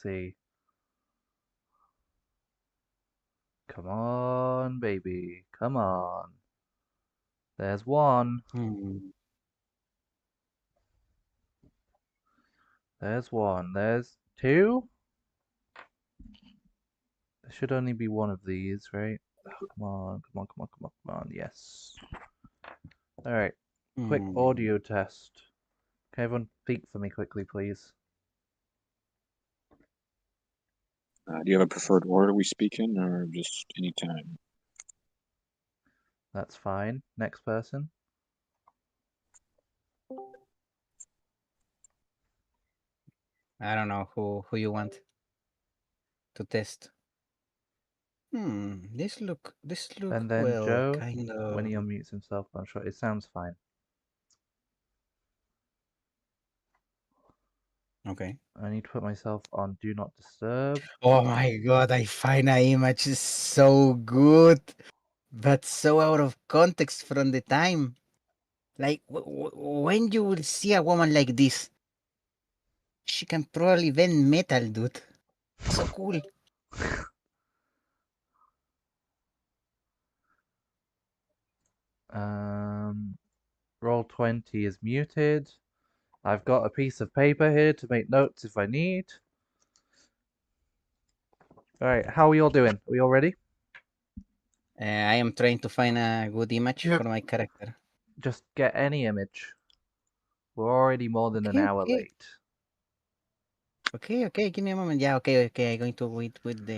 see. Come on, baby. Come on. There's one. Hmm. There's one. There's two. There should only be one of these, right? Oh, come on, come on, come on, come on, come on. Yes. Alright. Quick Hmm. audio test. Can everyone peek for me quickly, please? Do you have a preferred order we speak in, or just any time? That's fine. Next person. I don't know who you want to test. This And look then well, Joe, kind when of he unmutes himself, I'm sure it sounds fine. okay. I need to put myself on Do Not Disturb. Oh my god, I find a image is so good, but so out of context from the time. Like when you will see a woman like this, she can probably bend metal, dude. So cool. Roll20 is muted. I've got a piece of paper here to make notes if I need. Alright, how are we all doing? Are we all ready? I am trying to find a good image Yeah. for my character. Just get any image. We're already more than an Okay, hour okay, late. okay. Give me a moment. Yeah, okay. I'm going to wait Thank with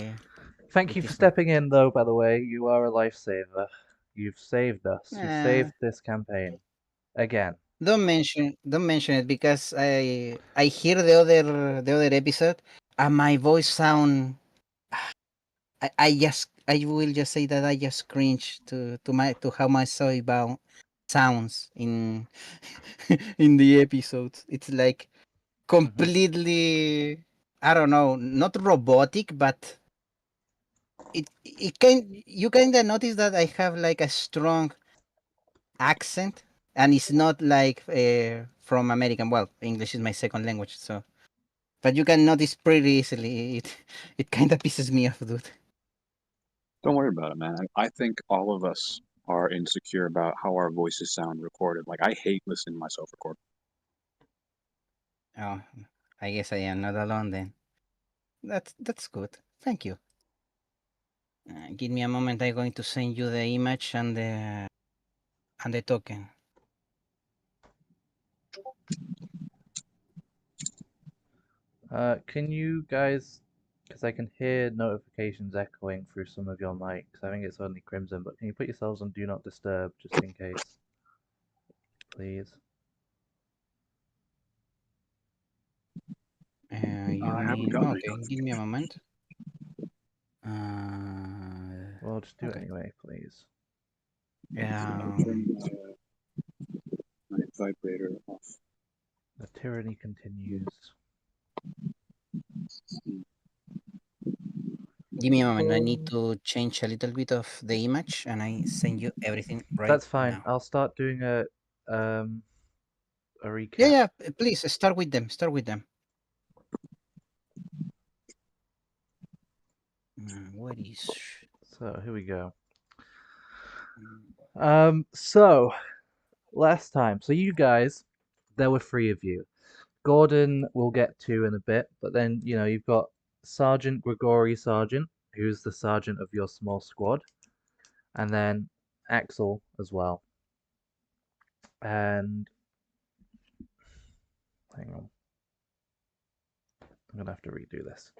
you for this one. stepping in, though, by the way. You are a lifesaver. You've saved us. You've Uh, saved this campaign. Again. don't mention it because I hear the other episode and my voice sound. I will just say that I just cringe to how my soy bound sounds in in the episodes. It's like Mhm. completely, I don't know, not robotic, but it can you kind of notice that I have like a strong accent, and it's not like from American. Well, English is my second language, so but you can notice pretty easily. It kind of pisses me off, dude. Don't worry about it, man. I think all of us are insecure about how our voices sound recorded. Like, I hate listening to myself record. Oh, I guess I am not alone then. That's good. Thank you. Give me a moment. I'm going to send you the image and the token. Can you guys, because I can hear notifications echoing through some of your mics. I think it's only Crimson, but can you put yourselves on Do Not Disturb just in case, please? You I haven't mean gotten any okay? Give me a moment. Uh, Well, just do it okay. anyway, please. notifications. I'll turn my vibrator off. The tyranny continues. Give me a moment. I need to change a little bit of the image, and I send you everything right That's fine. now. I'll start doing um a Yeah, recap. yeah. Please start with them. Start with them. What is? So here we go. Mm, So last time, so you guys, there were three of you. Gordon we'll get to in a bit, but then you've got Sergeant Grigori Sargent, who's the sergeant of your small squad, and then Axel as well. And hang on, I'm gonna have to redo this.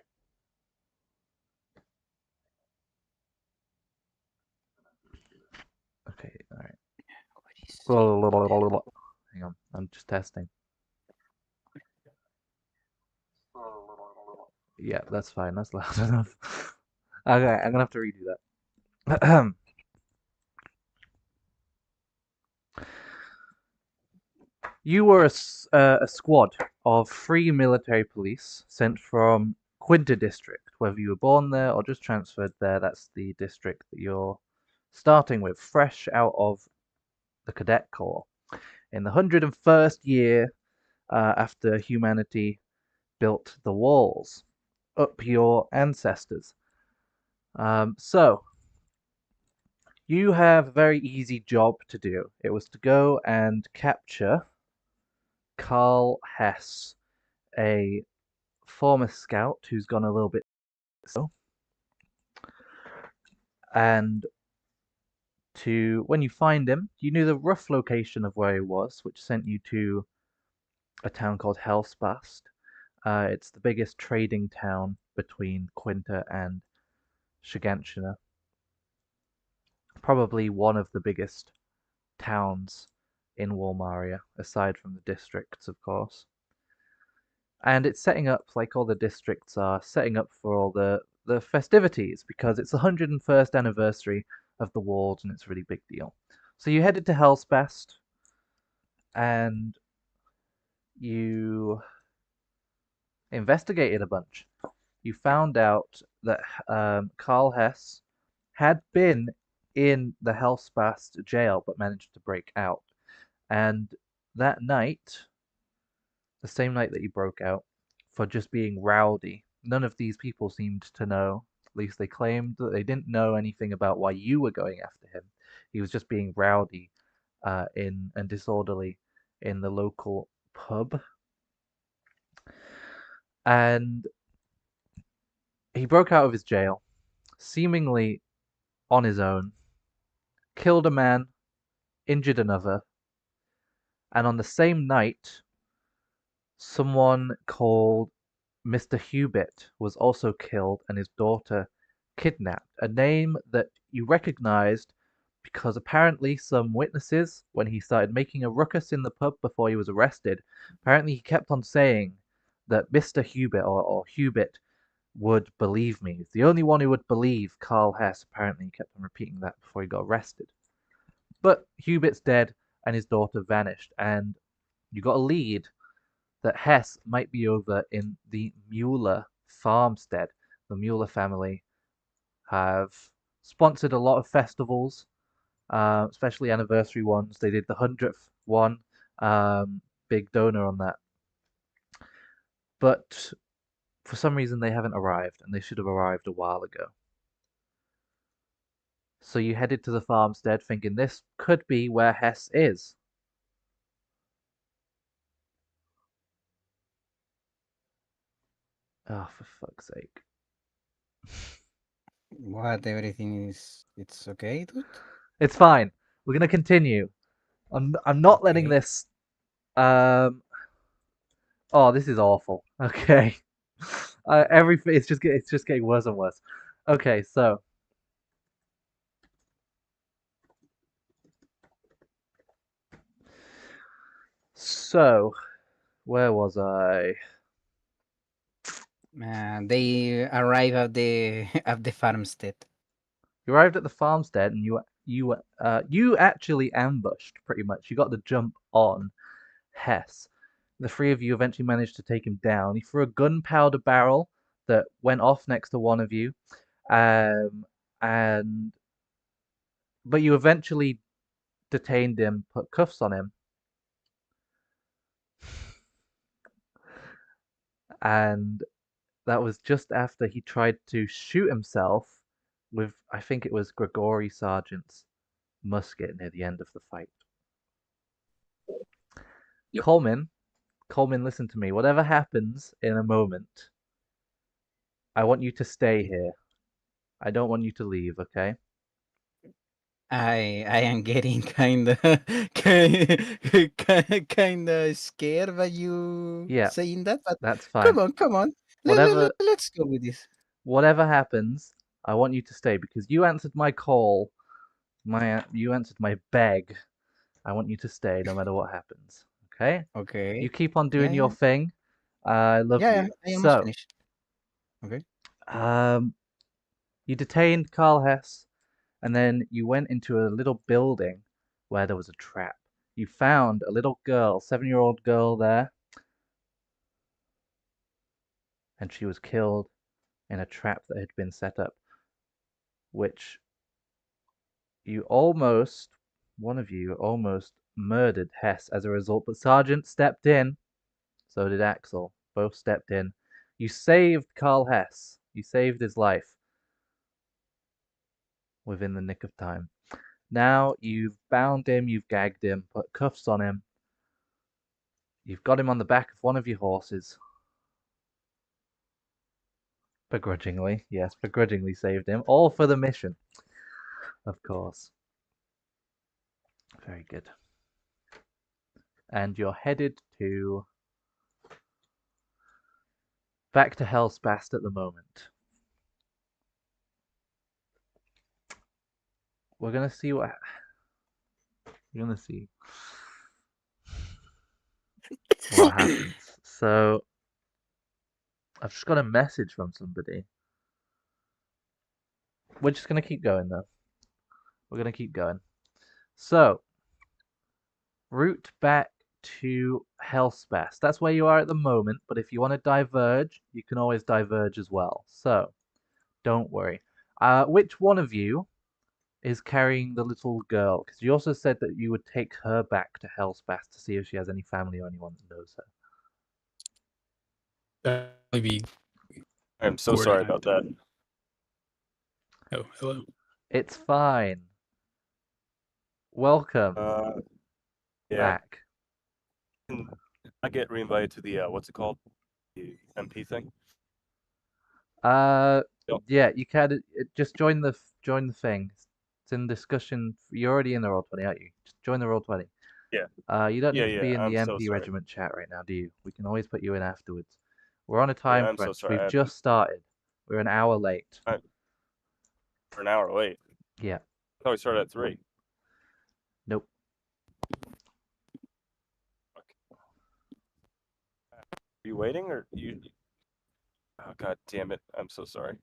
Okay, all right. What is? Hang on, I'm just testing. Yeah, that's fine. That's loud enough. Okay, I'm gonna have to redo that. You were a squad of three military police sent from Quinta district. Whether you were born there or just transferred there, that's the district that you're starting with, fresh out of the cadet corps. In the 101st year after humanity built the walls. up your ancestors. So you have a very easy job to do. It was to go and capture Carl Hess, a former scout who's gone a little bit slow, and when you find him, you knew the rough location of where he was, which sent you to a town called Hellspast. It's the biggest trading town between Quinta and Shiganshina. Probably one of the biggest towns in Walmaria, aside from the districts, of course. And it's setting up, like all the districts are, setting up for all the festivities because it's the 101st anniversary of the Ward and it's a really big deal. So you headed to Hellspast and you investigated a bunch. You found out that Carl Hess had been in the Hellspast jail but managed to break out. And that night, the same night that he broke out, for just being rowdy, none of these people seemed to know. At least they claimed that they didn't know anything about why you were going after him. He was just being rowdy in and disorderly in the local pub. And he broke out of his jail, seemingly on his own, killed a man, injured another, and on the same night, someone called Mr. Hubert was also killed and his daughter kidnapped. A name that you recognized because apparently some witnesses, when he started making a ruckus in the pub before he was arrested, apparently he kept on saying that Mr. Hubert or Hubert would believe me. He's the only one who would believe Carl Hess. Apparently he kept on repeating that before he got arrested. But Hubert's dead and his daughter vanished, and you got a lead that Hess might be over in the Mueller farmstead. The Mueller family have sponsored a lot of festivals, especially anniversary ones. They did the 100th one, big donor on that. But for some reason, they haven't arrived, and they should have arrived a while ago. So you headed to the farmstead thinking this could be where Hess is. Oh, for fuck's sake. What? Everything is it's okay, dude? It's fine. We're gonna continue. I'm not letting Okay. this. Oh, this is awful. Okay. Everything it's just getting worse and worse. Okay, so where was I? They arrive at the at the farmstead. You arrived at the farmstead and you actually ambushed pretty much. You got the jump on Hess. The three of you eventually managed to take him down. He threw a gunpowder barrel that went off next to one of you, um, and but you eventually detained him, put cuffs on him, and that was just after he tried to shoot himself with, I think it was Gregory Sargent's musket near the end of the fight. Yep. Coleman, listen to me. Whatever happens in a moment, I want you to stay here. I don't want you to leave, okay? I am getting kinda scared by you Yeah, saying that, but that's fine. come on. Whatever Let's go with this. whatever happens, I want you to stay because you answered my call. You answered my beg. I want you to stay no matter what happens. Okay? You Okay. keep on doing Yeah, your yeah. thing. I love Yeah, yeah. you. I almost So, finished. Okay. um, you detained Carl Hess, and then you went into a little building where there was a trap. You found a little girl, 7-year-old girl there, and she was killed in a trap that had been set up, which you almost, one of you almost murdered Hess as a result, but Sergeant stepped in, so did Axel. Both stepped in. You saved Carl Hess. You saved his life within the nick of time. Now you've bound him, you've gagged him, put cuffs on him. You've got him on the back of one of your horses. Begrudgingly, yes, begrudgingly saved him. All for the mission, of course. Very good. And you're headed to back to Hellspast at the moment. We're gonna see what we're gonna see what happens. So I've just got a message from somebody. We're just gonna keep going though. We're gonna keep going. So route back to Hellspast. That's where you are at the moment, but if you want to diverge, you can always diverge as well. So don't worry. Which one of you is carrying the little girl? Because you also said that you would take her back to Hellspast to see if she has any family or anyone that knows her. That'd be I'm so Gordon. sorry about that. Oh, hello. It's fine. Welcome Yeah, back. can I get reinvited to the what's it called? The MP thing? Yep. Yeah, you can just join the thing. It's in discussion. You're already in the Roll20, aren't you? Just join the Roll20. Yeah. You don't Yeah, need to be yeah, in I'm the so MP sorry. regiment chat right now, do you? We can always put you in afterwards. We're on a Yeah, time I'm so crunch. sorry. We've just started. We're an hour late. For an hour late. Yeah. I thought we started at 3. Nope. Are you waiting or you? Oh god damn it! I'm so sorry.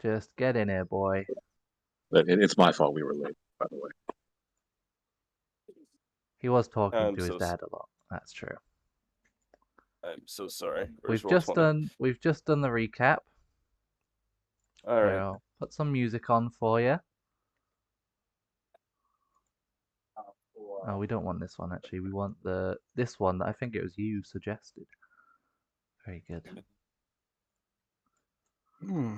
Just get in here, boy. It's my fault we were late, by the way. He was talking I'm to his so dad a lot. That's true. I'm so sorry. We've Where's just Roll20? done the recap. All Here, right. I'll put some music on for you. Oh, we don't want this one actually. We want this one that I think it was you suggested. Very good.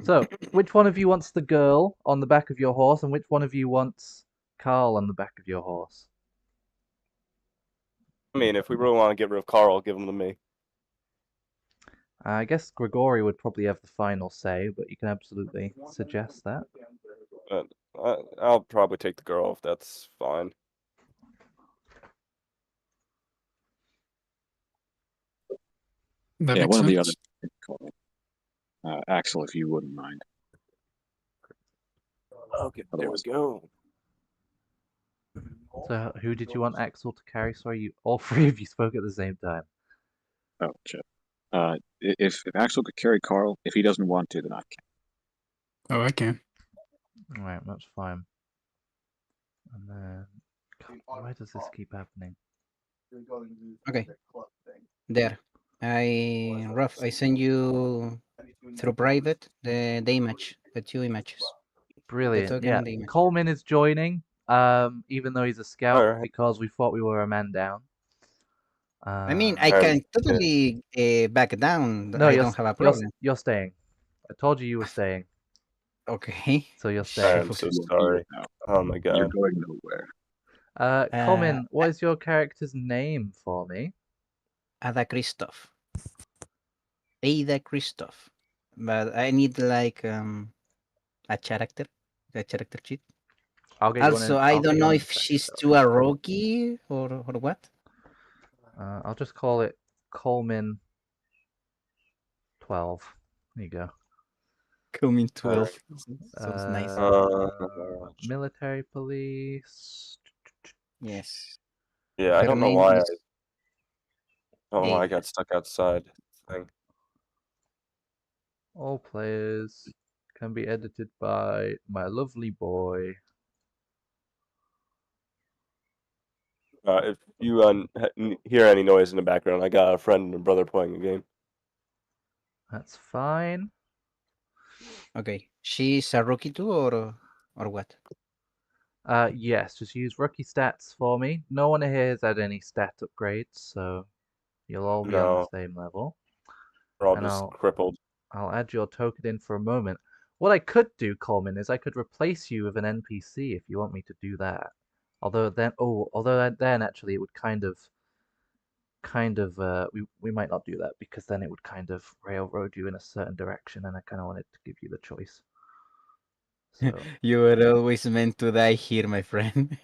So, which one of you wants the girl on the back of your horse, and which one of you wants Carl on the back of your horse? I mean, if we really want to get rid of Carl, give him to me. I guess Grigori would probably have the final say, but you can absolutely suggest that. I'll probably take the girl if that's fine. That Yeah, makes one of the sense. other. Axel, if you wouldn't mind. Okay, there we Otherwise- go. So, who did you want Axel to carry? Sorry, all three of you spoke at the same time. Oh, shit. If Axel could carry Carl, if he doesn't want to, then I can. Oh, I can. Alright, that's fine. And then, God, why does this keep happening? Okay. There. I send you through private the image, the 2 images. Brilliant. token Yeah, and the image. Coleman is joining, even though he's a scout, Alright. because we thought we were a man down. I mean, I Alright, can yeah. totally back down. No, I you're don't have a you're problem. you're staying. I told you you were staying, Okay. so you're staying. I'm so You won't be sorry. now. Oh my You're god. going nowhere. Coleman, what is your character's name for me? Ada Christoph. Ada Christoph. But I need like a character sheet. I'll get you one. Also, In, I I'll get don't you know one in a if second, she's though. too a rookie or what. I'll just call it Coleman 12. There you go. Coming 12. Sounds nice. Military police. Yes. Yeah, I Her don't know name why. I is don't know why I Ada. got stuck outside. Thing. All players can be edited by my lovely boy. If you hear any noise in the background, I got a friend and a brother playing a game. That's fine. Okay. She's a rookie too or what? Yes, just use rookie stats for me. No one here has had any stat upgrades, so you'll all be on the No. same level. We're all And just I'll crippled. I'll add your token in for a moment. What I could do, Coleman, is I could replace you with an NPC if you want me to do that. Although then actually it would we might not do that because then it would kind of railroad you in a certain direction, and I kind of wanted to give you the choice. So You were always meant to die here, my friend.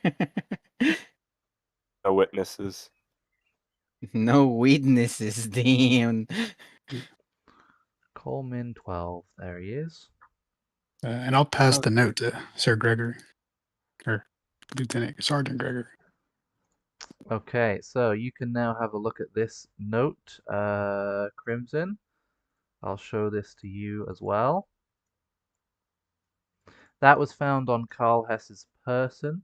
No witnesses. No witnesses, damn. Coleman 12, there he is. And I'll pass the note to Sir Gregory, or Lieutenant Sergeant Gregory. Okay, so you can now have a look at this note, Crimson. I'll show this to you as well. That was found on Carl Hess's person.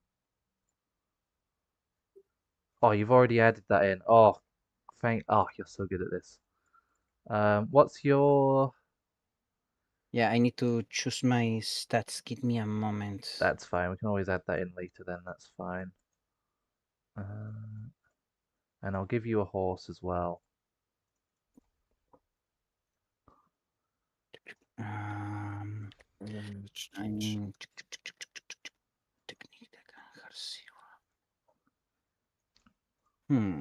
Oh, you've already added that in. Oh, you're so good at this. What's your... Yeah, I need to choose my stats. Give me a moment. That's fine. We can always add that in later then. That's fine. And I'll give you a horse as well. I'm... Hmm.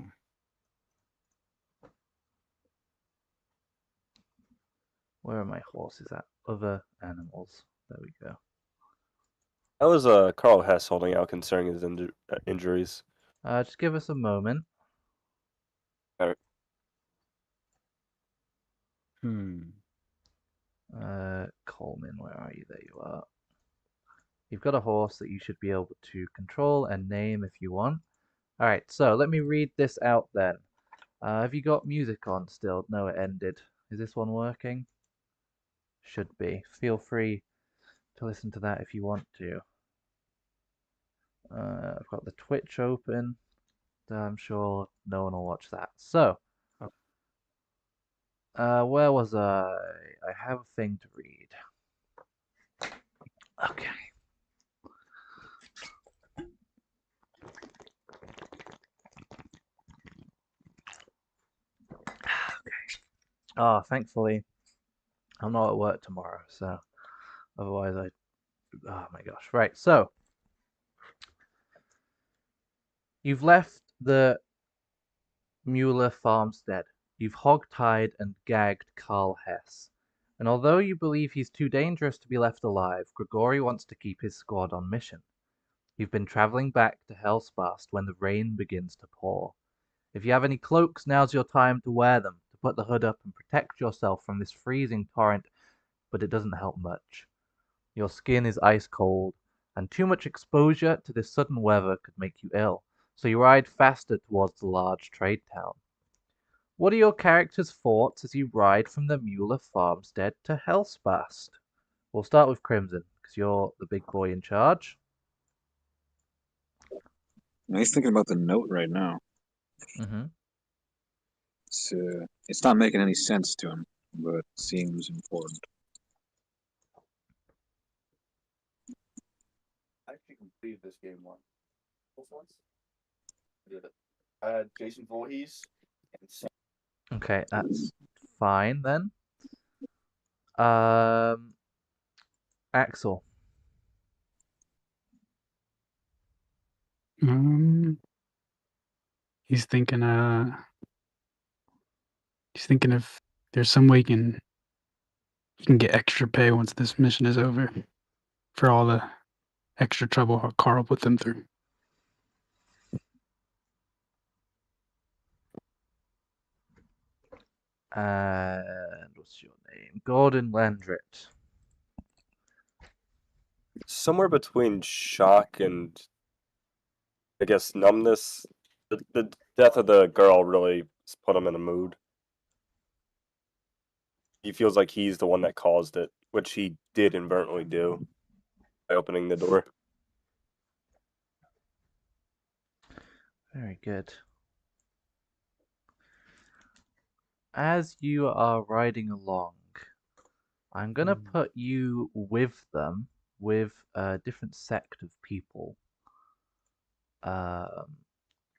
Where are my horses at? Other animals. There we go. How was Carl Hess holding out concerning his injuries? Just give us a moment. Hmm. Coleman, where are you? There you are. You've got a horse that you should be able to control and name if you want. Alright, so let me read this out then. Have you got music on still? No, it ended. Is this one working? Should be. Feel free to listen to that if you want to. I've got the Twitch open. I'm sure no one will watch that. So, where was I? I have a thing to read. Okay. Oh, thankfully, I'm not at work tomorrow, so otherwise oh my gosh. Right, so you've left the Mueller farmstead. You've hog-tied and gagged Carl Hess. And although you believe he's too dangerous to be left alive, Grigori wants to keep his squad on mission. You've been traveling back to Hellspast when the rain begins to pour. If you have any cloaks, now's your time to wear them, to put the hood up and protect yourself from this freezing torrent, but it doesn't help much. Your skin is ice cold, and too much exposure to this sudden weather could make you ill, so you ride faster towards the large trade town. What are your character's thoughts as you ride from the Mueller farmstead to Hellspast? We'll start with Crimson, because you're the big boy in charge. He's thinking about the note right now. Mm-hmm. It's not making any sense to him, but seems important. I actually completed this game once. I did it. I had Jason Voorhees and Sam. Okay, that's fine then. Axel. He's thinking if there's some way he can get extra pay once this mission is over for all the extra trouble Carl put them through. And what's your name? Gordon Landrit. Somewhere between shock and, I guess, numbness. The death of the girl really put him in a mood. He feels like he's the one that caused it, which he did inadvertently do by opening the door. Very good. As you are riding along, I'm gonna put you with them, with a different sect of people.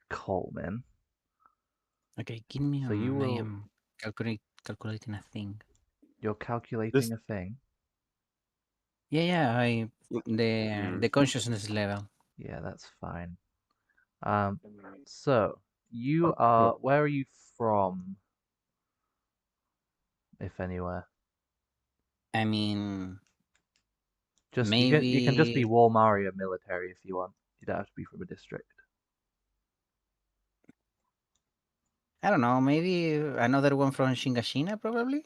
Coleman. Okay, give me a So you moment. I will- am calculating a thing. You're calculating a thing. Yeah, Mm. the consciousness level. Yeah, that's fine. So you are. Where are you from? If anywhere. I mean, Just you can just be maybe Walmaria military if you want. You don't have to be from a district. I don't know. Maybe another one from Shingashina, probably.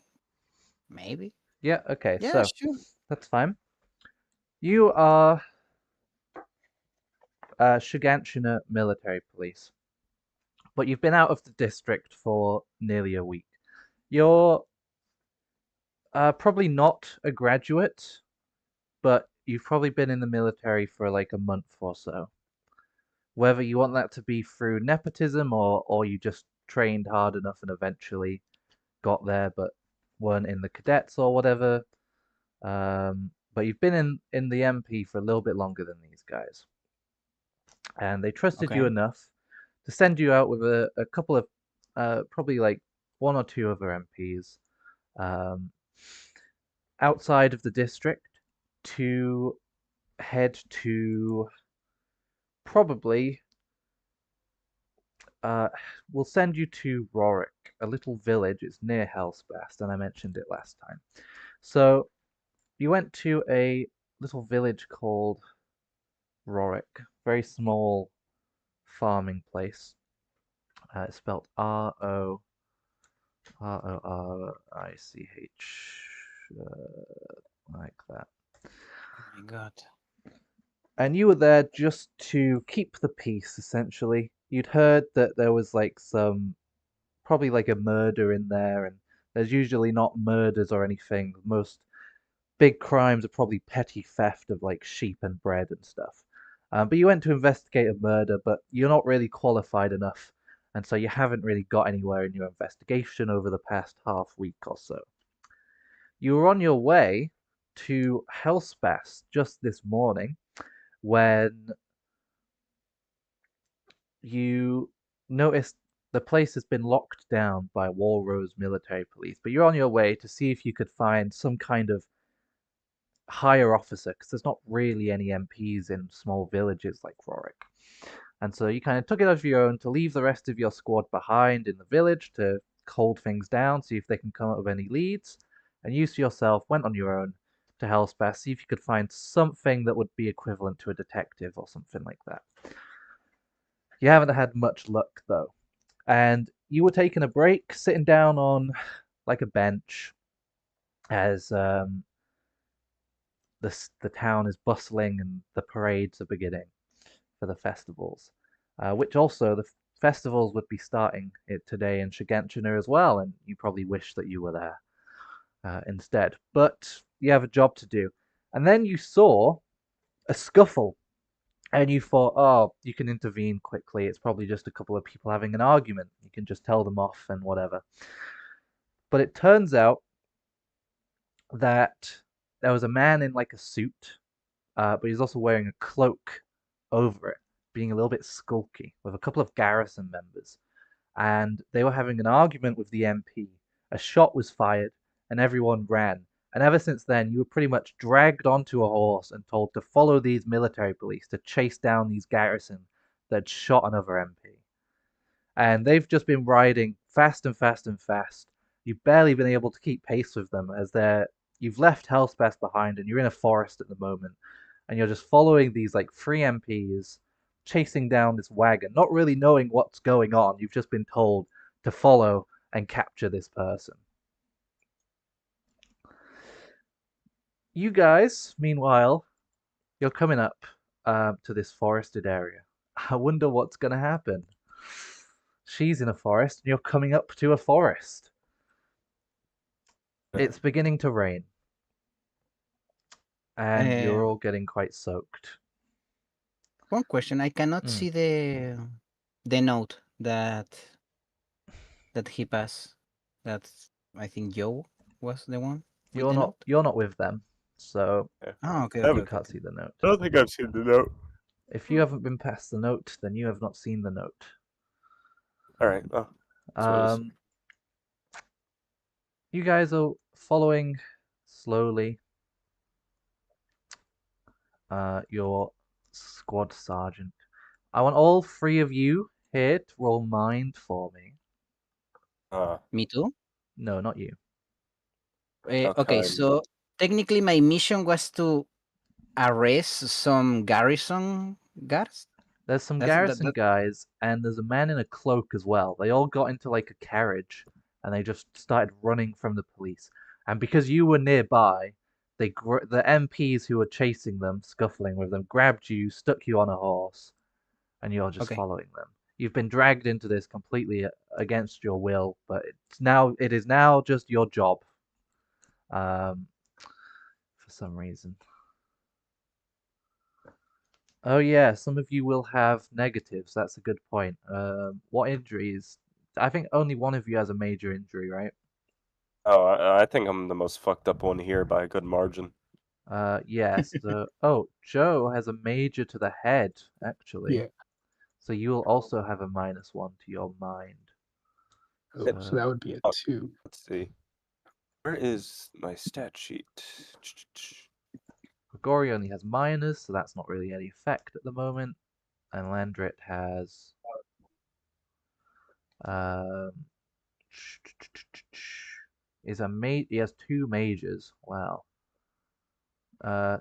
Maybe. Yeah. Okay. Yeah, So sure. that's fine. You are Shiganshina military police, but you've been out of the district for nearly a week. You're probably not a graduate, but you've probably been in the military for like a month or so. Whether you want that to be through nepotism or you just trained hard enough and eventually got there but weren't in the cadets or whatever. But you've been in the MP for a little bit longer than these guys. And they trusted you Okay. enough to send you out with a couple of probably like one or two other MPs um, outside of the district to head to probably uh, we'll send you to Rorick, a little village. It's near Hellspast, and I mentioned it last time. So you went to a little village called Rorick, very small farming place. It's spelled Rorich, like that. Oh my God. And you were there just to keep the peace, essentially. You'd heard that there was like probably like a murder in there, and there's usually not murders or anything. Most big crimes are probably petty theft of like sheep and bread and stuff. But you went to investigate a murder, but you're not really qualified enough, and so you haven't really got anywhere in your investigation over the past half week or so. You were on your way to Hellspass just this morning when you noticed the place has been locked down by Walrose military police, but you're on your way to see if you could find some kind of higher officer, because there's not really any MPs in small villages like Rorick. And so you kind of took it over your own to leave the rest of your squad behind in the village to hold things down, see if they can come up with any leads. And you yourself went on your own to Hellspass, see if you could find something that would be equivalent to a detective or something like that. You haven't had much luck though. And you were taking a break, sitting down on like a bench as the town is bustling and the parades are beginning for the festivals, which also the festivals would be starting today in Shiganshina as well, and you probably wish that you were there instead. But you have a job to do. And then you saw a scuffle, and you thought, oh, you can intervene quickly. It's probably just a couple of people having an argument. You can just tell them off and whatever. But it turns out that there was a man in like a suit, but he's also wearing a cloak over it, being a little bit skulky, with a couple of garrison members. And they were having an argument with the MP. A shot was fired, and everyone ran. And ever since then, you were pretty much dragged onto a horse and told to follow these military police to chase down these garrison that shot another MP. And they've just been riding fast and fast and fast. You've barely been able to keep pace with them as you've left Hellspeth behind and you're in a forest at the moment, and you're just following these like three MPs chasing down this wagon, not really knowing what's going on. You've just been told to follow and capture this person. You guys, meanwhile, you're coming up to this forested area. I wonder what's going to happen. She's in a forest, and you're coming up to a forest. It's beginning to rain, and you're all getting quite soaked. One question: I cannot see the note that he passed. That's, I think, Joe was the one with the note. You're not with them, so Oh, okay, I okay, you okay. can't see the note. don't think I've seen the note. If you haven't been past the note, then you have not seen the note. All right. Well, You guys are following slowly, your squad sergeant. I want all three of you here to roll mind for me. Me too. No, not you. Okay, Okay. so technically my mission was to arrest some garrison guards. There's some That's garrison guys, and there's a man in a cloak as well. They all got into like a carriage, and they just started running from the police. And because you were nearby, the MPs who were chasing them, scuffling with them, grabbed you, stuck you on a horse, and you're just Okay. following them. You've been dragged into this completely against your will, but it is now just your job. For some reason. Oh yeah, some of you will have negatives. That's a good point. What injuries? I think only one of you has a major injury, right? Oh, I think I'm the most fucked up one here by a good margin. Yes. Oh, Joe has a major to the head, actually. Yeah. So you will also have a -1 to your mind. Oh, so that would be a Oh. 2. Let's see. Where is my stat sheet? Grigori only has minors, so that's not really any effect at the moment. And Landrit has um he has 2 majors. Wow.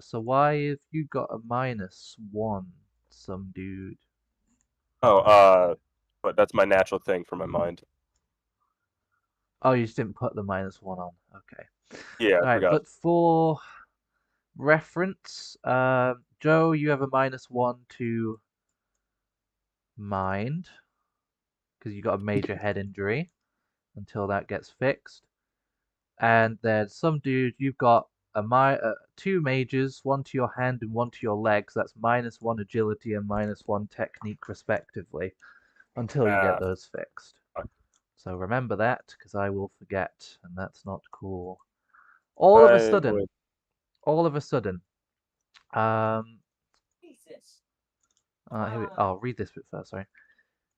So why have you got a -1, some dude? Oh, but that's my natural thing for my mind. Oh, you just didn't put the -1 on. Okay. Yeah, I All right, forgot. but for reference, Joe, you have a -1 to mind because you got a major head injury until that gets fixed. And then some dude, you've got 2 majors, 1 to your hand and 1 to your legs. That's -1 agility and -1 technique, respectively, until you get those fixed. Fuck. So remember that, because I will forget, and that's not cool. All of a sudden, um, I'll read this bit first. Sorry.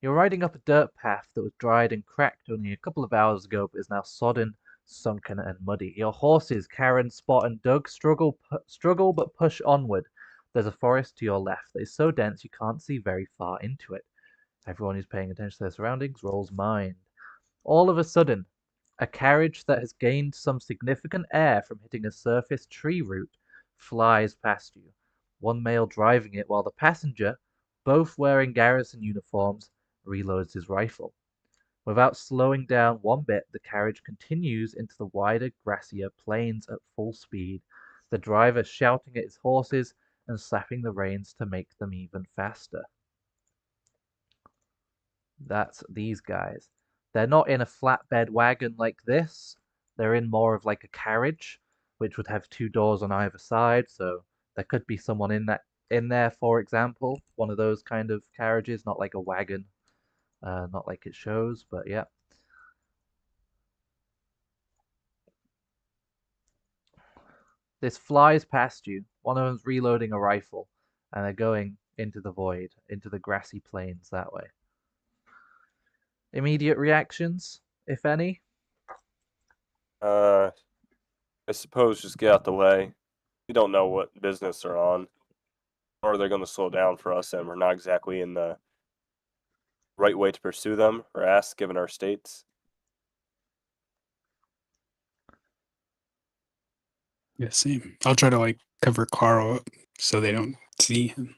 You're riding up a dirt path that was dried and cracked only a couple of hours ago, but is now sodden, sunken, and muddy. Your horses, Karen, Spot, and Doug, struggle but push onward. There's a forest to your left that is so dense you can't see very far into it. Everyone who's paying attention to their surroundings rolls mind. All of a sudden, a carriage that has gained some significant air from hitting a surface tree root flies past you, one male driving it while the passenger, both wearing garrison uniforms, reloads his rifle. Without slowing down one bit, the carriage continues into the wider, grassier plains at full speed, the driver shouting at his horses and slapping the reins to make them even faster. That's these guys. They're not in a flatbed wagon like this. They're in more of like a carriage, which would have 2 doors on either side. So there could be someone in there, for example, one of those kind of carriages, not like a wagon, not like it shows, but yeah. This flies past you. One of them's reloading a rifle, and they're going into the void, into the grassy plains that way. Immediate reactions, if any? I suppose just get out the way. We don't know what business they're on, or they're going to slow down for us, and we're not exactly in the right way to pursue them or ask, given our states. Yeah, same. I'll try to like cover Carl up so they don't see him.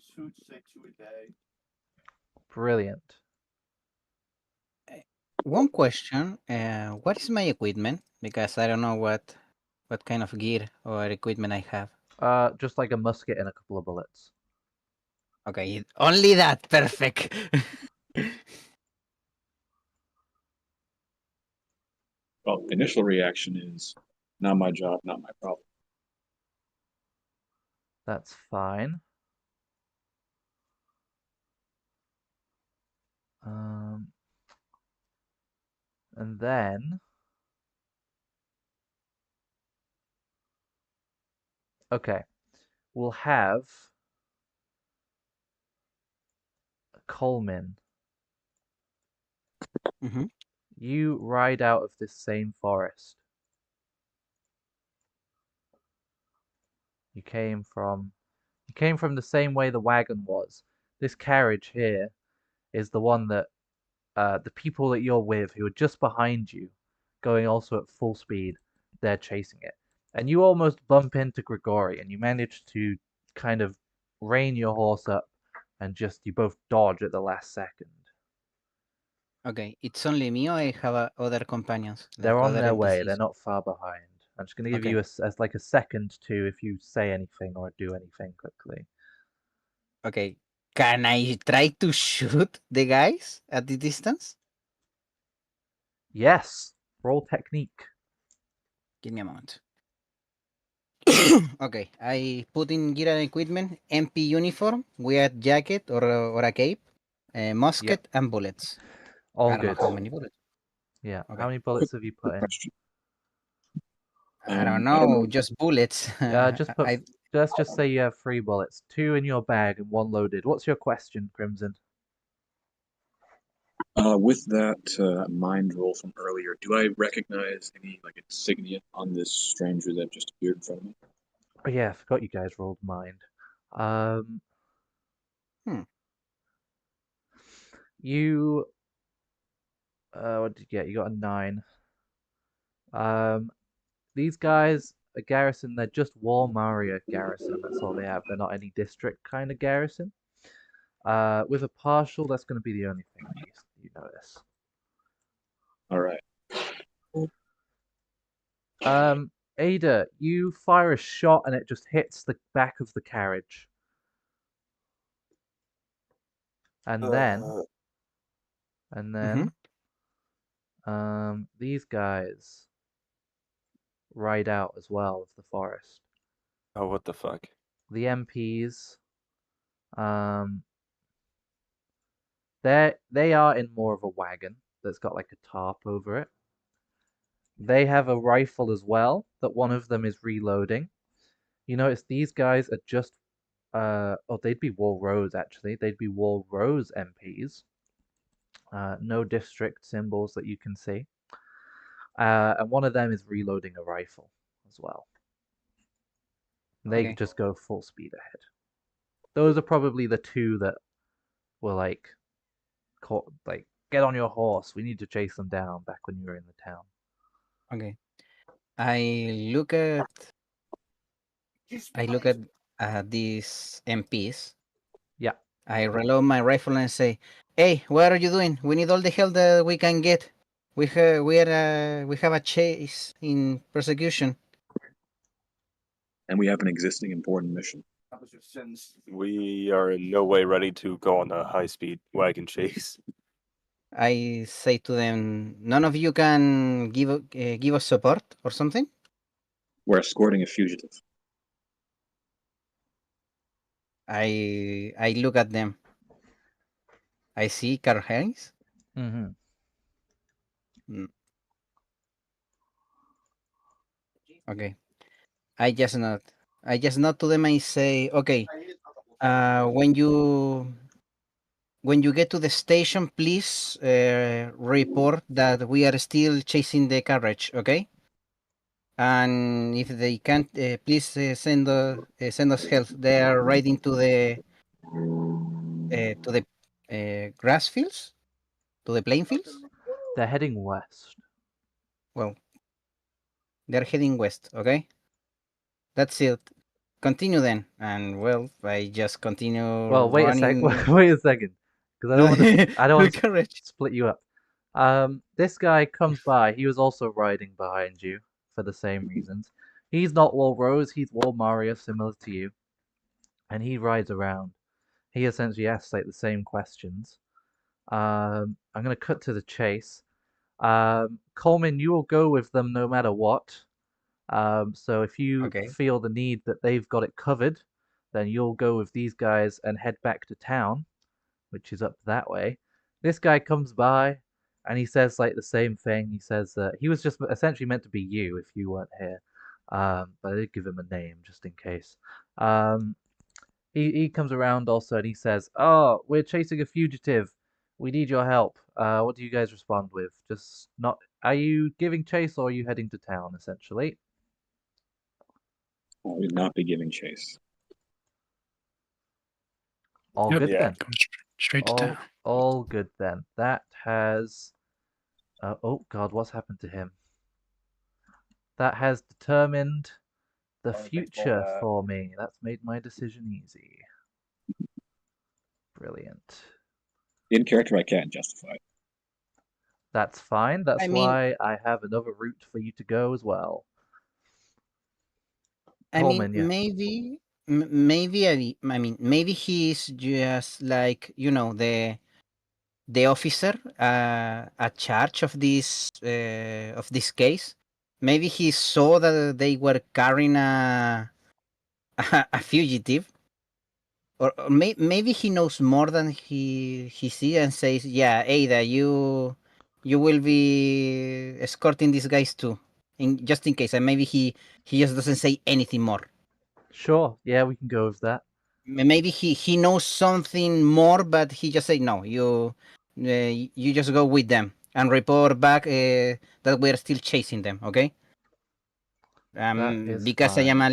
Suits say 2 a day. Brilliant. One question: what is my equipment? Because I don't know what kind of gear or equipment I have. Just like a musket and a couple of bullets. Okay, only that. Perfect. Well, initial reaction is not my job, not my problem. That's fine. And then, okay, we'll have Coleman. Mm-hmm. You ride out of this same forest. You came from the same way the wagon was. This carriage here is the one that the people that you're with who are just behind you, going also at full speed, they're chasing it. And you almost bump into Grigori, and you manage to kind of rein your horse up, and just you both dodge at the last second. Okay, it's only me or I have other companions, They're like on other their way. They're NPCs? not far behind. I'm just gonna give Okay. you as like a second to if you say anything or do anything quickly. Okay. Can I try to shoot the guys at the distance? Yes. Roll technique. Give me a moment. Okay, I put in gear and equipment, MP uniform, wear jacket or a cape, musket, and bullets. All I don't know good. how many bullets. Yeah. How Okay. many Quick, bullets have you put in? question. I don't I don't know, know. just bullets. Just put. Let's just say you have 3 bullets, 2 in your bag and 1 loaded. What's your question, Crimson? With that mind roll from earlier, do I recognize any like insignia on this stranger that just appeared in front of me? Oh yeah, I forgot you guys rolled mind. Hmm. You. What did you get? You got a 9. These guys, a garrison, they're just Walmaria garrison. That's all they have. They're not any district kind of garrison. With a partial, that's going to be the only thing that you notice. All right. Ada, you fire a shot and it just hits the back of the carriage. And then, these guys ride out as well of the forest. Oh, what the fuck? The MPs, um, they are in more of a wagon that's got like a tarp over it. They have a rifle as well that one of them is reloading. You notice these guys are just they'd be Wall Rose actually. They'd be Wall Rose MPs. No district symbols that you can see. And one of them is reloading a rifle as well. They Okay. just go full speed ahead. Those are probably the 2 that were like, get on your horse. We need to chase them down back when you were in the town. Okay. I look at these MPs. Yeah. I reload my rifle and say, "Hey, what are you doing? We need all the help that we can get. We have a chase in persecution." And we have an existing important mission. We are in no way ready to go on a high-speed wagon chase. I say to them, "None of you can give us support or something." We're escorting a fugitive. I look at them. I see Carhays. Mm-hmm. Okay. I just nod. I just nod to them and say, "Okay. When you get to the station, please report that we are still chasing the carriage, okay? And if they can't, please send us help. They are riding to the grass fields, to the plain fields. They're heading west. Well, they're heading west, okay? That's it. Continue then, and well, I just continue Well, wait a sec. running Wait a second, because to I don't the want to carriage. split you up. This guy comes by. He was also riding behind you for the same reasons. He's not Wall Rose. He's Wall Maria, similar to you, and he rides around. He essentially asks like the same questions. I'm gonna cut to the chase. Coleman, you will go with them no matter what. So if you Okay. feel the need that they've got it covered, then you'll go with these guys and head back to town, which is up that way. This guy comes by and he says like the same thing. He says that he was just essentially meant to be you if you weren't here. But I did give him a name just in case. He comes around also and he says, "Oh, we're chasing a fugitive. We need your help." What do you guys respond with? Just not. Are you giving chase or are you heading to town essentially? I would not be giving chase. All Yep. good Yeah. then. Going straight to town. All good then. That has. Oh God, what's happened to him? That has determined the Thanks, future Boba. for me. That's made my decision easy. Brilliant. In character, I can't justify it. That's fine. That's I mean, why I have another route for you to go as well. I mean, Coleman, yeah. maybe he's just like the officer at charge of this case. Maybe he saw that they were carrying a fugitive, or maybe he knows more than he sees and says, "Yeah, Ada, you will be escorting these guys too, just in case." And maybe he just doesn't say anything more. Sure. Yeah, we can go with that. Maybe he knows something more, but he just say no. You just go with them and report back that we're still chasing them. Okay. That is Because I am fine. a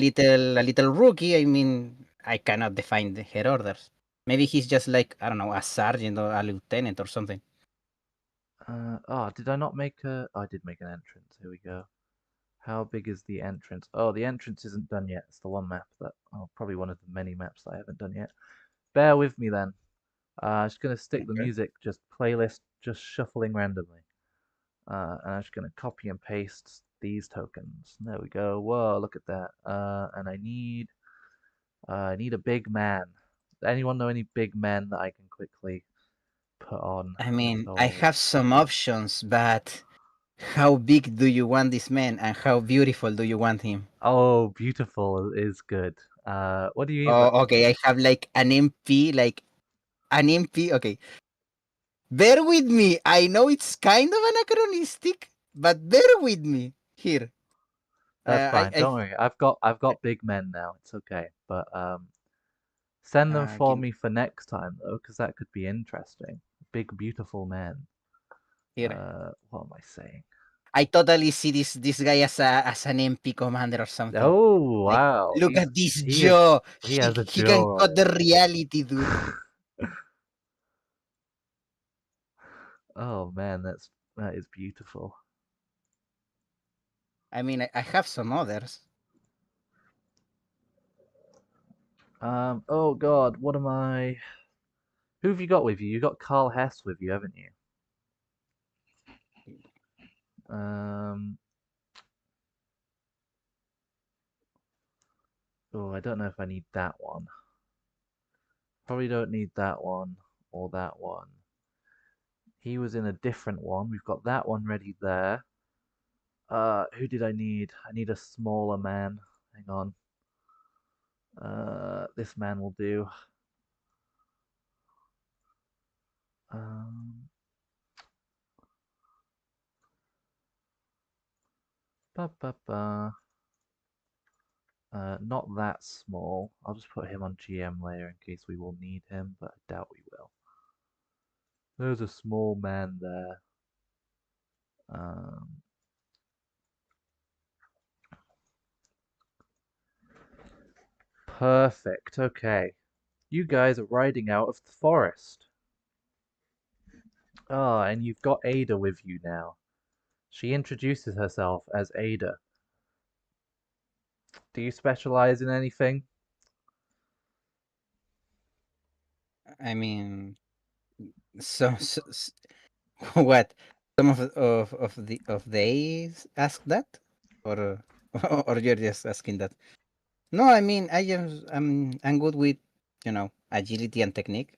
little rookie. I mean, I cannot define her orders. Maybe he's just like, I don't know, a sergeant or a lieutenant or something. Did I not make a? Oh, I did make an entrance. Here we go. How big is the entrance? Oh, the entrance isn't done yet. It's the one map that, probably one of the many maps that I haven't done yet. Bear with me then. I'm just gonna stick the Okay. music, just playlist, just shuffling randomly. And I'm just gonna copy and paste these tokens. There we go. Whoa, look at that. And I need a big man. Anyone know any big men that I can quickly put on? I mean, I Oh, have some options, but how big do you want this man, and how beautiful do you want him? oh, beautiful is good. What do you mean? Oh, okay. I have like an MP, Okay, bear with me. I know it's kind of anachronistic, but bear with me here. That's fine. I Don't worry. I've got big men now. It's okay. But send them for give me for next time though, because that could be interesting. Big beautiful men. here. What am I saying? I totally see this guy as an MP commander or something. Oh Like, wow, look at this he is jaw. he He has a he can jaw on cut the reality, dude. him. Oh man, that is beautiful. I mean, I have some others. Oh God, what am I? Who have you got with you? You got Carl Hess with you, haven't you? Um. Oh, I don't know if I need that one. Probably don't need that one or that one. He was in a different one. We've got that one ready there. Who did I need? I need a smaller man. Hang on. This man will do. Um, ba ba ba. Not that small. I'll just put him on GM layer in case we will need him, but I doubt we will. There's a small man there. Um, Perfect. Okay. You guys are riding out of the forest. Ah, and you've got Ada with you now. She introduces herself as Ada. Do you specialize in anything? I mean, what? Some of they ask that, or or you're just asking that? No, I mean, I'm good with agility and technique.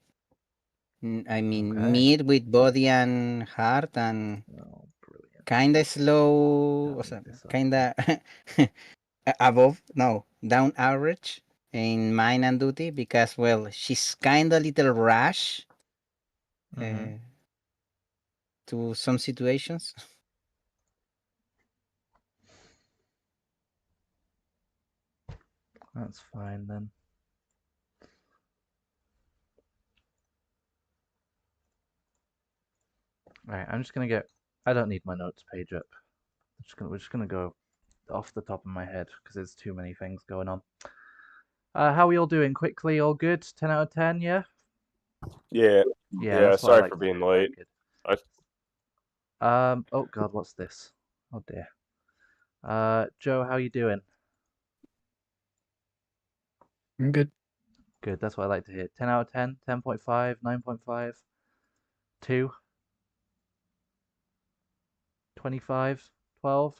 I mean, Okay. meat with body and heart, and Oh, brilliant. kinda Gotta slow, move this up. kinda above, no, down average in mine and duty, because well, she's kinda little rash Mm-hmm. uh, to some situations. That's fine then. Alright, I'm just gonna get. I don't need my notes page up. We're just gonna go off the top of my head because there's too many things going on. How are we all doing? Quickly, all good? 10 out of 10, yeah? Yeah. Yeah, Yeah. that's what I Sorry like for to being hear. Very late. good. I, Oh God, what's this? Oh dear. Joe, how you doing? I'm good. Good, that's what I like to hear. 10 out of 10, 10.5, 9.5, 2, 25, 12,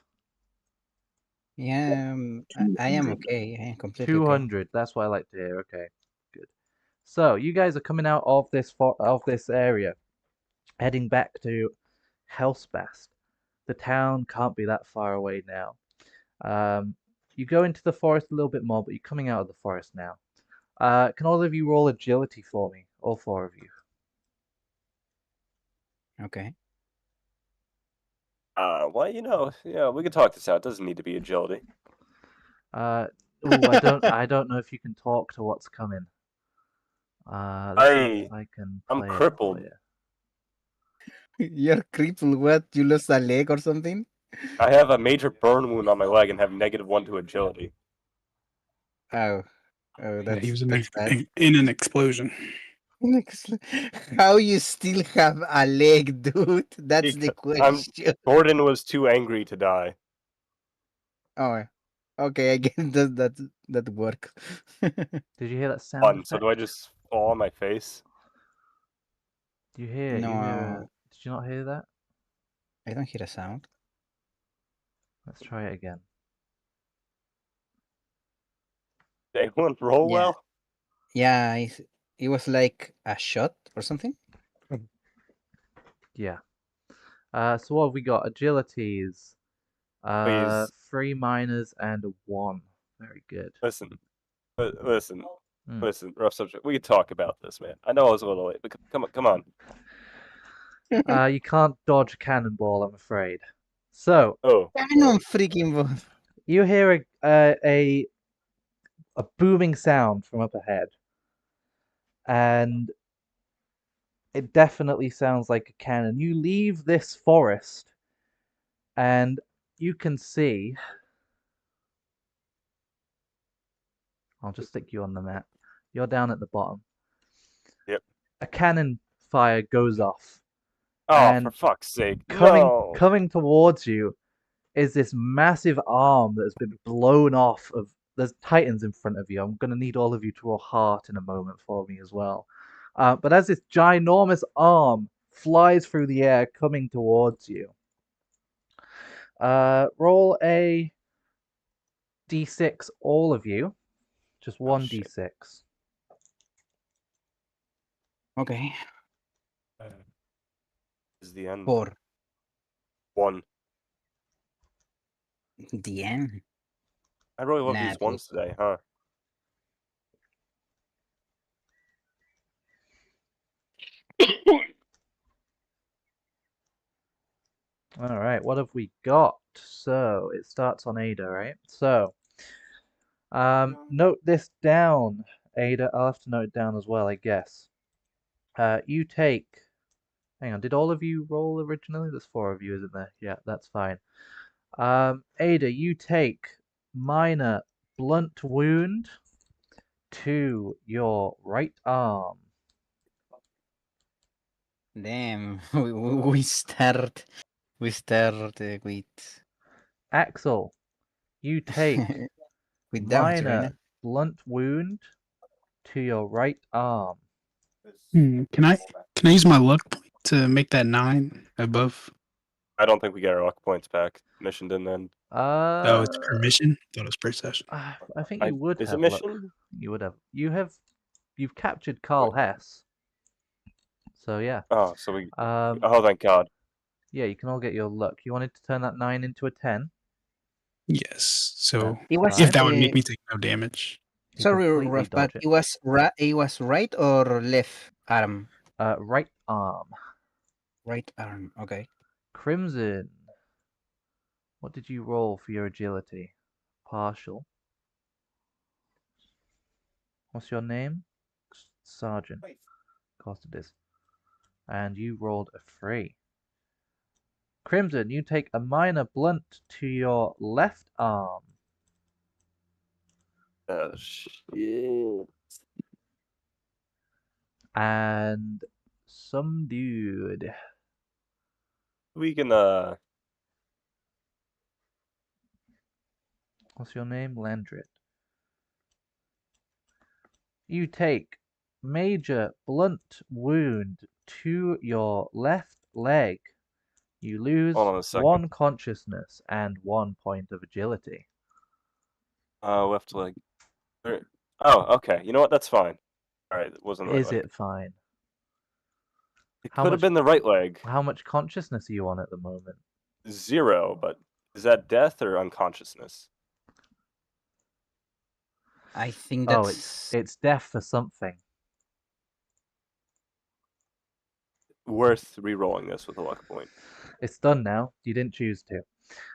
Yeah, I am 200. okay. I am completely okay. 200. That's what I like to hear. Okay, good. So you guys are coming out of this area, heading back to Hellspast. The town can't be that far away now. You go into the forest a little bit more, but you're coming out of the forest now. Can all of you roll agility for me? All four of you. Okay. well, we can talk this out. It doesn't need to be agility. I don't know if you can talk to what's coming. Let's see if I can I'm play it for crippled. you. You're crippled. What? You lost a leg or something? I have a major burn wound on my leg and have -1 to agility. Oh, Yeah, he was that's bad. in an explosion. How you still have a leg, dude? That's the question. Gordon was too angry to die. Oh, okay. I guess that works. Did you hear that sound effect? So do I just fall on my face? Do you hear? No, Did you not hear that? I don't hear a sound. Let's try it again. Did anyone roll Yeah. well? Yeah, it was like a shot or something. Yeah. So what have we got? Agility is Please 3 minors and a 1. Very good. listen. Listen. Mm. Listen, rough subject. We could talk about this, man. I know I was a little late, but come on. You can't dodge a cannonball, I'm afraid. So Oh, Canon freaking ball. you hear a booming sound from up ahead, and it definitely sounds like a cannon. You leave this forest, and you can see. I'll just stick you on the map. You're down at the bottom. Yep. A cannon fire goes off, Oh, for and fuck's sake! No. coming towards you is this massive arm that has been blown off of. There's titans in front of you. I'm gonna need all of you to roll heart in a moment for me as well. But as this ginormous arm flies through the air, coming towards you, roll a d6, all of you, just one shit. d6. Okay. This is the end. 4. 1. The end. I really love Nah, these ones today, huh? All right, what have we got? So it starts on Ada, right? So, note this down, Ada. I'll have to note it down as well, I guess. You take. Hang on, did all of you roll originally? There's 4 of you, isn't there? Yeah, that's fine. Ada, you take minor blunt wound to your right arm. Damn. We start. We start with Axel, you take with damage right now. minor blunt wound to your right arm. Can I use my luck point to make that 9 above? I don't think we get our luck points back. Mission didn't end. Oh, it's per mission. Thought it was per session. I think you would Is it have luck. mission? You would have. You've captured Carl Hess. So yeah. Oh, so we. Um, Oh, thank God. yeah, you can all get your luck. You wanted to turn that 9 into a 10. Yes. So It was if that would make me take no damage. You sorry, completely Ruff, but dodge it. it was right or left arm? Right arm. Right arm. Okay. Crimson. What did you roll for your agility? Partial. What's your name? Sergeant. Of course it is. And you rolled a 3. Crimson, you take a minor blunt to your left arm. Oh shit. And some dude. We can What's your name? Landrit. You take major blunt wound to your left leg. You lose hold on a second. 1 consciousness and 1 point of agility. Left leg. Oh, okay. You know what? That's fine. Alright, it wasn't the right Is leg. it fine? It How could have much been the right leg. how much consciousness are you on at the moment? 0, but is that death or unconsciousness? I think Oh, that's it's death for something. Worth re-rolling this with a luck point. It's done now. You didn't choose to.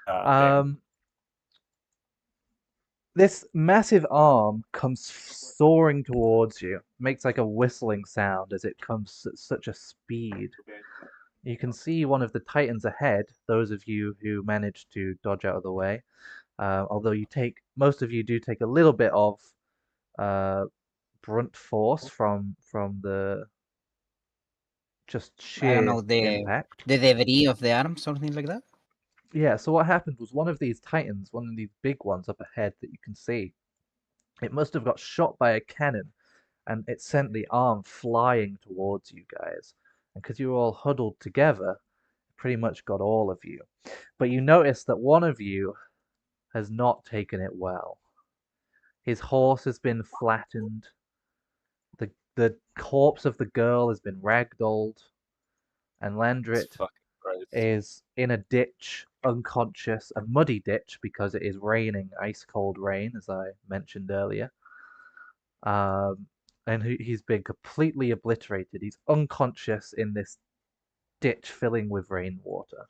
Damn. This massive arm comes soaring towards you, makes like a whistling sound as it comes at such a speed. You can see one of the Titans ahead, those of you who managed to dodge out of the way. Although most of you do take a little bit of brunt force from the just I don't sheer know the impact. debris of the arm, something like that. Yeah, so what happened was one of these Titans, one of these big ones up ahead that you can see, it must have got shot by a cannon and it sent the arm flying towards you guys. And because you were all huddled together, it pretty much got all of you. But you notice that one of you has not taken it well. His horse has been flattened. The corpse of the girl has been ragdolled. And Jesus Landrit fucking Christ. is in a ditch, unconscious, a muddy ditch because it is raining ice cold rain, as I mentioned earlier. And he's been completely obliterated. He's unconscious in this ditch filling with rainwater.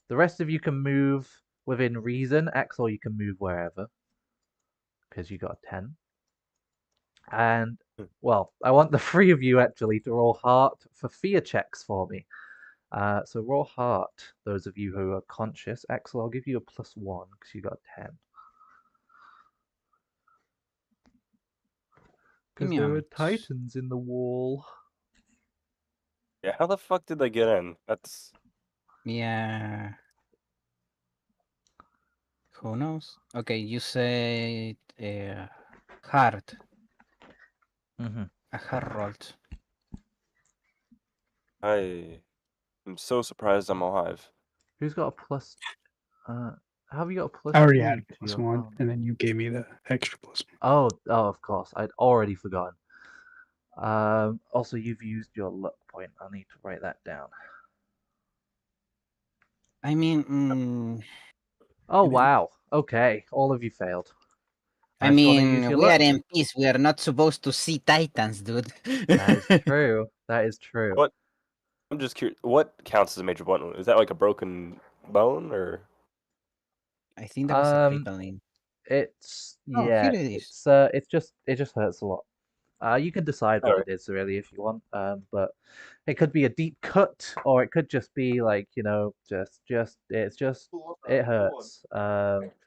The rest of you can move within reason. Axel, you can move wherever because you got 10. And, well, I want the 3 of you actually to roll heart for fear checks for me. So roll heart, those of you who are conscious. Axel, I'll give you a +1 because you got 10. Because there are Titans in the wall. Yeah, how the fuck did they get in? That's Yeah. Who knows? Okay, you said hard. Mm-hmm. A hard rolled. I am so surprised I'm alive. Who's got a plus? How have you got a plus I already 2 had to plus your 1, arm? and then you gave me the extra +1. Oh, of course. I'd already forgotten. Also, you've used your luck point. I need to write that down. I mean, Oh, It is. wow. Okay, all of you failed. I Unless you want to use mean, your we are luck. MPs. We are not supposed to see Titans, dude. That is true. That is true. What? I'm just curious. What counts as a major blunt wound? Is that like a broken bone or? I think that was a crippling. It's Oh, yeah. here it is. It just hurts a lot. You can decide what Alright. it is really if you want. But it could be a deep cut, or it could just be like it hurts.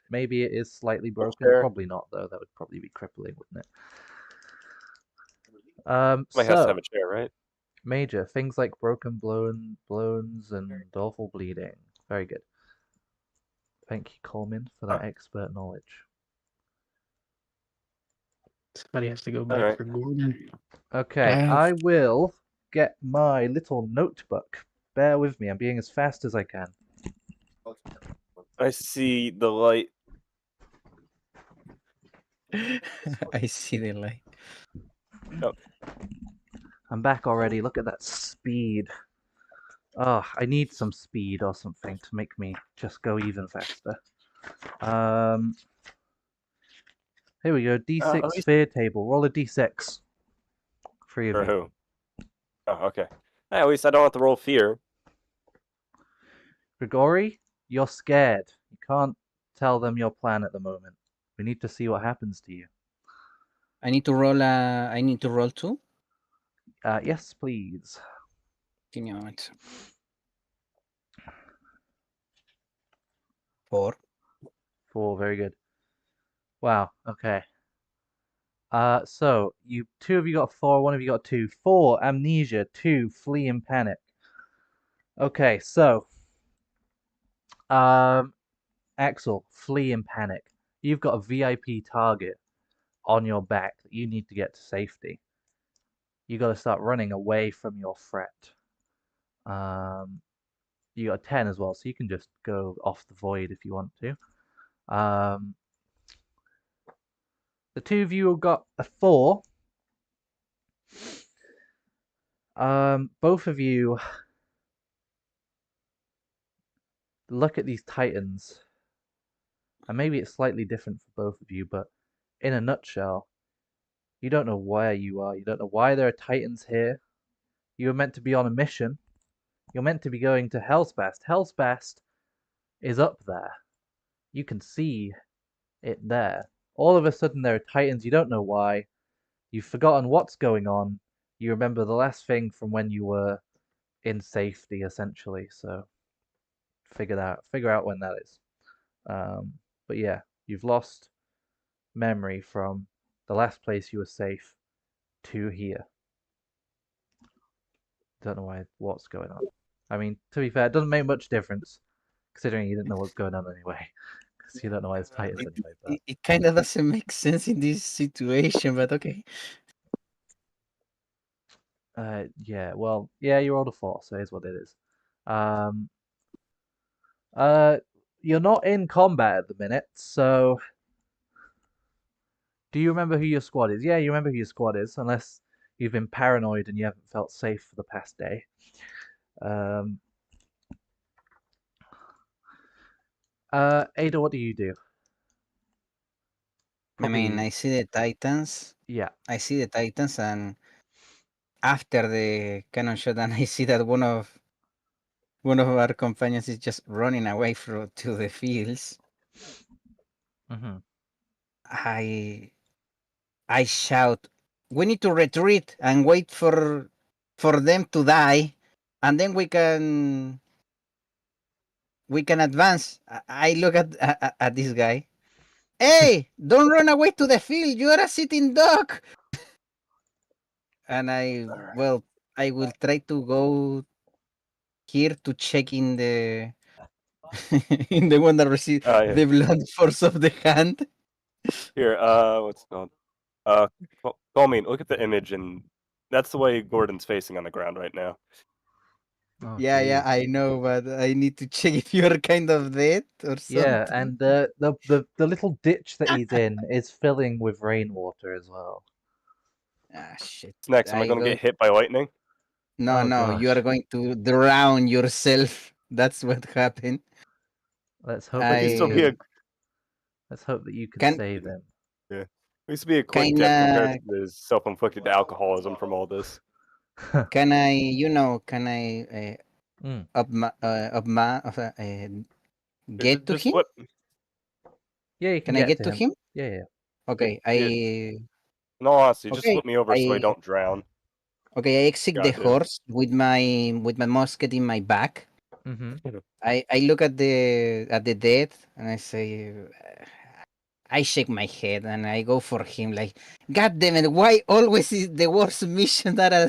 Maybe it is slightly broken. Chair. Probably not though. That would probably be crippling, wouldn't it? Somebody has to have So a chair, right? major things like broken bones and awful bleeding. Very good. Thank you, Coleman, for that expert knowledge. Somebody has to go back Alright. for Gordon. Okay, I will get my little notebook. Bear with me, I'm being as fast as I can. I see the light. I see the light. I'm back already. Look at that speed. Oh, I need some speed or something to make me just go even faster. Here we go. D6 at least- sphere table. Roll a D6. 3 of For you. who? Oh, okay. Hey, at least I don't have to roll fear. Grigori, you're scared. You can't tell them your plan at the moment. We need to see what happens to you. I need to roll. I need to roll 2. Yes, please. Give me a moment. 4. 4, very good. Wow, okay. So you two of you got 4, one of you got 2. 4, amnesia. 2, flee in panic. Okay, so Axel, flee in panic. You've got a VIP target on your back that you need to get to safety. You got to start running away from your threat. You got a 10 as well, so you can just go off the void if you want to. The two of you have got a 4. Both of you look at these titans, and maybe it's slightly different for both of you, but in a nutshell, you don't know where you are. You don't know why there are titans here. You were meant to be on a mission. You're meant to be going to Hellspast. Hellspast is up there. You can see it there. All of a sudden, there are titans. You don't know why. You've forgotten what's going on. You remember the last thing from when you were in safety, essentially. So figure out when that is. But yeah, you've lost memory from the last place you were safe to here. Don't know what's going on. I mean, to be fair, it doesn't make much difference considering you didn't know what's going on anyway. Because you don't know why it's Titans anyway. But It kind of doesn't make sense in this situation, but okay. yeah, well, yeah, you rolled a 4, so here's what it is. You're not in combat at the minute, so do you remember who your squad is? Yeah, you remember who your squad is, unless you've been paranoid and you haven't felt safe for the past day. Ada, what do you do? I mean, Probably, I see the Titans. yeah. I see the Titans, and after the cannon shot, and I see that one of our companions is just running away to the fields. Mm-hmm. I shout, "We need to retreat and wait for them to die, and then we can advance." I look at this guy. Hey, don't run away to the field. You are a sitting duck. And I will try to go here to check in the in the one that received Yeah. the blood force of the hand. Here, what's it called? Call me. Look at the image, and that's the way Gordon's facing on the ground right now. Oh, Yeah, jeez. I know, but I need to check if you're kind of dead or Yeah, something. and the little ditch that he's in is filling with rainwater as well. Ah, shit. What's next? Am I I gonna go. get hit by lightning? No, Oh no, you are gosh. going to drown yourself. That's what happened. Let's hope But that he's you still be I a can. Let's hope that you can can save him. yeah. He used to be a quick kind death compared of to his self-inflicted alcoholism from all this. can I Mm. get to Just him? what? Yeah, you can Can I get get to to him. him? Yeah. Okay, Yeah. In all honesty, just okay, flip me over so I don't drown. I exit the Gotta do. horse with my musket in my back. Mm-hmm. I look at the dead and I say, I shake my head and I go for him like, God damn it! Why always is the worst mission that are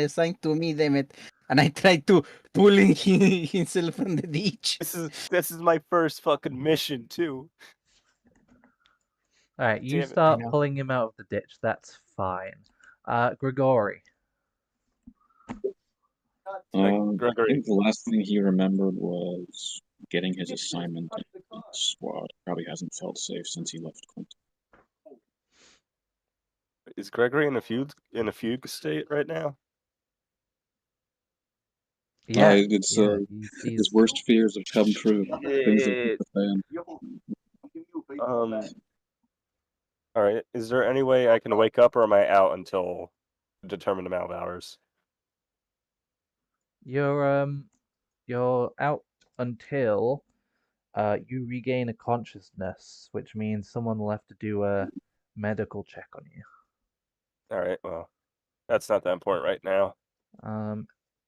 assigned to me? Damn it! And I try to pulling himself from the ditch. This is my first fucking mission too. All right, you Damn it. I start know. pulling him out of the ditch. That's fine. Grigori. I Gregory, think the last thing he remembered was getting his assignment in the squad. Probably hasn't felt safe since he left Quinton. is Gregory in a fugue state right now? Yeah, It's yeah. his worst fears have come true. Things have hit Eh, the fan. All right. Is there any way I can wake up, or am I out until a determined amount of hours? You're out until you regain a consciousness, which means someone will have to do a medical check on you. All right. Well, that's not that important right now.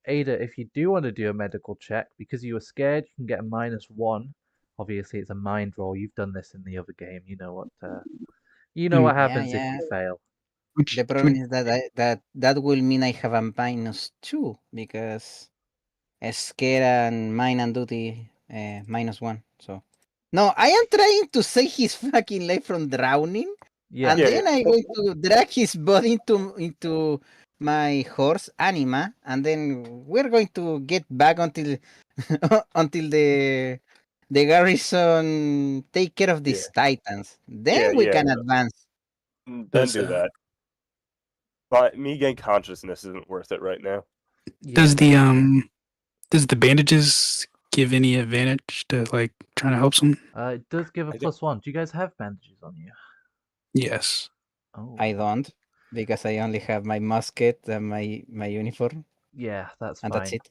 Ada, if you do want to do a medical check, because you were scared, you can get a -1 Obviously, it's a mind roll. You've done this in the other game. You know what. You know what Mm. happens if Yeah. you fail. Which, The problem is that that will mean I have a -2 because scare and mind and duty -1. So no, I am trying to save his fucking life from drowning, Yeah. and Yeah, then I'm going to drag his body into my horse Anima, and then we're going to get back until until the garrison take care of these titans. Then we yeah. can advance. Then Does, do that. But me getting consciousness isn't worth it right now. does Yeah. does the bandages give any advantage to like trying to help some? It does give a I don't- +1. Do you guys have bandages on you? Yes. Oh. I don't, because I only have my musket and my uniform, Yeah, that's and fine. that's it.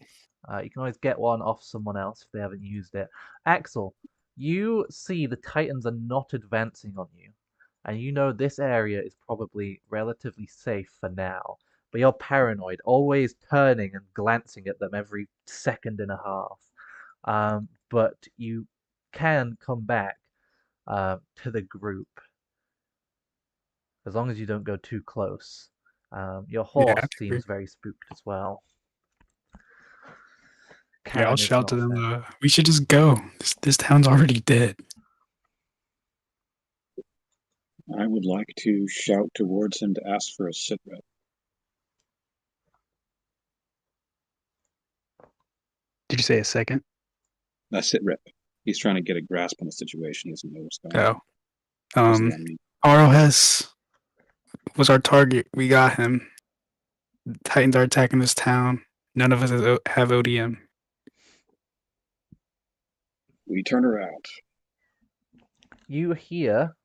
You can always get one off someone else if they haven't used it. Axel, you see the Titans are not advancing on you, and you know this area is probably relatively safe for now. But you're paranoid, always turning and glancing at them every second and a half. But you can come back to the group as long as you don't go too close. Your Yeah. horse seems very spooked as well. Yeah, I'll Karen is shout to not them. fair. We should just go. This town's already dead. I would like to shout towards him to ask for a sit rep. Did you say a second? A sit rep. He's trying to get a grasp on the situation. He doesn't know what's going on. Oh. What does that mean? Arohes was our target. We got him. Titans are attacking this town. None of us have ODM. We turn around. You hear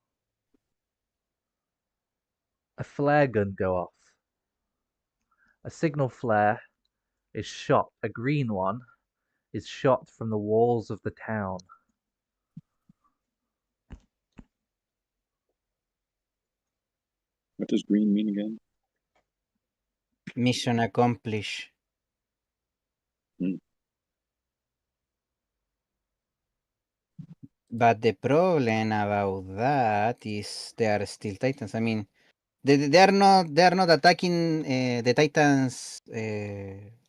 a flare gun go off. A signal flare is shot. A green one is shot from the walls of the town. What does green mean again? Mission accomplished. Hmm. But the problem about that is they are still titans. I mean, they are not attacking the titans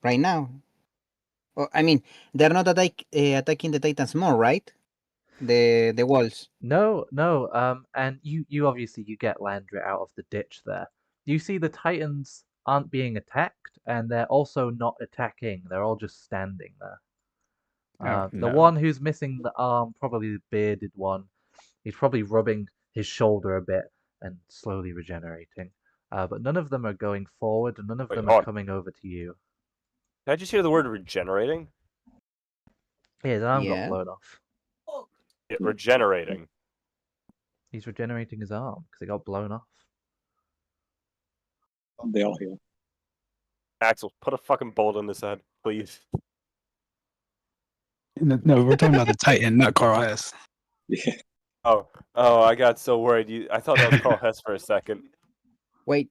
right now. I mean, they're not attacking the titans more, right? The walls. No, no. And you obviously you get Landry out of the ditch there. You see the Titans aren't being attacked, and they're also not attacking. They're all just standing there. Oh, The no. one who's missing the arm, probably the bearded one, he's probably rubbing his shoulder a bit and slowly regenerating. But none of them are going forward, and none of Wait, them hold are on. coming over to you. Did I just hear the word regenerating? Yeah, his arm got Yeah. blown off. Yeah, regenerating. He's regenerating his arm because it got blown off. They all heal. Axel, put a fucking bolt in his head, please. No, we're talking about the Titan, not Carl S. Yeah. Oh, I got so worried. I thought that was Carl Hess for a second. Wait.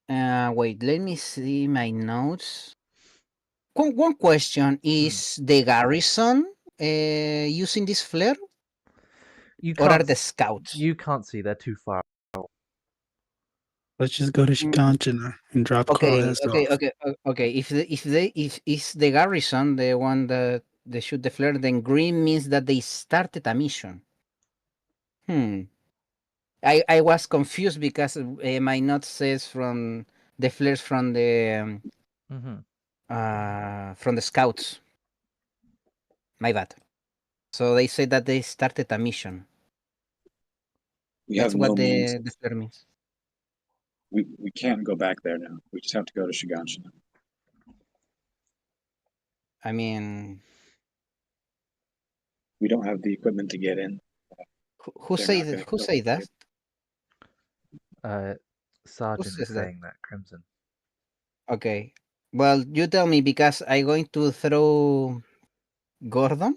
Wait. Let me see my notes. One question: is the garrison using this flare, You or are can't. the scouts? You can't see. They're too far. Let's just go to Shiganshina and drop Carl Okay, S okay, off. okay, okay. If is the garrison the one that they shoot the flare, then green means that they started a mission. I was confused because my note says from the flares Mm-hmm. from the scouts. My bad. So they say that they started a mission. We That's have what no means. the flare means. We can't go back there now. We just have to go to Shiganshina. I mean, We don't have the equipment to get in. who They're say not gonna who go say there. that? Sergeant is says that? saying that Crimson. Okay. Well, you tell me because I'm going to throw Gordon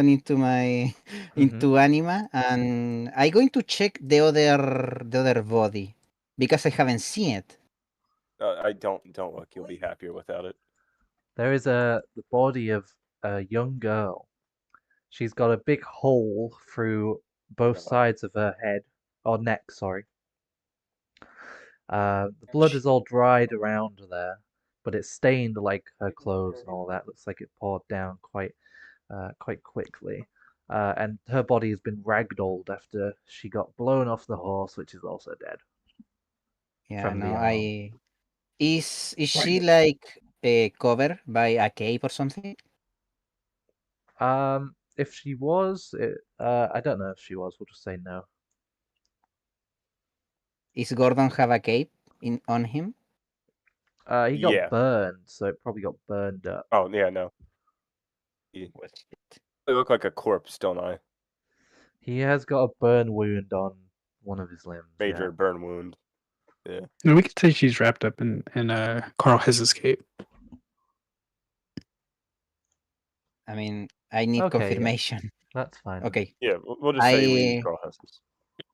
into my into Anima, and I'm going to check the other body because I haven't seen it. I don't look. You'll be happier without it. There is the body of a young girl. She's got a big hole through both sides of her head, or neck, sorry. The blood is all dried around there, but it's stained like her clothes and all that. Looks like it poured down quite quickly. And her body has been ragdolled after she got blown off the horse, which is also dead Yeah, from no, the arm. is she like covered by a cape or something? If she was, I don't know if she was. We'll just say no. Is Gordon have a cape on him? He got Yeah. burned, so it probably got burned up. Oh yeah, no. He Well, shit. look like a corpse, don't I? He has got a burn wound on one of his limbs. Major Yeah. burn wound. Yeah. No, we could say she's wrapped up in Carl Hess's cape. I mean, I need Okay, yeah. confirmation. That's fine. Okay, Yeah, we'll just say we need I Carl Hess's.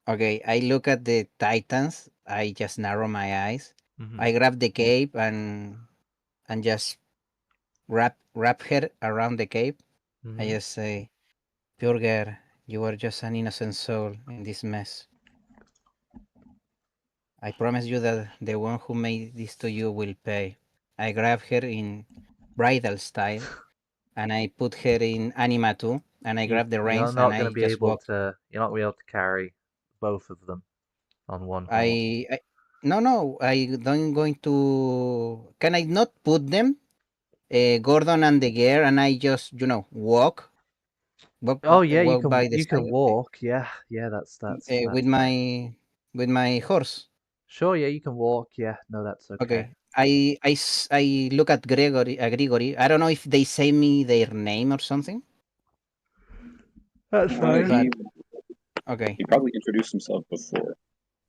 okay. I look at the Titans. I just narrow my eyes. Mm-hmm. I grab the cape and just wrap her around the cape. I Mm-hmm. just say, "Pure girl, you are just an innocent soul in this mess. I promise you that the one who made this to you will pay." I grab her in bridal style and I put her in Anima too, and I grab the You're reins and not gonna I be just able walk. to. You're not gonna be able to carry both of them on one horse. I no, I don't going to. Can I not put them, Gordon and the girl, and I just walk, Oh yeah, walk by the you can side of the, walk. Yeah, yeah, that's with fine. my horse. Sure, yeah, you can walk. Yeah, no, that's okay. Okay. I look at Gregory. I don't know if they say me their name or something, That's Uh, fine. but he okay, he probably introduced himself before,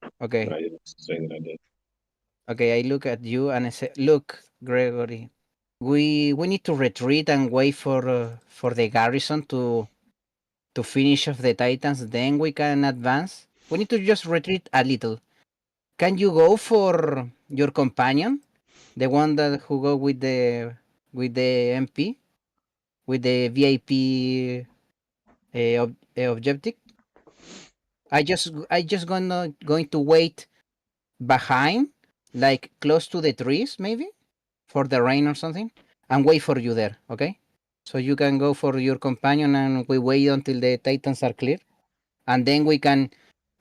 but okay, I didn't say that I did. okay. I look at you and I say, "Look, Gregory, we need to retreat and wait for the garrison to finish off the Titans. Then we can advance. We need to just retreat a little. Can you go for your companion, the one that who go with the MP, with the VIP objective? I just going to wait behind, like close to the trees, maybe for the rain or something, and wait for you there. Okay, so you can go for your companion, and we wait until the Titans are clear, and then we can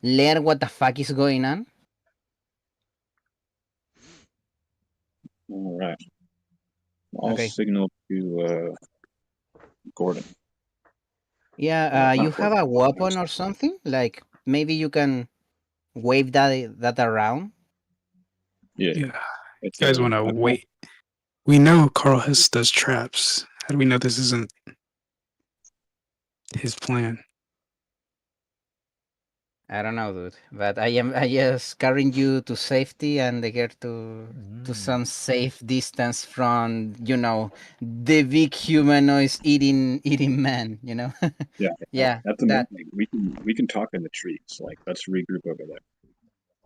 learn what the fuck is going on. All right. I'll Okay. signal to Gordon. Yeah, you Not have Gordon. a weapon or something? Like maybe you can wave that around. Yeah, Yeah. it's You guys want to I've got wait? We know Carl Hess does traps. How do we know this isn't his plan? I don't know, dude, but I just carrying you to safety and they get to some safe distance from the big humanoids eating man. yeah. Yeah, That's the main that. thing. We can talk in the trees. Like let's regroup over there.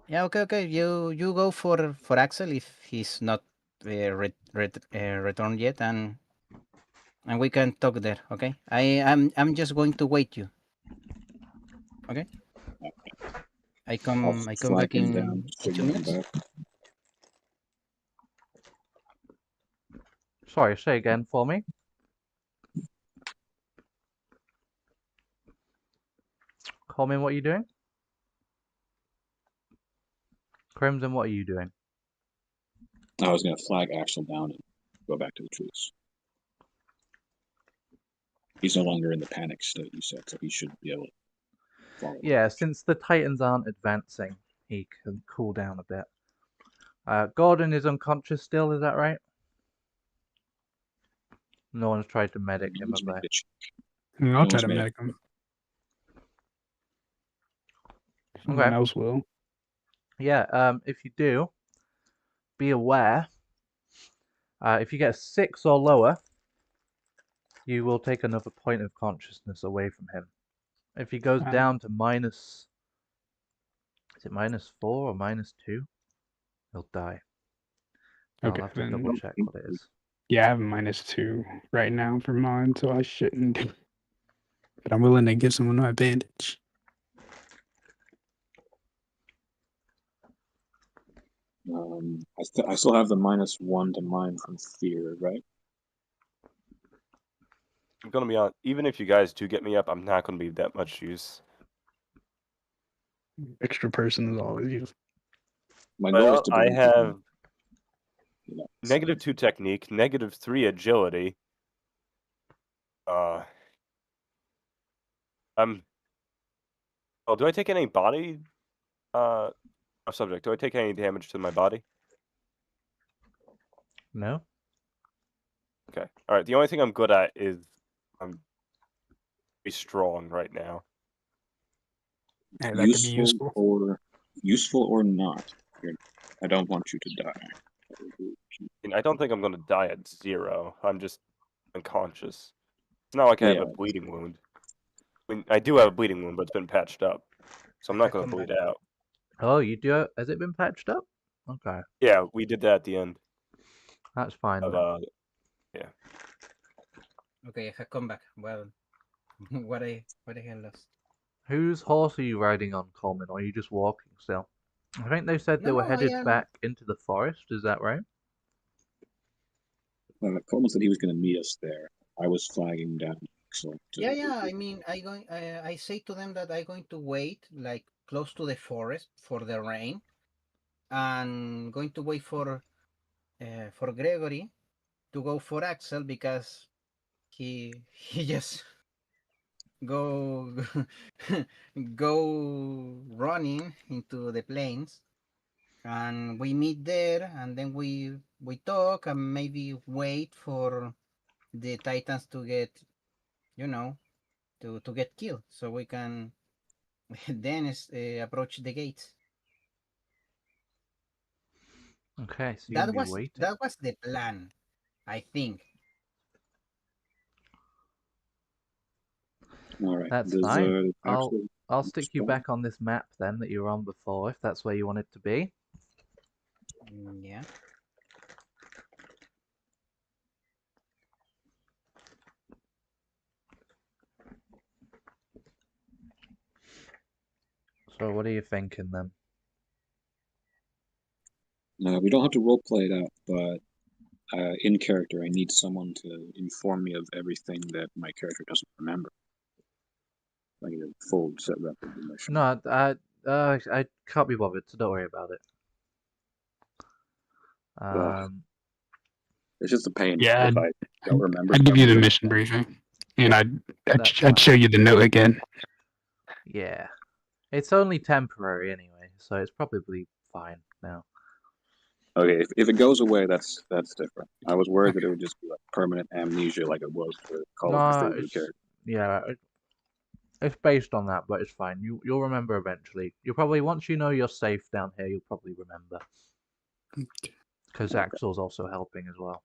Yeah, okay. You go for Axel if he's not returned yet, and we can talk there. Okay, I'm just going to wait you. Okay, I'll I come flag back him down, in two signal him minutes. back. Sorry, say again for me. Coleman, what are you doing? Crimson, what are you doing? I was gonna flag Axel down and go back to the trees. He's no longer in the panic state, you said, so he should be able to follow. Yeah, since the Titans aren't advancing, he can cool down a bit. Gordon is unconscious still, is that right? No one's tried to medic him, have they? I mean, I'll No try one's to made medic him. Okay. Someone else will. Yeah, if you do, be aware. If you get a 6 or lower, you will take another point of consciousness away from him. If he goes down to minus... Is it -4 or -2? He'll die. I'll Okay, have to then double check what it is. yeah, I have a -2 right now for mine, so I shouldn't. but I'm willing to give someone my bandage. I still have the -1 to mine from fear, right? I'm gonna be honest. Even if you guys do get me up, I'm not gonna be that much use. Extra person is always useful. My goal is Well, to I prevent have you know, -2 technique, -3 agility. I'm. Oh, do I take any body? Subject. Do I take any damage to my body? No? Okay. All right. The only thing I'm good at is I'm pretty strong right now. Yeah, that could be useful or not. I don't want you to die. And I don't think I'm gonna die at 0. I'm just unconscious. It's not like I have a Yeah. bleeding wound. I mean, I do have a bleeding wound, but it's been patched up, so I'm not gonna Come bleed back. out. Oh, you do? Has it been patched up? Okay, Yeah, we did that at the end that's fine of then. yeah. Okay, I have come back. Well, what I had lost. Whose horse are you riding on, Coleman, or are you just walking still? I think they said they No, were I headed am. back into the forest, is that right? Coleman said he was going to meet us there. I was flagging down. So Yeah. I mean, I say to them that I'm going to wait like close to the forest for the rain, and going to wait for Gregory to go for Axel because he just go go running into the plains, and we meet there, and then we talk and maybe wait for the Titans to get, you know, to get killed so we can then approach the gates. Okay, so you're gonna That be was waiting. that was the plan, I think. all right. That's Does fine. Axel I'll stick you respond? back on this map then that you were on before, if that's where you want it to be. Yeah. So what are you thinking then? We don't have to roleplay it out, but in character, I need someone to inform me of everything that my character doesn't remember. I need a full set rep of the mission. No, I can't be bothered, so don't worry about it. It's just a pain Yeah, if I don't remember I'd stuff. give you the mission briefing, and Yeah, I'd that's fine. show you the note again. Yeah, it's only temporary anyway, so it's probably fine now. Okay, if it goes away, that's different. I was worried that it would just be like permanent amnesia, like it was for Call of No, Cthulhu character. it's based on that, but it's fine. You'll remember eventually. You'll probably once you know you're safe down here, you'll probably remember. Because Okay. Axel's also helping as well.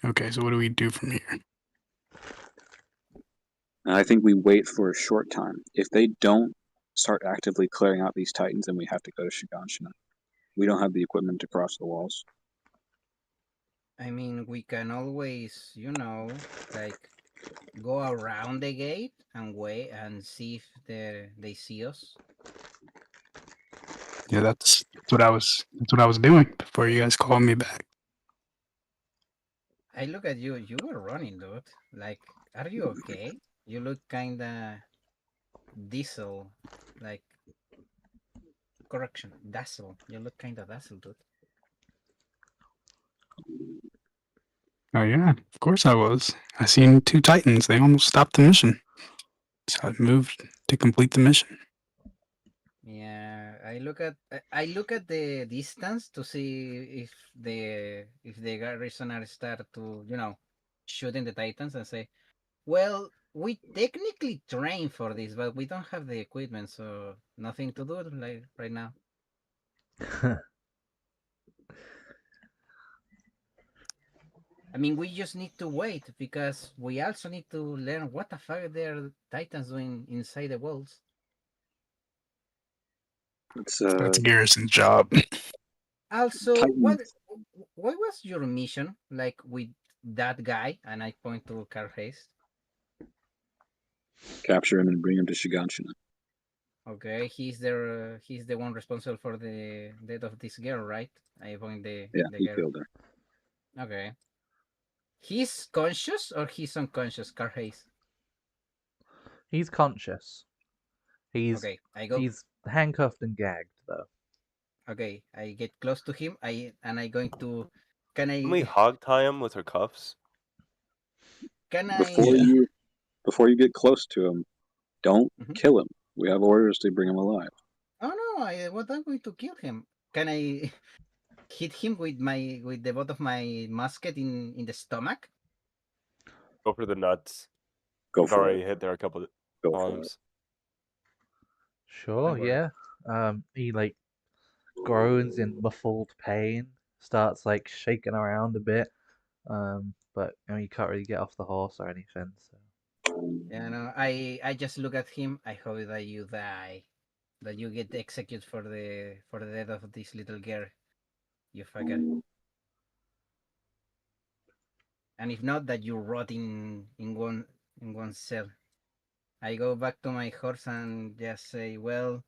Okay, so what do we do from here? And I think we wait for a short time. If they don't start actively clearing out these Titans, then we have to go to Shiganshina. We don't have the equipment to cross the walls. I mean, we can always, like go around the gate and wait and see if they see us. Yeah, that's what I was doing before you guys called me back. I look at you. You were running, dude. Like, are you okay? You look kinda diesel. Like, correction, dazzle. You look kinda dazzle, dude. Oh yeah, of course I was. I seen 2 Titans. They almost stopped the mission, so I moved to complete the mission. Yeah, I look at the distance to see if the garrison are start to shooting the Titans and say, well, we technically train for this, but we don't have the equipment, so nothing to do like right now. I mean, we just need to wait because we also need to learn what the fuck their Titans doing inside the walls. It's That's Garrison's job. Also, Titan. what was your mission like with that guy? And I point to Carhace. Capture him and bring him to Shiganshina. Okay, he's the one responsible for the death of this girl, right? I point Yeah, the he girl. killed her. Okay. He's conscious or he's unconscious, Carhace? He's conscious. He's Okay, I go. he's handcuffed and gagged though. Okay, I get close to him. I going to. Can Can we I? hog tie him with her cuffs? Can Before I? Yeah. you before you get close to him, don't Mhm. kill him. We have orders to bring him alive. Oh no! What I'm going to kill him? Can I hit him with the butt of my musket in the stomach? Go for the nuts. Go We've for it. already hit there a couple of Go for it. times. Sure, Alright. yeah. He like groans in muffled pain, starts like shaking around a bit. But I mean, you can't really get off the horse or anything. So Yeah, no. I just look at him. I hope that you die, that you get executed for the death of this little girl, you fucker. And if not, that you rot in one cell. I go back to my horse and just say, well,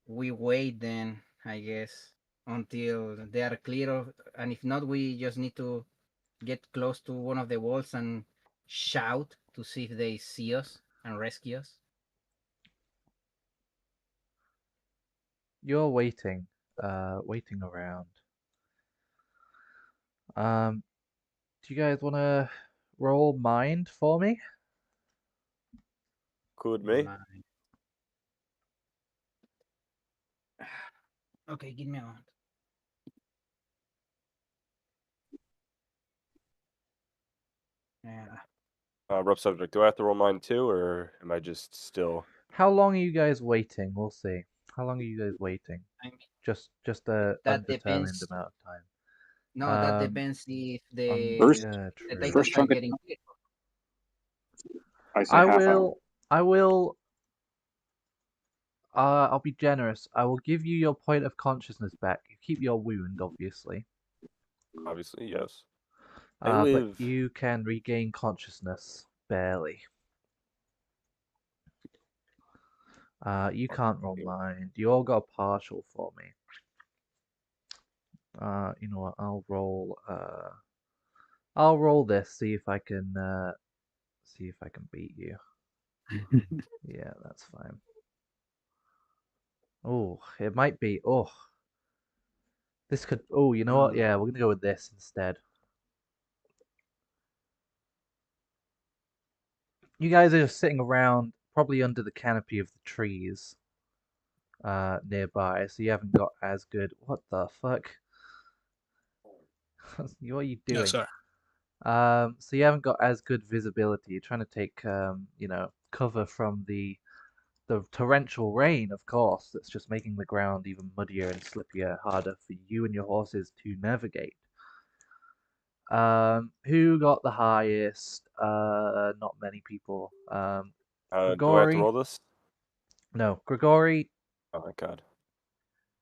we wait then, I guess, until they are clear of, and if not, we just need to get close to one of the walls and shout to see if they see us and rescue us. you're waiting around. Um, do you guys want to roll mind for me? Could me. Okay, give me a moment. Yeah. Rough subject. Do I have to roll mine too, or am I just still? How long are you guys waiting? We'll see. How long are you guys waiting? I mean, Just a that undetermined depends. amount of time. No, that depends if First, the True. titans first are chunk of getting clear. I say I half hour. will. I will. I'll be generous. I will give you your point of consciousness back. You keep your wound, obviously. Obviously, yes. I But live. you can regain consciousness barely. You can't roll mind. You all got a partial for me. You know what? I'll roll this. See if I can. See if I can beat you. Yeah, that's fine. Oh, it might be. Oh, this could. Oh, you know what? Yeah, we're gonna go with this instead. You guys are just sitting around, probably under the canopy of the trees nearby, so you haven't got as good. What the fuck? What are you No, doing? sorry. So you haven't got as good visibility. You're trying to take, cover from the torrential rain, of course, that's just making the ground even muddier and slippier, harder for you and your horses to navigate. Who got the highest? Not many people. Do I have to Grigori. roll this? No, Grigori, Oh my god.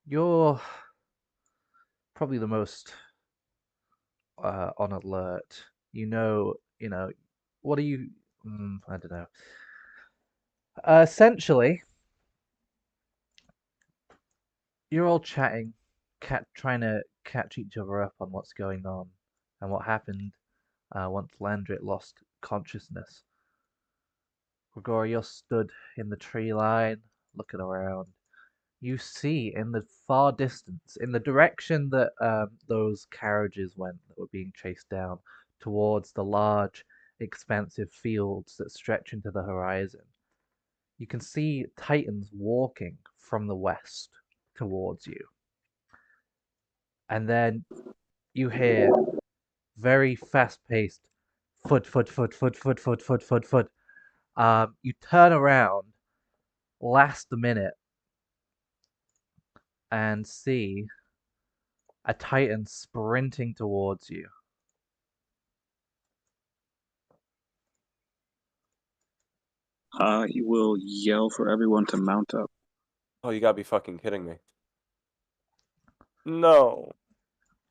you're probably the most on alert. What are you? I don't know. Essentially, you're all chatting, trying to catch each other up on what's going on and what happened once Landrit lost consciousness. Grigori, you're stood in the tree line, looking around. You see in the far distance, in the direction that those carriages went that were being chased down, towards the large, expansive fields that stretch into the horizon, you can see Titans walking from the west towards you. And then you hear very fast-paced foot, foot, foot, foot, foot, foot, foot, foot, foot. You turn around last minute and see a Titan sprinting towards you. He will yell for everyone to mount up. Oh, you gotta be fucking kidding me. No.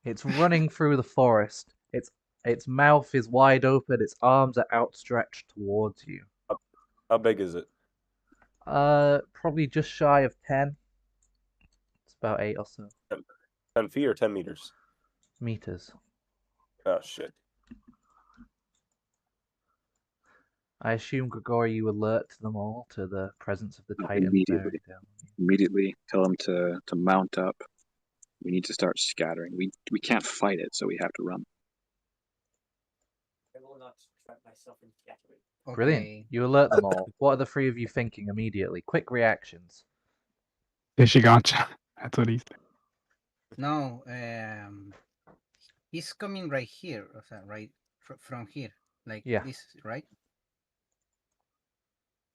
It's running through the forest. Its mouth is wide open. Its arms are outstretched towards you. How big is it? Probably just shy of 10. It's about 8 or so 10 feet or 10 meters? meters. Oh, shit. I assume, Grigori, you alert them all to the presence of the Titan Immediately. bearing down on you. Immediately tell them to mount up. We need to start scattering. We can't fight it, so we have to run. I will not trap myself in scattering. Brilliant. Okay. You alert them all. What are the three of you thinking immediately? Quick reactions. Ishigancha. That's what he said. No, he's coming right here, right from here, like Yeah. this, right?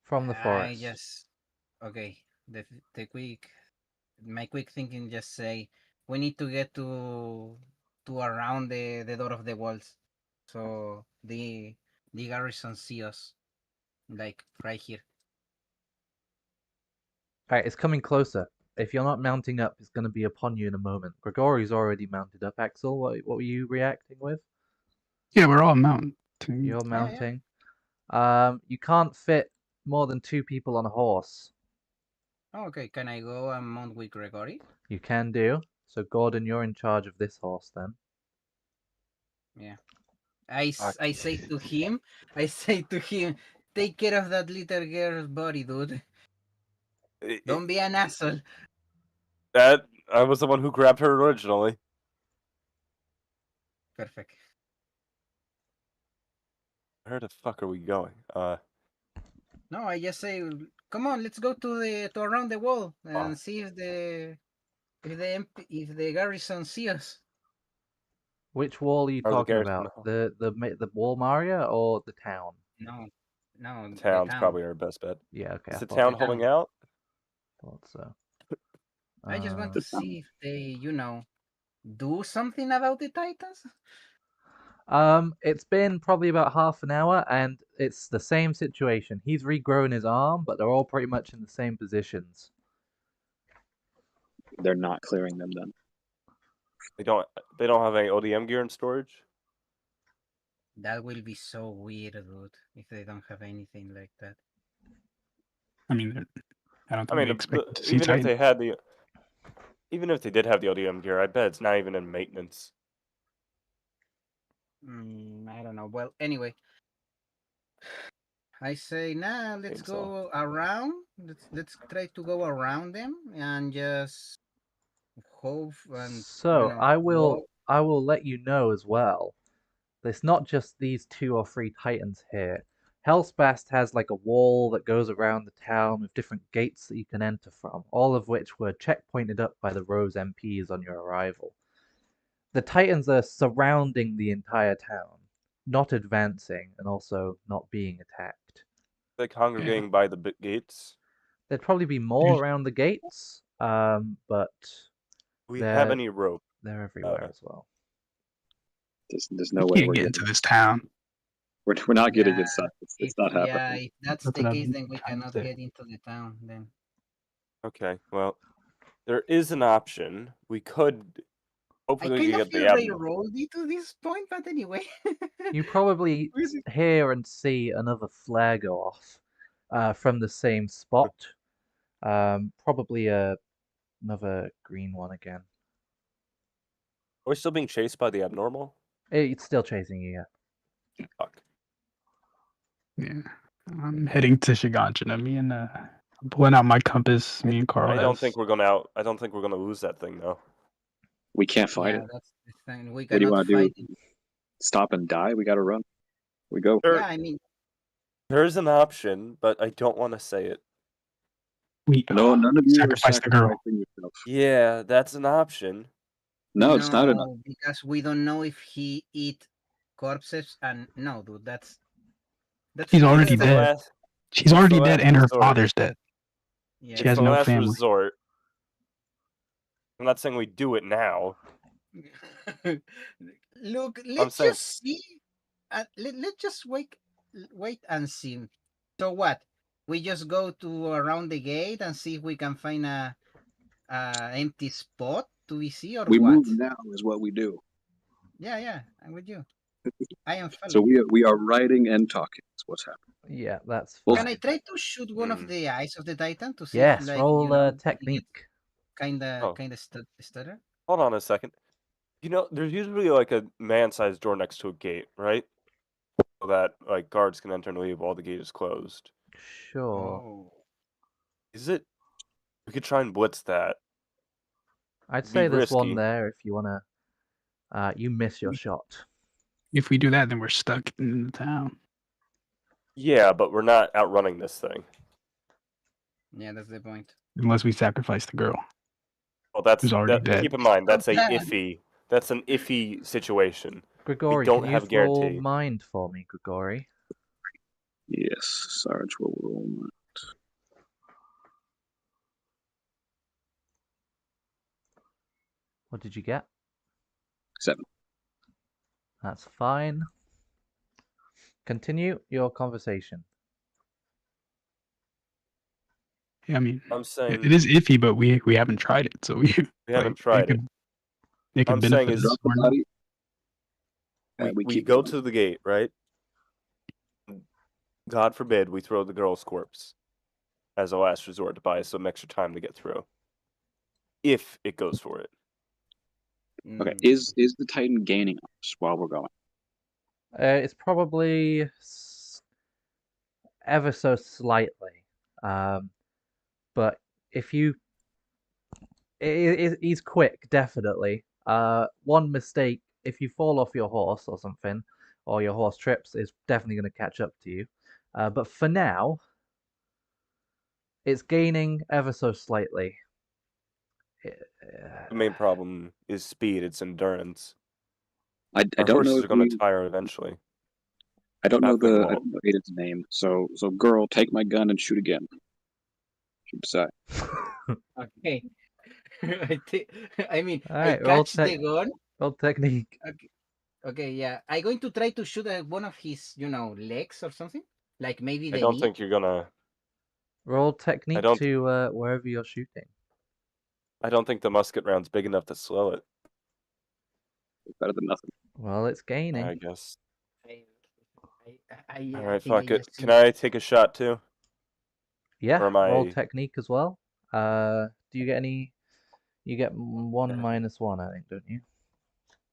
From the I forest. just okay. My quick thinking just say we need to get to around the door of the walls, so the garrison see us, like right here. Alright, it's coming closer. If you're not mounting up, it's going to be upon you in a moment. Grigori's already mounted up. Axel, what were you reacting with? Yeah, we're all mounting. You're yeah. mounting. You can't fit more than 2 people on a horse. Oh, okay, can I go and mount with Gregory? You can do. So Gordon, you're in charge of this horse then. Yeah. I say to him, take care of that little girl's body, dude. Don't be an asshole. That I was the one who grabbed her originally. Perfect. Where the fuck are we going? No, I just say, come on, let's go to around the wall and see if the garrison see us. Which wall are you Or the talking garrison about? hall. The wall Maria or the town? No, the Town's town. probably our best bet. Yeah, okay. Is I the thought town The holding town. out? Thought so. I just want Uh, to see if they, do something about the Titans. It's been probably about half an hour, and it's the same situation. He's regrown his arm, but they're all pretty much in the same positions. They're not clearing them then. They don't have any ODM gear in storage? That will be so weird, dude, if they don't have anything like that. I mean, I don't I think mean, they expect to see even if Titan. they had even if they did have the ODM gear, I bet it's not even in maintenance. I don't know. Well, anyway, I say, nah, let's Think so. go around. Let's try to go around them and just hope and So walk. I will let you know as well. It's not just these 2 or 3 titans here. Hellspast has like a wall that goes around the town with different gates that you can enter from, all of which were checkpointed up by the Rose MPs on your arrival. The titans are surrounding the entire town, not advancing and also not being attacked. They're congregating by the gates. There'd probably be more around the gates, but We they're have any rope? they're everywhere as well. There's We no way can't we're get getting. into this town. We're not getting Yeah, inside. It's not happening. if that's That's the what case, I'm then we trying to cannot say. get into the town. Then Okay, well, there is an option. We could I hopefully kind of get the feel abnormal. railroaded to this point, but anyway. You probably hear and see another flare go off from the same spot. Probably another green one again. Are we still being chased by the abnormal? It's still chasing you, yeah. Fuck. Yeah, I'm heading to Shiganshina. I'm pulling out my compass. Me and Carl. I don't think we're gonna lose that thing though. We can't fight Yeah, it. that's the thing. We What do you cannot want to fight do? it. Stop and die? We got to run. We go. Yeah, I mean, There's an option, but I don't want to say it. No, none of you are sacrifice the girl. sacrificing yourself. Yeah, that's an option. No, it's not enough. because we don't know if he eat corpses, and no, dude, that's He's already It's the dead. last- She's already the dead, last and her resort. father's dead. yeah. She has It's the no last family. resort. I'm not saying we do it now. Look, I'm let's saying- just see. Let's just wait and see. So what? We just go to around the gate and see if we can find a empty spot 2VC or We what? move now is what we do. Yeah, I'm with you. I am So following. we are writing and talking. That's what's happening. Yeah, that's Well, Can fine. I try to shoot one of Mm. the eyes of the Titan to see if, Yes, like, roll he gets technique. kinda Oh. stutter? Hold on a second. You know, there's usually like a man-sized door next to a gate, right? So that like guards can enter and leave while the gate is closed. Sure. Oh. Is it? We could try and blitz that. I'd Be say there's one risky. there if you wanna. You miss your shot. If we do that, then we're stuck in the town. Yeah, but we're not outrunning this thing. Yeah, that's the point. Unless we sacrifice the girl. Well, that's Who's already dead. keep in mind that's a Stop that. iffy. That's an iffy situation. Grigori, don't can have you a roll guarantee. mind for me, Grigori? yes, Sarge will roll. What did you get? 7. That's fine. Continue your conversation. Yeah, I mean, I'm saying it is iffy, but we haven't tried it, so we haven't tried it. It could I'm saying benefit is- us. Drop the body. We keep go moving. to the gate, right? God forbid we throw the girl's corpse as a last resort to buy us some extra time to get through. If it goes for it. Okay, Mm. is the Titan gaining on us while we're going? It's probably ever so slightly. But if you, he's quick, definitely. One mistake, if you fall off your horse or something, or your horse trips, is definitely going to catch up to you. But for now, it's gaining ever so slightly. The main problem is speed, it's endurance. I Our don't know horses if are going we, to tire eventually. I don't know not for the I wall. don't know Aiden's name. So girl, take my gun and shoot again. Shoot beside. Okay. I mean, Alright, I catch the gun. roll technique. Okay, yeah. I'm going to try to shoot at one of his, legs or something. Like maybe I the don't knee. think you're gonna. Roll technique don't- to wherever you're shooting. I don't think the musket round's big enough to slow it. It's better than nothing. Well, it's gaining. I guess. I All right, think fuck I it. just Can I take a shot too? Yeah, Or am roll I- technique as well. Do you get any? You get 1 minus 1, I think, don't you?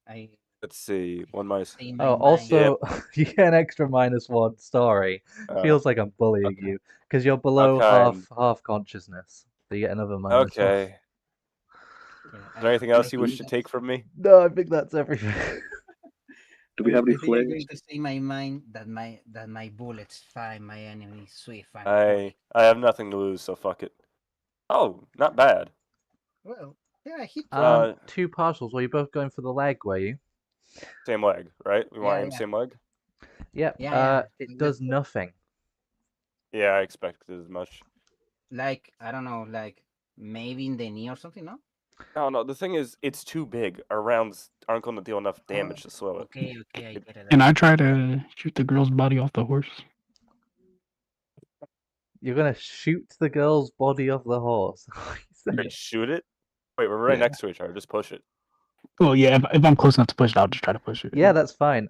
I Let's see. One mice. say my Oh, mind. also, you get an extra -1. Sorry, Oh, feels like I'm bullying okay. you because you're below Okay. half consciousness. So you get another -1. Okay. Yeah, Is there anything else you wish to take from me? No, I think that's everything. Do we have any I think I'm flares? going to say my mind that my bullets find my enemy swift and I have nothing to lose, so fuck it. Oh, not bad. well, yeah, he Uh, 2 partials. Were you both going for the leg? Were you? Same leg, right? We want Yeah, to aim yeah. same leg? Yep. Yeah. It does nothing. Yeah, I expected as much. Like, I don't know, like maybe in the knee or something, no? No, the thing is, it's too big. Our rounds aren't going to deal enough damage to slow it. Okay, I get it. Can I try to shoot the girl's body off the horse? You're gonna shoot the girl's body off the horse. Wait, shoot it? Wait, we're right Yeah. next to each other. Just push it. Well, yeah, if I'm close enough to push it, I'll just try to push it. Yeah, that's fine.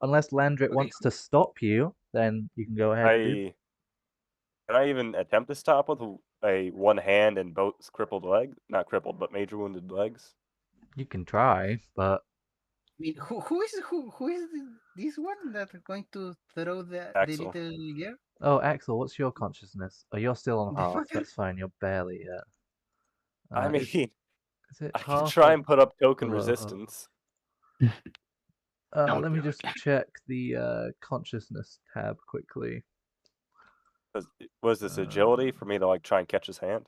Unless Landric Okay. wants to stop you, then you can go ahead. Can I even attempt to stop with a one hand and both crippled leg? Not crippled, but major wounded legs. You can try, but I mean, who is this one that's going to throw the Axel. little girl? oh, Axel, what's your consciousness? Oh, you're still on The half. fuck? That's fine. You're barely. I mean, Is it I can half try or and put up token below half? resistance. That would Let be me just check the consciousness tab quickly. Was this agility for me to like try and catch his hand?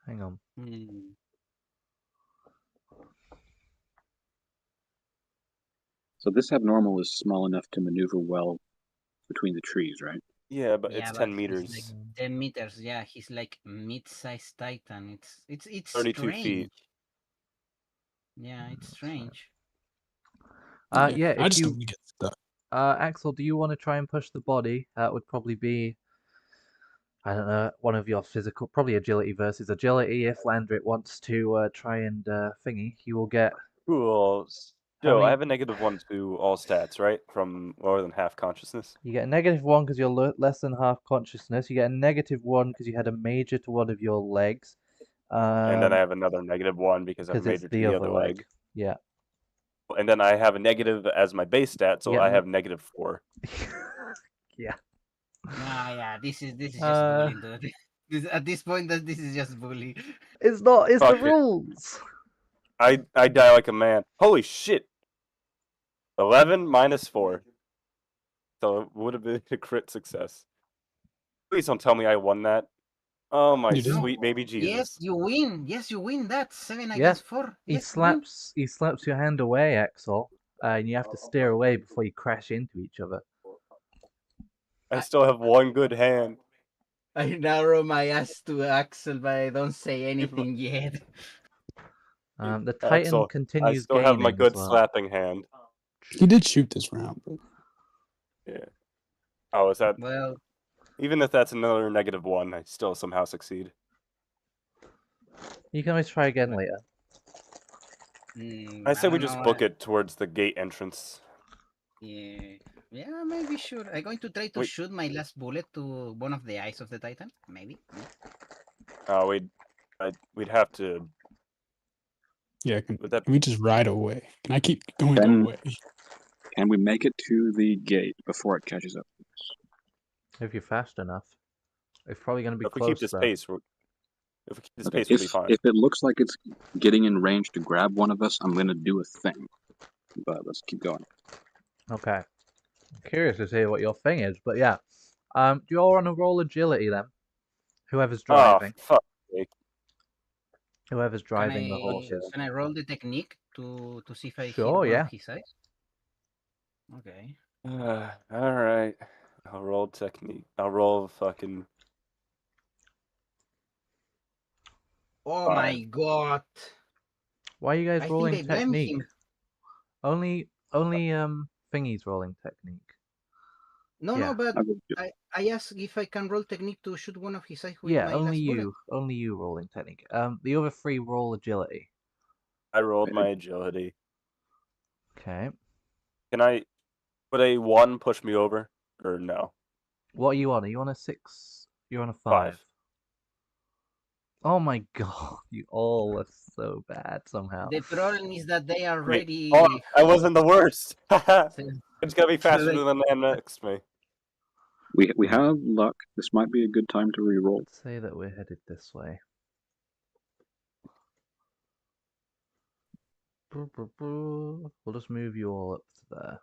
Hang on. Hmm. So this abnormal is small enough to maneuver well between the trees, right? Yeah, but Yeah, it's but 10 he's meters. like 10 meters. Yeah, he's like mid-sized Titan. It's 32 strange. feet. Yeah, it's strange. Yeah, I if just you don't want to get stuck. Axel, do you want to try and push the body? That would probably be I don't know, one of your physical, probably agility versus agility. If Landrit wants to try and thingy, he will get. Cool. How Joe, I many- have a -1 to all stats, right? From lower than half consciousness. You get a -1 because you're less than half consciousness. You get a -1 because you had a major to one of your legs. And then I have another -1 because I'm because it's major to the the other other leg. leg. Yeah. And then I have a negative as my base stat, so You get I have -4. Yeah. Nah, yeah, this is just Uh, bullying, dude. At this point, this is just bully. It's not. It's the Fuck it. rules. I die like a man. Holy shit! 11 -4. So it would have been a crit success. Please don't tell me I won that. Oh my You did. sweet baby Yes, Jesus. you win. Yes, you win that. 7 Yeah, against 4. He Yes, you win. slaps your hand away, Axel, and you have to steer away before you crash into each other. I still have one good hand. I narrow my ass to Axel, but I don't say anything yet. The Titan Axel, I continues still have my gaining good as well. slapping hand. He did shoot this round, but Yeah. Oh, is that? Well, Even if that's another -1, I still somehow succeed. You can always try again later. I say we don't just know. book it towards the gate entrance. Yeah, maybe sure. I'm going to try to Wait. shoot my last bullet to one of the eyes of the Titan. Maybe. We'd have to. yeah, Would that can we just ride away? Can I keep going Can- away? Can we make it to the gate before it catches up? If you're fast enough. It's probably going to be if we close, keep this though. pace, if we keep this Okay, pace, we'll be fine. if it looks like it's getting in range to grab one of us, I'm gonna do a thing. But let's keep going. Okay. I'm curious to see what your thing is, but yeah. Do you all want to roll agility then? Whoever's driving. Oh, fuck. sake. Whoever's driving the horses. Can I roll the technique to see if I hit Sure, one yeah. of his eyes? Okay. All right. I'll roll technique. I'll roll fucking. Oh Fine. my god. Why are you guys I rolling think I blamed technique? him. Only Thingy's rolling technique. No, Yeah. no, but I will do- I asked if I can roll technique to shoot one of his eyes with Yeah, my only last bullet. you. Only you rolling technique. The other three roll agility. I rolled my agility. Okay. Would a 1 push me over? Or no? What are you on? Are you on a 6? You're on a 5. 5. Oh my god, you all are so bad somehow. The problem is that they are Wait, ready. oh, I wasn't the worst. So- It's gotta be faster they- than the man next to me. We have luck. This might be a good time to re-roll. Let's say that we're headed this way. We'll just move you all up to there.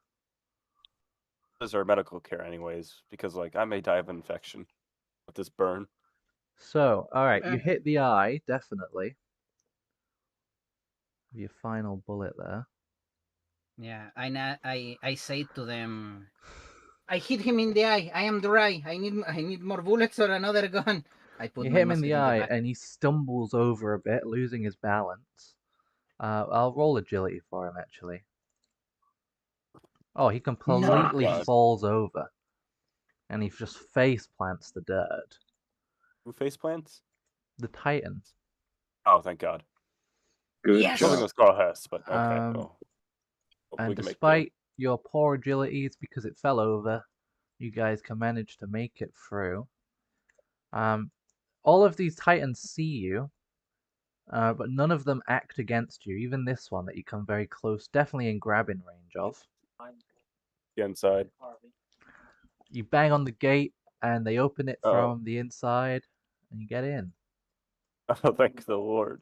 This is our medical care, anyways, because like I may die of infection with this burn. So, alright, you Uh. hit the eye, definitely. Your final bullet there. Yeah, I say to them, I hit him in the eye. I am dry. I need more bullets or another gun. I put You my hit him in musket the eye back. and he stumbles over a bit, losing his balance. I'll roll agility for him, actually. Oh, he completely God. falls over. And he just face plants the dirt. Who face plants? The Titan. Oh, thank God. Good Yes! Building job. was called Hess, but okay. Um, we And can make despite your poor agilities, because it fell over, you guys can manage to make it through. All of these Titans see you, but none of them act against you. Even this one that you come very close, definitely in grabbing range of. get inside. You bang on the gate, and they open it Uh-oh. from the inside, and you get in. Oh, thank the Lord.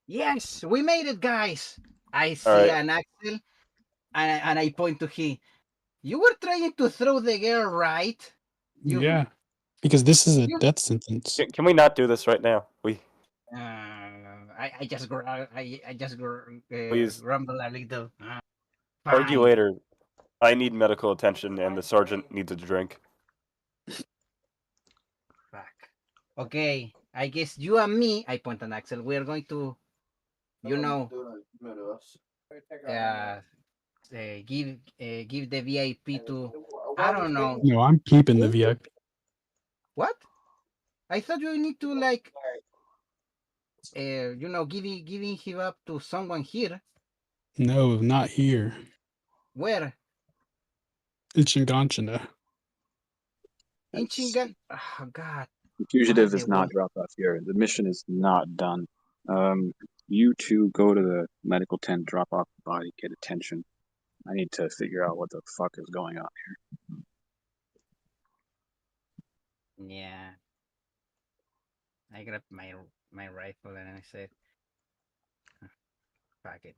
Yes, we made it, guys. I see right. an Axel, and I point to him. You were trying to throw the girl, right? Yeah, because this is a you- death sentence. Can we not do this right now? I just Please. grumble a little. Argue Fine. later. I need medical attention, and the sergeant needs a drink. Fuck. Okay, I guess you and me, I point at Axel, we are going to, you know, give the VIP to, I don't know. No, I'm keeping the VIP. What? I thought you need to like, giving him up to someone here. No, not here. Where? It's Shinganshina. In It's, Chingan. Oh God. the Why fugitive the is not way? dropped off here. The mission is not done. You two go to the medical tent, drop off the body, get attention. I need to figure out what the fuck is going on here. Yeah. I grabbed my rifle and I said, "Fuck it."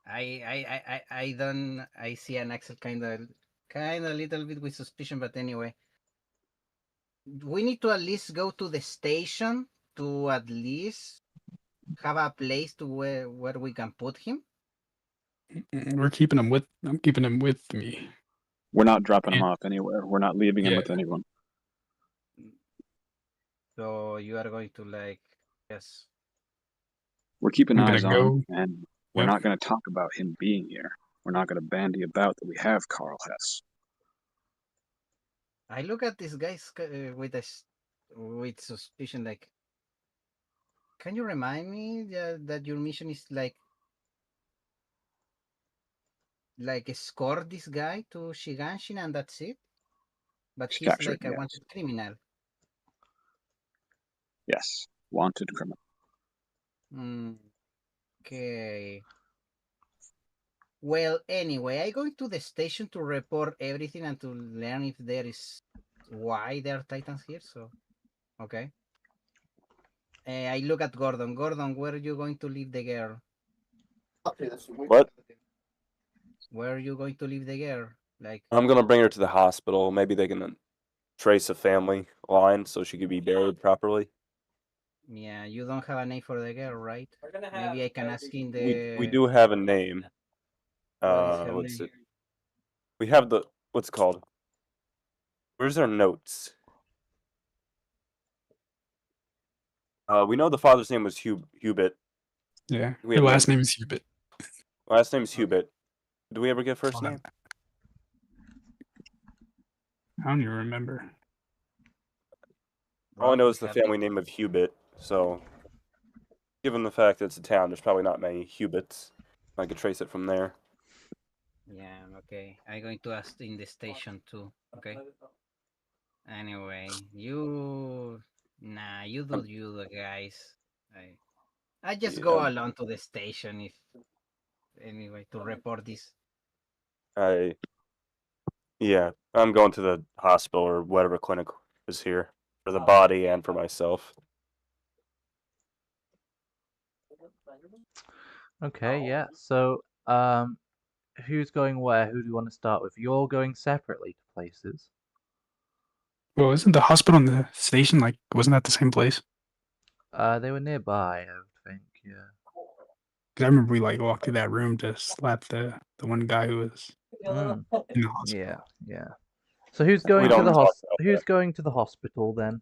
I don't. I see an Axel kind of little bit with suspicion, but anyway, we need to at least go to the station to at least have a place to where we can put him. We're keeping him with. I'm keeping him with me. We're not dropping him And off anywhere. We're not leaving him yeah, with anyone. So you are going to like, yes. We're keeping I'm gonna eyes on him, go. and we're Yep. not going to talk about him being here. We're not going to bandy about that we have Carl Hess. I look at this guy with suspicion. Like, can you remind me that your mission is like escort this guy to Shiganshin and that's it? But Just he's capture like him, a yes. wanted criminal. Yes. Wanted criminal. Okay. Well, anyway, I go to the station to report everything and to learn if there is why there are Titans here. So, okay. I look at Gordon. Gordon, where are you going to leave the girl? What? Where are you going to leave the girl? Like, I'm gonna bring her to the hospital. Maybe they can trace a family line so she could be buried properly. yeah, you don't have a name for the girl, right? Maybe I can ask in We the. do have a name. What is her What's name? it? We have the what's it called? Where's our notes? We know the father's name was Hubert. Yeah. We Her have last no name is Hubert. last name is Okay. Hubert. Do we ever get first Hold on. name? I don't even remember. All I know is Probably the have it. family name of Hubert. So, given the fact that it's a town, there's probably not many Huberts. I could trace it from there. Yeah, okay. I'm going to ask in the station too. Okay. Anyway, you you do Um, you guys. I just yeah, go along to the station if anyway to report this. I'm going to the hospital or whatever clinic is here for the body and for myself. Okay, yeah. So, who's going where? Who do you want to start with? You're going separately to places. Well, isn't the hospital and the station like? Wasn't that the same place? They were nearby, I would think. Yeah. 'Cause I remember we like walked through that room to slap the one guy who was Mm, in the hospital. yeah, yeah. So who's We going to don't the talk about Who's that. going to the hospital then?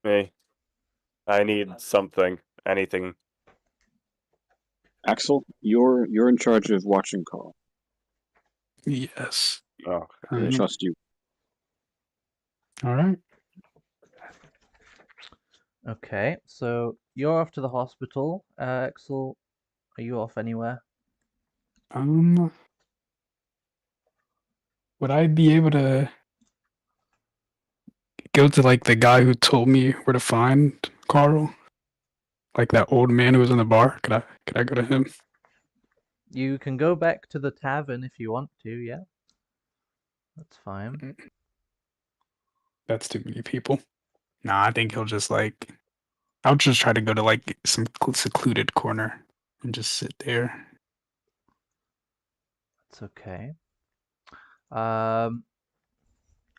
Me. I need something. Anything. Axel, you're in charge of watching Carl. Yes. Oh, I trust you. All right. Okay, so you're off to the hospital. Axel, are you off anywhere? Would I be able to go to like the guy who told me where to find Carl? Like that old man who was in the bar? Could I go to him? You can go back to the tavern if you want to, yeah. That's fine. That's too many people. Nah, I think he'll just like. I'll just try to go to like some secluded corner and just sit there. That's okay.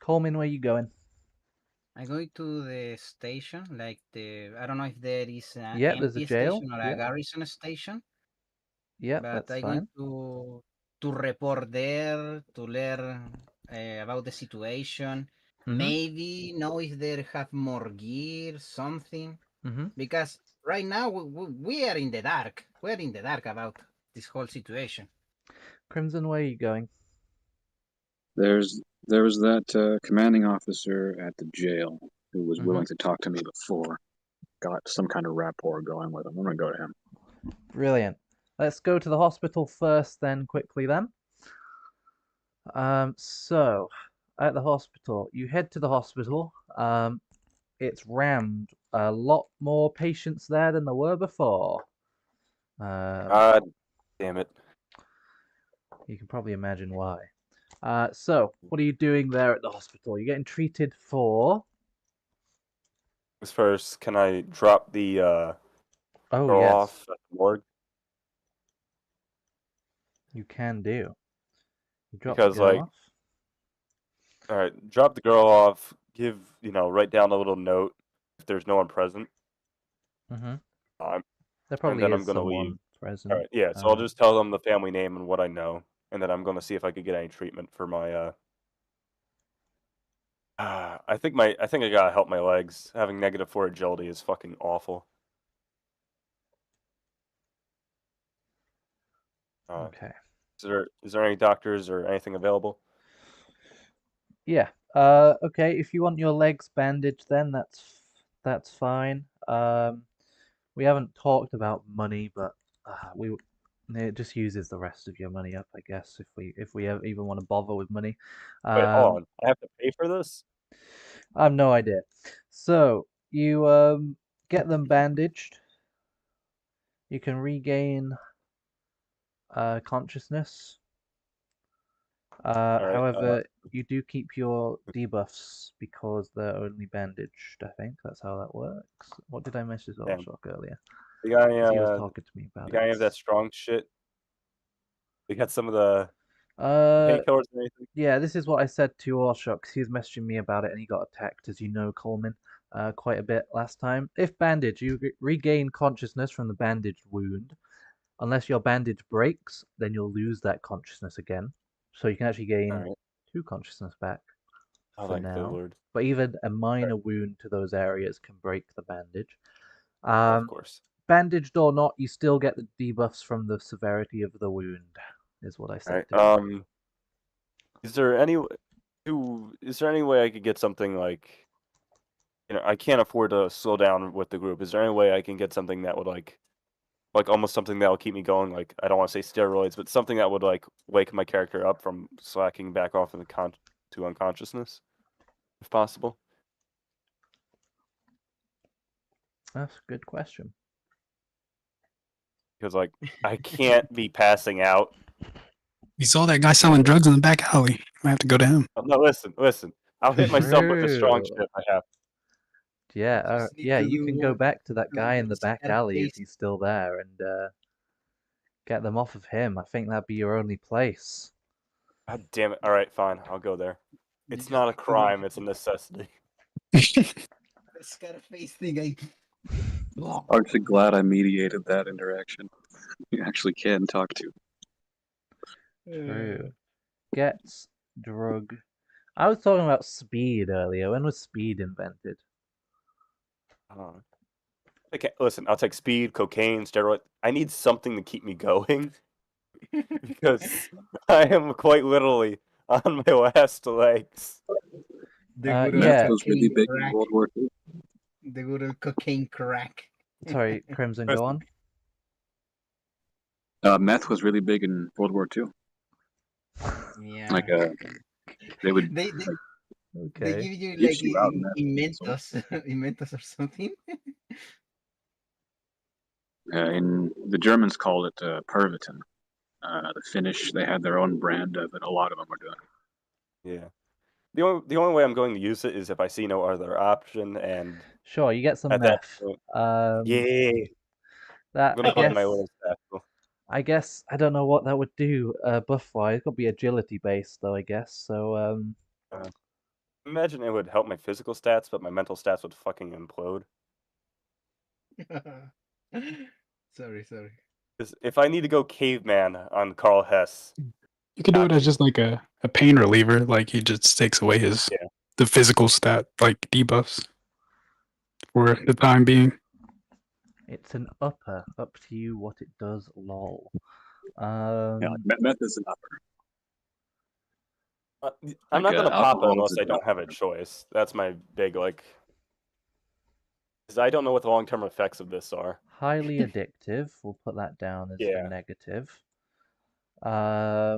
Coleman, where you going? I go to the station, like I don't know if there is an Yeah, there's a empty jail. station or a Yeah, garrison station, yeah, but that's I going fine. to report there to learn about the situation. Mm-hmm. Maybe know if they have more gear, something. Mm-hmm. Because right now we are in the dark. We're in the dark about this whole situation. Crimson, where you going? There was that commanding officer at the jail. who was willing to talk to me before. Got some kind of rapport going with him. I'm gonna go to him. Brilliant. Let's go to the hospital first, then quickly then. So at the hospital, you head to the hospital. It's rammed. A lot more patients there than there were before. God damn it. You can probably imagine why. So what are you doing there at the hospital? You're getting treated for. First, can I drop the Oh girl yes, off at the morgue? you can do. You drop the Because, girl like, off. all right, drop the girl off. Write down a little note if there's no one present. Mm-hmm. Um, There and probably then is I'm gonna leave. someone present. All right, yeah. So I'll just tell them the family name and what I know, and then I'm gonna see if I could get any treatment for my. I think I gotta help my legs. Having -4 agility is fucking awful. Okay. Is there any doctors or anything available? Yeah. Okay. If you want your legs bandaged, then that's fine. We haven't talked about money, but it just uses the rest of your money up, I guess, if we even want to bother with money. Wait, hold on. I have to pay for this? I have no idea. So you get them bandaged. You can regain consciousness. All right. However, you do keep your debuffs because they're only bandaged. I think that's how that works. What did I message Damn. Shock earlier? You got 'Cause he was talking to me about you got any of that it. strong shit? You got some of the Uh, painkillers or anything? yeah, this is what I said to Orshock 'cause he was messaging me about it and he got attacked, as you know, Coleman, quite a bit last time. If bandaged, you regain consciousness from the bandaged wound. Unless your bandage breaks, then you'll lose that consciousness again. So you can actually gain Alright. 2 consciousness back Oh, for thank the now. Lord. But even a minor wound to those areas can break the bandage. Of course. Bandaged or not, you still get the debuffs from the severity of the wound, is what I said Alright. to him. Is there any way I could get something like, I can't afford to slow down with the group. Is there any way I can get something that would like almost something that will keep me going? Like, I don't want to say steroids, but something that would like wake my character up from slacking back off in to unconsciousness, if possible. That's a good question. Because like I can't be passing out. You saw that guy selling drugs in the back alley. I have to go to him. No, listen. I'll hit myself with the strong True. shit if I have. Yeah, Just need yeah, to you can do go one- back to that guy in the back start alley if base- he's still there and get them off of him. I think that'd be your only place. God damn it. All right, fine. I'll go there. you It's just not a need to do crime, it's a necessity. the Scarface thing. I'm actually glad I mediated that interaction. You actually can talk to. True. Gets drug. I was talking about speed earlier. When was speed invented? Okay, listen, I'll take speed, cocaine, steroid. I need something to keep me going because I am quite literally on my last legs. The good old yeah. Meth was really cocaine big crack. in World War II. The good old cocaine crack. Sorry, Crimson, go on. Meth was really big in World War II. Yeah. Like they would They Okay. give you Dish like you out in that. Mentos or something. In the Germans called it Pervitin. The Finnish, they had their own brand of it. A lot of them were doing it. Yeah. The only way I'm going to use it is if I see no other option, and Sure, you get some at that meth. point, Yeah. That I'm gonna put in my little satchel. I guess I don't know what that would do buff wise. It's got to be agility based though, I guess. So Imagine it would help my physical stats, but my mental stats would fucking implode. Sorry. Because if I need to go caveman on Carl Hess, You could do it as just like a pain reliever, like he just takes away his the physical stat like debuffs for the time being. it's an upper. Up to you what it does. Lol. Yeah, like meth is an upper. I'm Like, not gonna pop it alcohol unless is I a don't have a downer. choice. That's my big like. Because I don't know what the long-term effects of this are. Highly addictive. We'll put that down as the Yeah. negative. I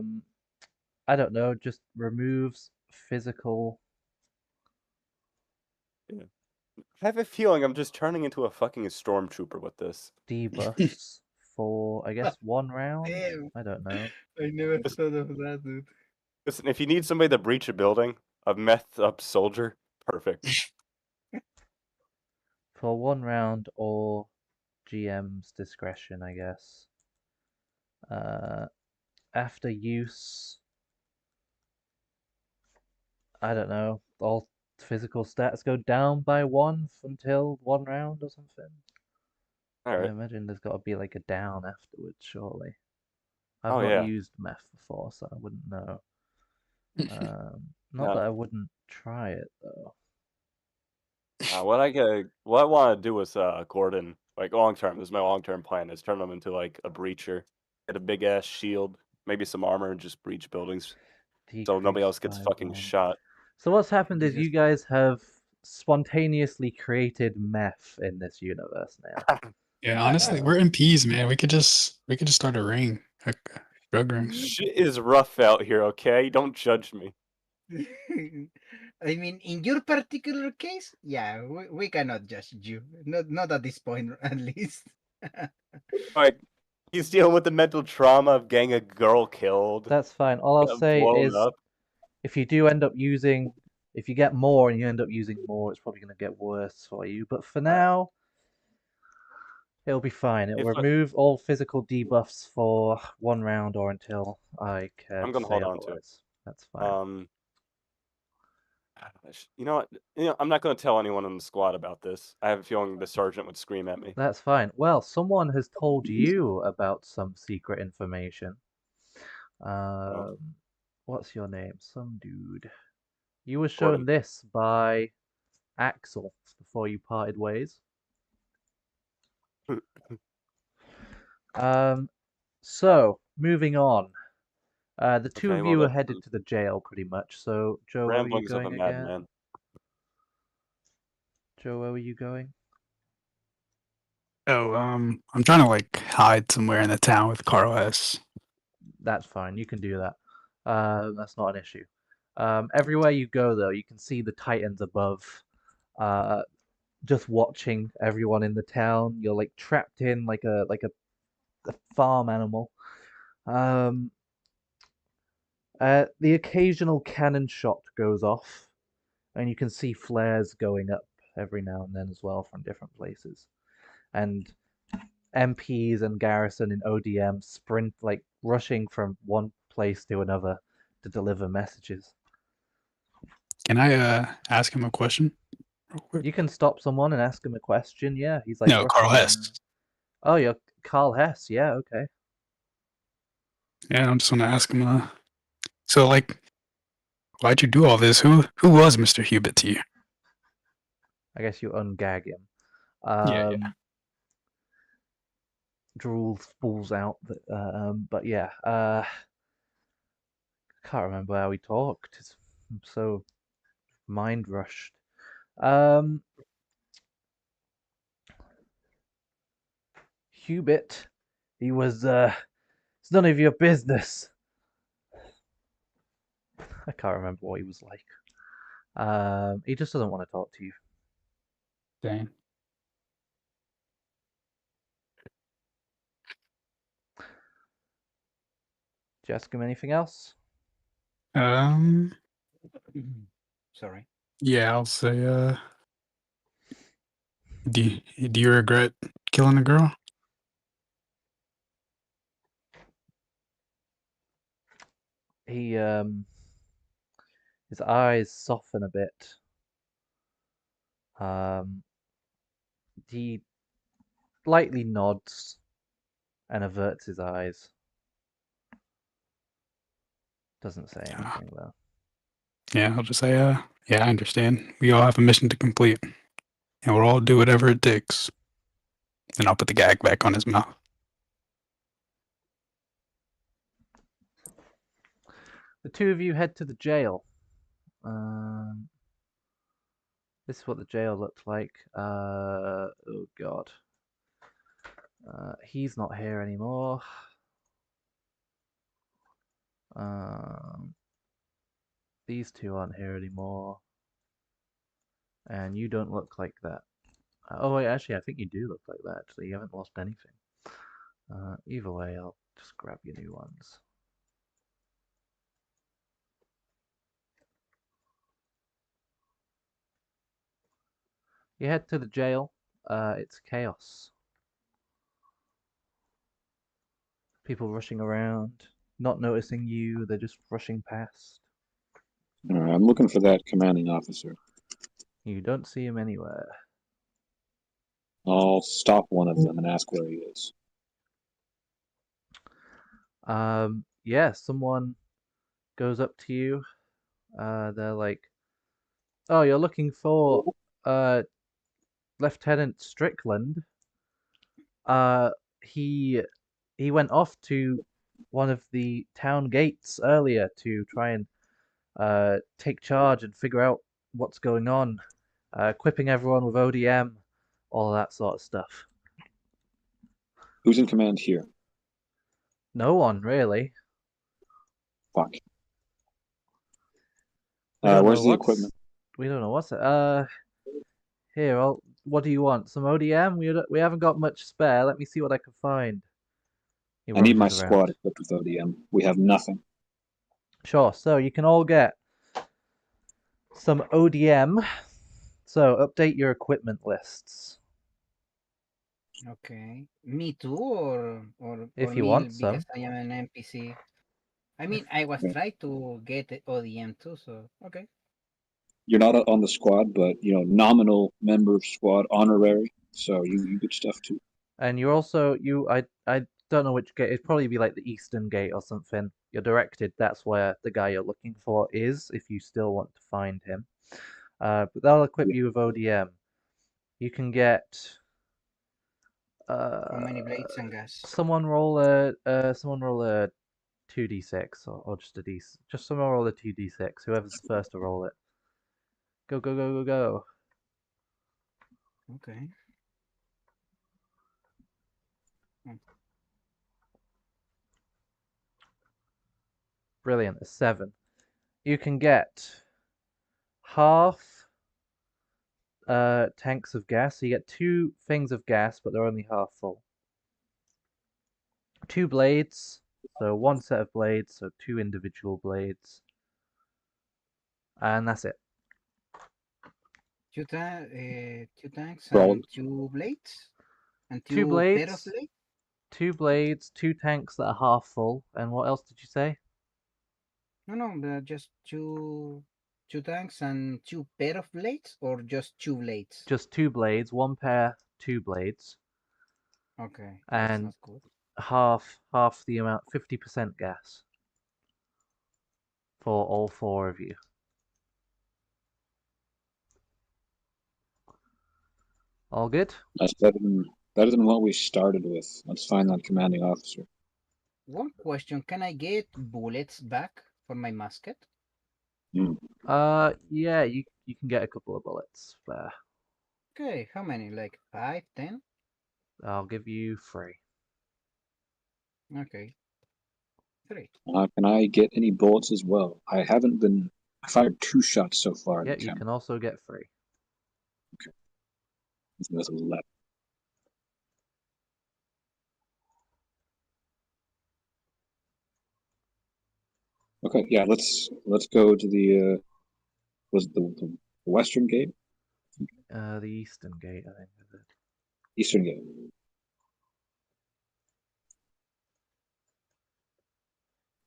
don't know. Just removes physical I have a feeling I'm just turning into a fucking stormtrooper with this. debuffs for, I guess, 1 round. Damn, I don't know. I never This- thought of that, dude. Listen, if you need somebody to breach a building, a methed up soldier, perfect. For 1 round or GM's discretion, I guess. After use, I don't know. All physical stats go down by 1 until 1 round or something. I Alright. imagine there's got to be like a down afterwards, surely. I've Oh, not yeah. used meth before, so I wouldn't know. Not No. that I wouldn't try it though. What I want to do with Gordon, like long term, this is my long term plan, is turn him into like a breacher, get a big ass shield, maybe some armor, and just breach buildings so nobody Decrease else gets by fucking 1. shot. So what's happened is Jesus. you guys have spontaneously created meth in this universe now. Yeah, honestly, we're MPs, man. We could just start a ring, a drug ring. Shit is rough out here, okay? Don't judge me. I mean, in your particular case, yeah, we cannot judge you. Not at this point, at least. Like, he's dealing with the mental trauma of getting a girl killed, That's fine. All I'll say blown is up. if you do end up using, if you get more and you end up using more, it's probably going to get worse for you. But for now, it'll be fine. It'll If I- remove all physical debuffs for 1 round or until I care I'm to gonna say hold on to it. otherwise. That's fine. You know what? I'm not gonna tell anyone in the squad about this. I have a feeling the sergeant would scream at me. That's fine. Well, someone has told you about some secret information. Um, what's your name? Some dude. You were shown Gordon. this by Axel before you parted ways. So moving on. The two Okay, of well, you are that's headed the to the jail pretty much. So Joe, where were you ramblings of a going again? madman. Joe, where were you going? Oh, I'm trying to like hide somewhere in the town with Carl S. That's fine. You can do that. That's not an issue. Everywhere you go, though, you can see the Titans above, just watching everyone in the town. You're like trapped in like a farm animal. The occasional cannon shot goes off, and you can see flares going up every now and then as well from different places. And MPs and garrison in ODM sprint, like rushing from one place to another to deliver messages. Can I ask him a question real quick? You can stop someone and ask him a question. Yeah, he's like No, Carl rushing. S. Oh, you're Carl Hess. Yeah, okay. Yeah, I'm just gonna ask him. So like, why'd you do all this? Who was Mr. Hubert to you? I guess you ungag him. Yeah. Drool spools out. But yeah. Can't remember how we talked. I'm so mind rushed. Hubert, he was. It's none of your business. I can't remember what he was like. He just doesn't want to talk to you. Dang. Did you ask him anything else? Sorry. Yeah, I'll say. Do you regret killing a girl? He his eyes soften a bit. He lightly nods and averts his eyes. Doesn't say anything though. Yeah, I'll just say. Yeah, I understand. We all have a mission to complete, and we'll all do whatever it takes. Then I'll put the gag back on his mouth. The two of you head to the jail. This is what the jail looked like. Oh god. He's not here anymore. These two aren't here anymore. And you don't look like that. Oh wait, actually, I think you do look like that. Actually, you haven't lost anything. Either way, I'll just grab your new ones. You head to the jail. It's chaos. People rushing around, not noticing you. They're just rushing past. All right, I'm looking for that commanding officer. You don't see him anywhere. I'll stop one of them and ask where he is. Yeah, someone goes up to you. They're like, "Oh, you're looking for Lieutenant Strickland. Uh, he went off to one of the town gates earlier to try and take charge and figure out what's going on, equipping everyone with ODM, all of that sort of stuff." Who's in command here? No one really. Fuck. We don't Where's know the what's. equipment? We don't know what's it. Here. What do you want? Some ODM? We haven't got much spare. Let me see what I can find. He I need my rummages around. squad equipped with ODM. We have nothing. Sure. So you can all get some ODM. So update your equipment lists Okay. Me too, or if you me want because some. I am an NPC. I mean, I was Yeah. trying to get the ODM too, so okay. You're not on the squad, but nominal member of squad, honorary. So you get stuff too. And you're also I don't know which gate. It'd probably be like the Eastern Gate or something. You're directed. That's where the guy you're looking for is. If you still want to find him. But they'll equip Yeah. you with ODM. You can get. How many blades and gas? Someone roll a 2d6 or just a d. Just someone roll a 2d6. Whoever's the first to roll it. Go go go go go. Okay. Brilliant. A 7. You can get half tanks of gas. So you get 2 things of gas, but they're only half full. 2 blades. So 1 set of blades, so 2 individual blades. And that's it. Two tanks For all and 2 blades and 2 2 pair of blades, blades. 2 blades, 2 tanks that are half full. And what else did you say? No, just two tanks and 2 pair of blades, or just 2 blades. Just 2 blades, 1 pair, 2 blades. Okay, that's And not good. half the amount, 50% gas for all 4 of you. All good? That's better than what we started with. Let's find that commanding officer. One question: can I get bullets back for my musket? Yeah, you can get a couple of bullets there. Okay, how many? Like 5, 10? I'll give you 3. Okay, 3. Can I get any bullets as well? I fired 2 shots so far in Yeah, the you attempt. can also get 3. That's 11. Okay, yeah, let's go to the was the western gate, The Eastern Gate, I think. Is it? eastern gate.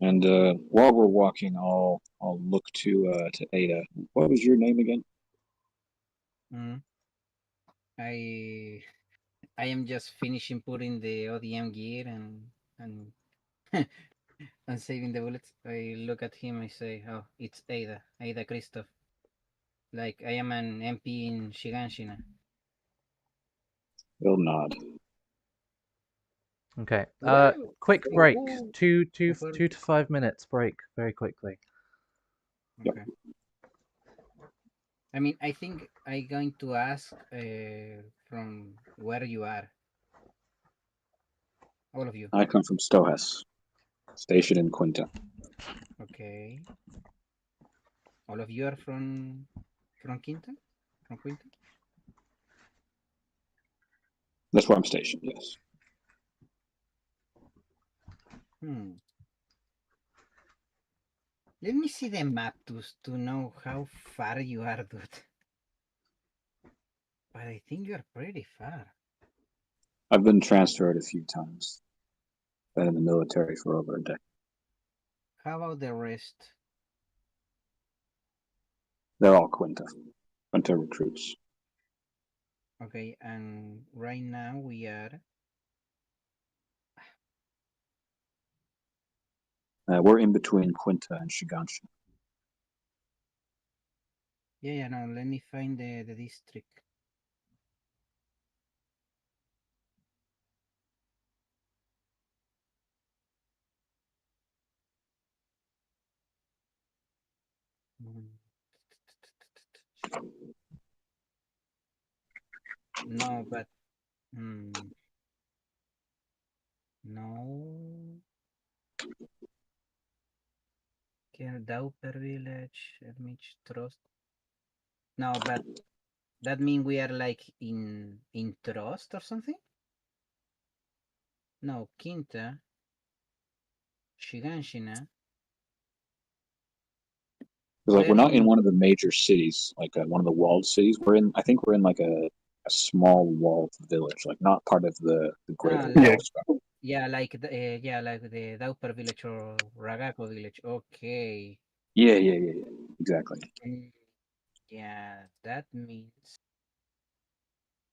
And while we're walking, I'll look to Ada. What was your name again? I am just finishing putting the ODM gear and and saving the bullets. I look at him. I say, "Oh, it's Ada Christoph. Like I am an MP in Shiganshina." He'll nod. Okay. Well, Quick break. oh, 2 well, to 5 minutes break, very quickly. okay. I mean, I think I'm going to ask from where you are, all of you. I come from Stohas, station in Quinta. Okay. All of you are from Quinta? From Quinta? That's where I'm stationed, yes. Hmm. Let me see the map to know how far you are, dude. But I think you're pretty far. I've been transferred a few times. Been in the military for over a decade. How about the rest? They're all Quinta. Quinta recruits. Okay, and right now we are. We're in between Quinta and Shigansha. Yeah, no, let me find the district. Mm. No, but no. Dauper Village, Ermich Trust. No, but that mean we are like in Trust or something? No, Quinta, Shiganshina. Because we're We're not in in. one of the major cities, one of the walled cities. I think we're in like a small walled village, like not part of the greater Yeah. wall. Yeah, like the Dauper Village or Ragako Village. Okay. Yeah. Exactly. Yeah, that means.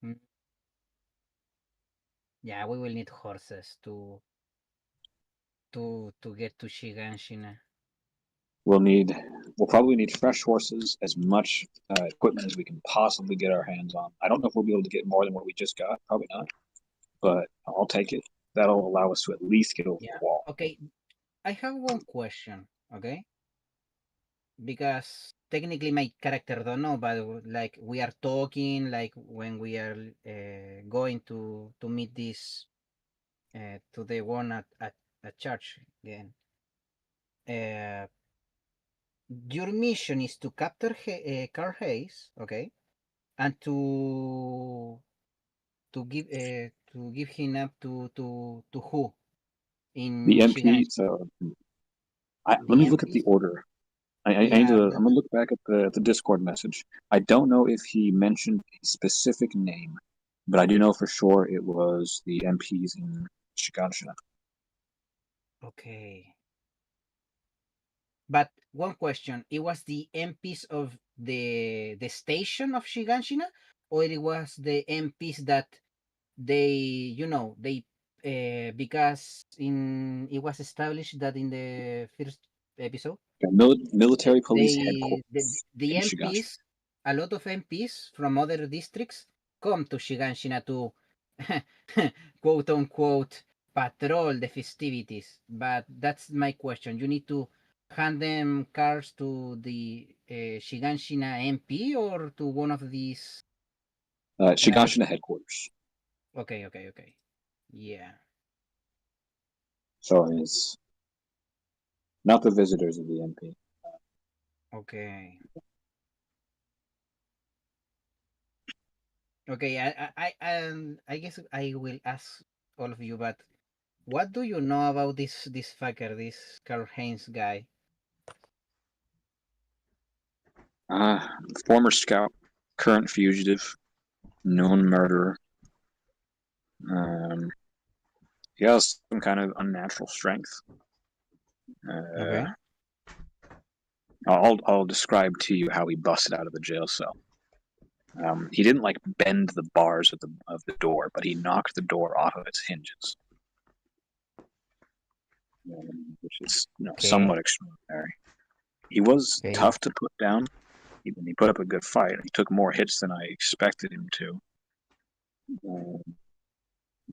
Mm, yeah, we will need horses to get to Shiganshina. We'll probably need fresh horses, as much equipment as we can possibly get our hands on. I don't know if we'll be able to get more than what we just got. Probably not, but I'll take it. That'll allow us to at least get over the Yeah. wall. Okay. I have one question. Okay. Because technically my character don't know, but like we are talking, like when we are going to meet this to the one at church again. Your mission is to capture Carl Hayes, okay, and to give him up to who The in MP. Shiganshi? So let The me look at the MPs? order. I need Yeah, to. I'm gonna look back at the Discord message. I don't know if he mentioned a specific name, but I do know for sure it was the MPs in Shigansha. okay. But one question: it was the MPs of the station of Shiganshina, or it was the MPs that they, they because in it was established that in the first episode, Military police they headquarters the in Shigansha. MPs, a lot of MPs from other districts come to Shiganshina to quote unquote patrol the festivities. But that's my question. You need to hand them cars to the Shiganshina MP or to one of these. Uh, Shiganshina headquarters. okay. Yeah. So it's not the visitors of the MP. Okay. Okay. I guess I will ask all of you, but what do you know about this fucker, this Karl Heinz guy? Former scout, current fugitive, known murderer. Um, he has some kind of unnatural strength. Okay. I'll describe to you how he busted out of the jail cell. He didn't like bend the bars of the door, but he knocked the door off of its hinges, which is Okay. somewhat extraordinary. He was Okay. tough to put down. He put up a good fight. He took more hits than I expected him to.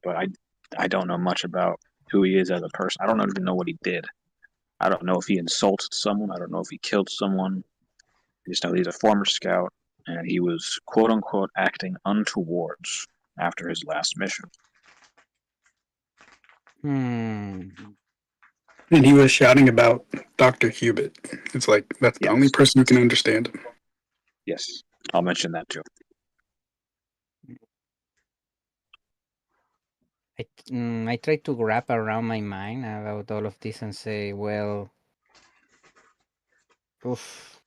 But I don't know much about who he is as a person. I don't even know what he did. I don't know if he insulted someone. I don't know if he killed someone. I just know he's a former scout. and he was quote unquote acting untowards after his last mission. Hmm. And he was shouting about Dr. Hubert. It's like that's the only Yes. person who can understand him. Yes, I'll mention that too. I try to wrap around my mind about all of this and say, well, oof,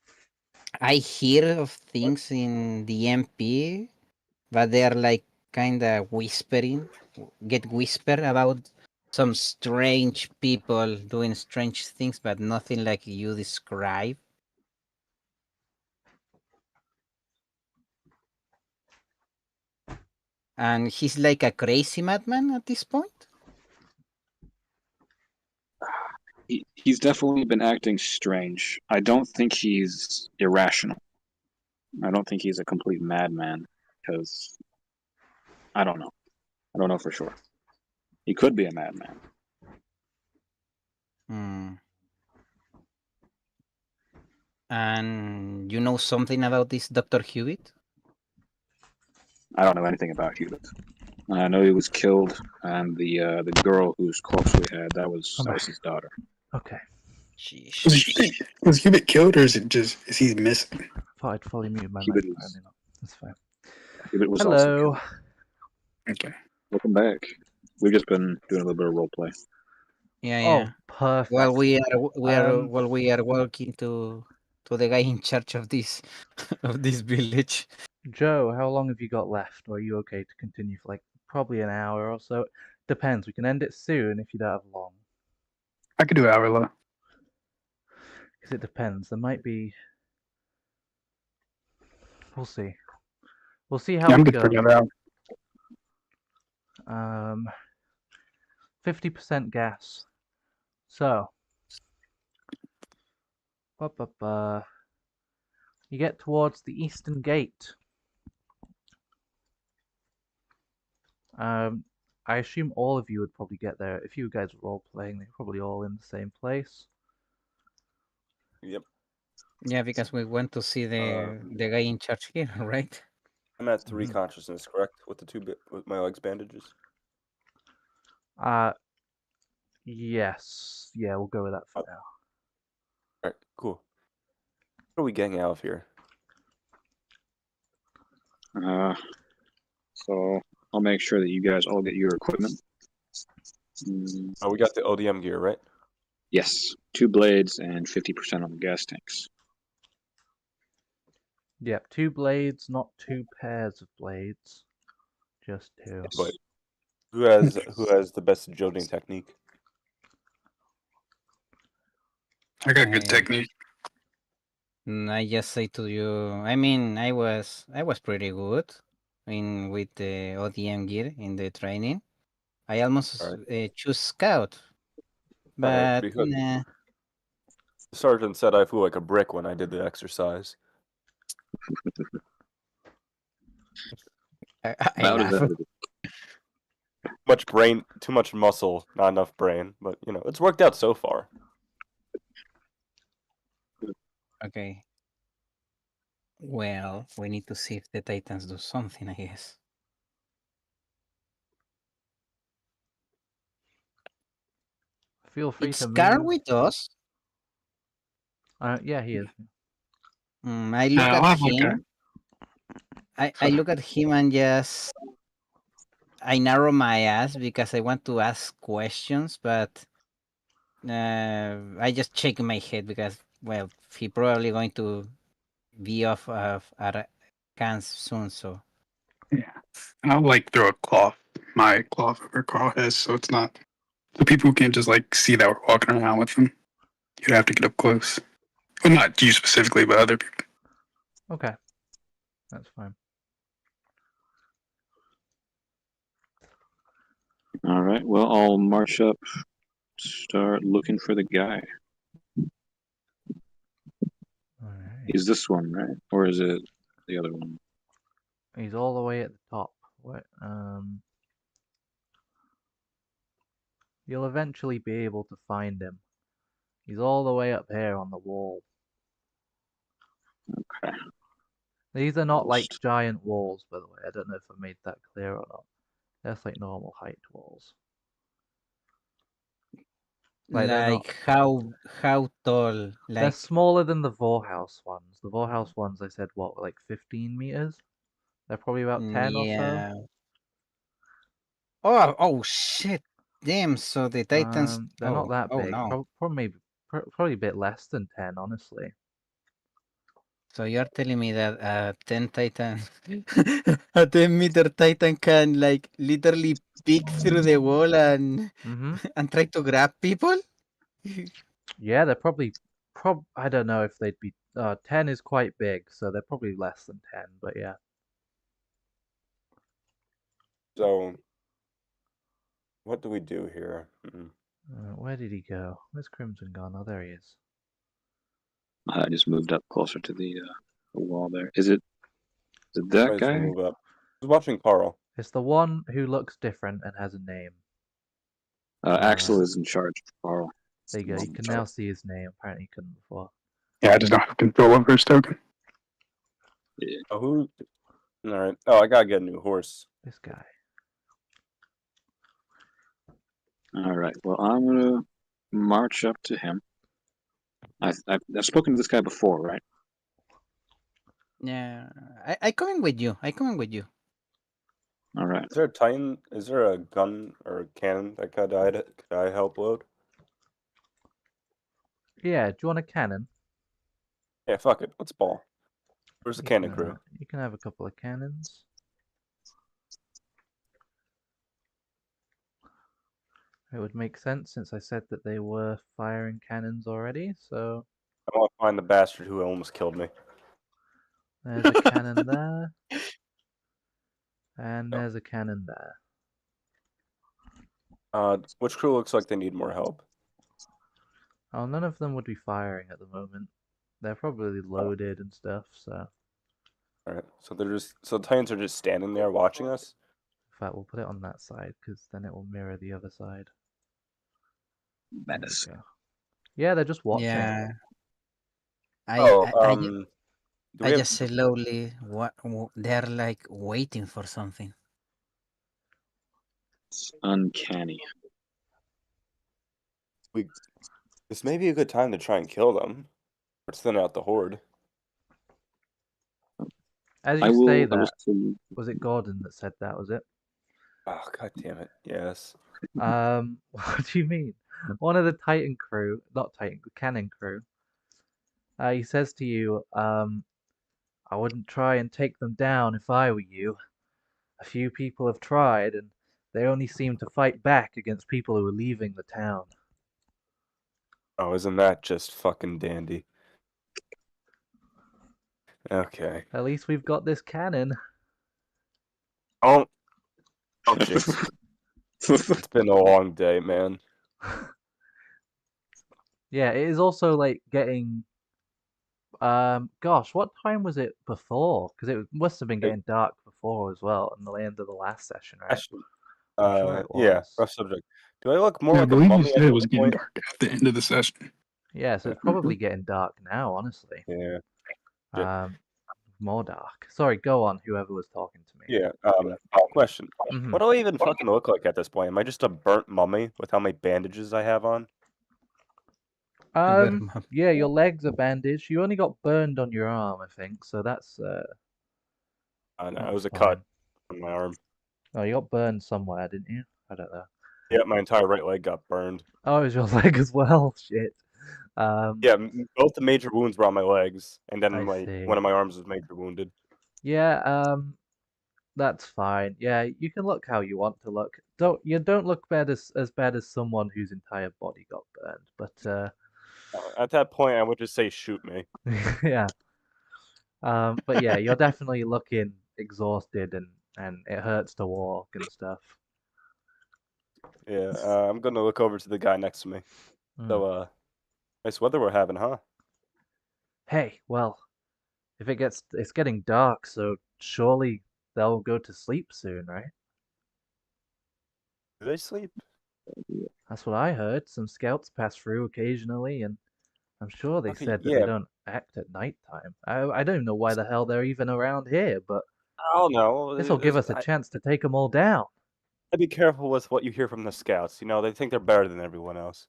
I hear of things in the MP, but they are like kind of get whisper about some strange people doing strange things, but nothing like you describe. And he's like a crazy madman at this point. He's definitely been acting strange. I don't think he's irrational. I don't think he's a complete madman, because I don't know. I don't know for sure. He could be a madman. Hmm. And you know something about this Dr. Hewitt? I don't know anything about Hubert. I know he was killed, and the girl whose corpse we had, that was his daughter. Okay. Sheesh. Was Hubert killed, or is he missing? Thought I'd fully muted my mic. Hubert was, Apparently not. That's fine. Hubert was also Hello. killed. Okay. Welcome back. We've just been doing a little bit of role play. Yeah, Oh, yeah. perfect. Well, we are Um, we are walking to the guy in charge of this of this village. Joe, how long have you got left? Or are you okay to continue for like probably an hour or so? Depends. We can end it soon if you don't have long. I could do an hour long. Because it depends. There might be. We'll see. We'll see how Yeah, I'm we good for go. another hour. 50% gas. So, you get towards the eastern gate. I assume all of you would probably get there. If you guys were role playing, they're probably all in the same place. Yep. Yeah, because we went to see the guy in charge here, right? I'm at 3 Mhm. consciousness, correct? With with my legs bandages. Yes. Yeah, we'll go with that for now. All right, cool. How are we getting out of here? So I'll make sure that you guys all get your equipment. Oh, we got the ODM gear, right? Yes, 2 blades and 50% on the gas tanks. Yep, 2 blades, not 2 pairs of blades. Just 2. But who has the best jolting technique? I got good technique. I just say to you, I mean, I was pretty good with the ODM gear in the training. I almost Alright. choose scout, Alright, but because nah. the sergeant said I flew like a brick when I did the exercise. I How does laugh. that? Much brain, too much muscle, not enough brain. But you know, it's worked out so far. Okay. Well, we need to see if the Titans do something, I guess. Feel free It's to Scar move. with us. Yeah, he is. I look I'll at have like him. I look at him and just I narrow my eyes because I want to ask questions, but I just shake my head because well, he probably going to be off of our cans soon. So Yeah. And I'll like throw my cloth over Carl has, so it's not so people can't just like see that we're walking around with him. You have to get up close. Well, not you specifically, but other people. Okay. That's fine. All right. Well, I'll march up, start looking for the guy. Alright. Is this one right, or is it the other one? He's all the way at the top. What? You'll eventually be able to find him. He's all the way up here on the wall. Okay. These are not like Post. giant walls, by the way. I don't know if I made that clear or not. That's like normal height walls. Like they're not. Like how tall? They're Like smaller than the Vorhaus ones. The Vorhaus ones, I said, what, like 15 meters? They're probably about 10 or so. yeah. Oh shit! Damn. So the Titans. They're not that Oh big. no. Probably a bit less than 10, honestly. So you're telling me that a 10 Titan, a 10-meter Titan can like literally peek through the wall and Mm-hmm. and try to grab people? Yeah, they're probably. I don't know if they'd be. 10 is quite big, so they're probably less than 10. But yeah. So, what do we do here? Where did he go? Where's Crimson gone? Oh, there he is. I just moved up closer to the wall there. Is it that Might as well guy? move up. Who's watching Carl? It's the one who looks different and has a name. Axel is in charge of Carl. There you go. You can now see his name. Apparently, you couldn't before. Yeah, I just don't have control over his token. Yeah. Oh, who? All right. Oh, I gotta get a new horse. This guy. All right. Well, I'm gonna march up to him. I've spoken to this guy before, right? Yeah, I coming with you. I coming with you. All right. Is there a Titan? Is there a gun or a cannon that could I help load? Yeah. Do you want a cannon? Yeah, fuck it. Let's ball. Where's the You cannon can, crew? You can have a couple of cannons. It would make sense since I said that they were firing cannons already. So I want to find the bastard who almost killed me. there's a cannon there, and there's a cannon there. Which crew looks like they need more help? Oh, none of them would be firing at the moment. They're probably loaded and stuff. So All right. So the Titans are just standing there watching us. in fact, we'll put it on that side because then it will mirror the other side. There we Menace. go. Yeah, they're just watching. Yeah. Oh, ju- do I we have? just slowly they're like waiting for something. It's uncanny. This may be a good time to try and kill them, or thin out the horde. As I you will. say I will that, still- was it Gordon that said that? Was it? Oh, god damn it! Yes. What do you mean? One of the Titan crew, not Titan, the Cannon crew. He says to you, I wouldn't try and take them down if I were you. A few people have tried, and they only seem to fight back against people who are leaving the town. Oh, isn't that just fucking dandy? Okay. At least we've got this cannon. Oh, jeez. It's been a long day, man. Yeah, it is also like getting. Gosh, what time was it before? Because it must have been getting dark before as well, in the end of the last session, right? Actually, I'm sure it yeah, was. rough subject. Do I look more Yeah, I like a believe you mummy said at it was this getting point? dark at the end of the session. Yeah, so it's probably getting dark now, honestly. Yeah. Yeah. More dark. Sorry, go on, whoever was talking to me. Yeah. Question. Mhm. What do I even fucking look like at this point? Am I just a burnt mummy with how many bandages I have on? Yeah, your legs are bandaged. You only got burned on your arm, I think, so that's I know, it that's was a cut fine. on my arm. Oh, you got burned somewhere, didn't you? I don't know. Yeah, my entire right leg got burned. Oh, it was your leg as well. Shit. Yeah, both the major wounds were on my legs, and then I see. one of my arms was major wounded. Yeah, that's fine. Yeah, you can look how you want to look. Don't look bad as bad as someone whose entire body got burned, but At that point, I would just say, "Shoot me." yeah. But yeah, you're definitely looking exhausted and it hurts to walk and stuff. Yeah, I'm gonna look over to the guy next to me. So, nice weather we're having, huh? Hey, well, if it's getting dark, so surely they'll go to sleep soon, right? Do they sleep? That's what I heard. Some scouts pass through occasionally, and I'm sure they Okay, said that yeah. they don't Act at nighttime. I don't know why the hell they're even around here, but I don't know. this'll give us a chance to take them all down. I'd be careful with what you hear from the scouts. You know, they think they're better than everyone else.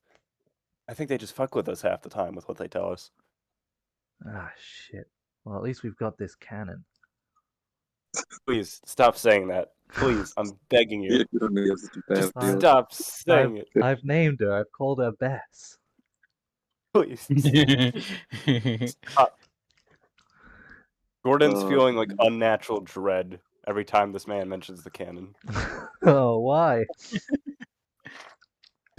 I think they just fuck with us half the time with what they tell us. Ah, shit. Well, at least we've got this cannon. Please stop saying that. Please, I'm begging you. You don't need such a bad Just deal. stop saying it. I've named her. I've called her Bess. Please. Stop. Gordon's feeling like unnatural dread every time this man mentions the cannon. Oh, why?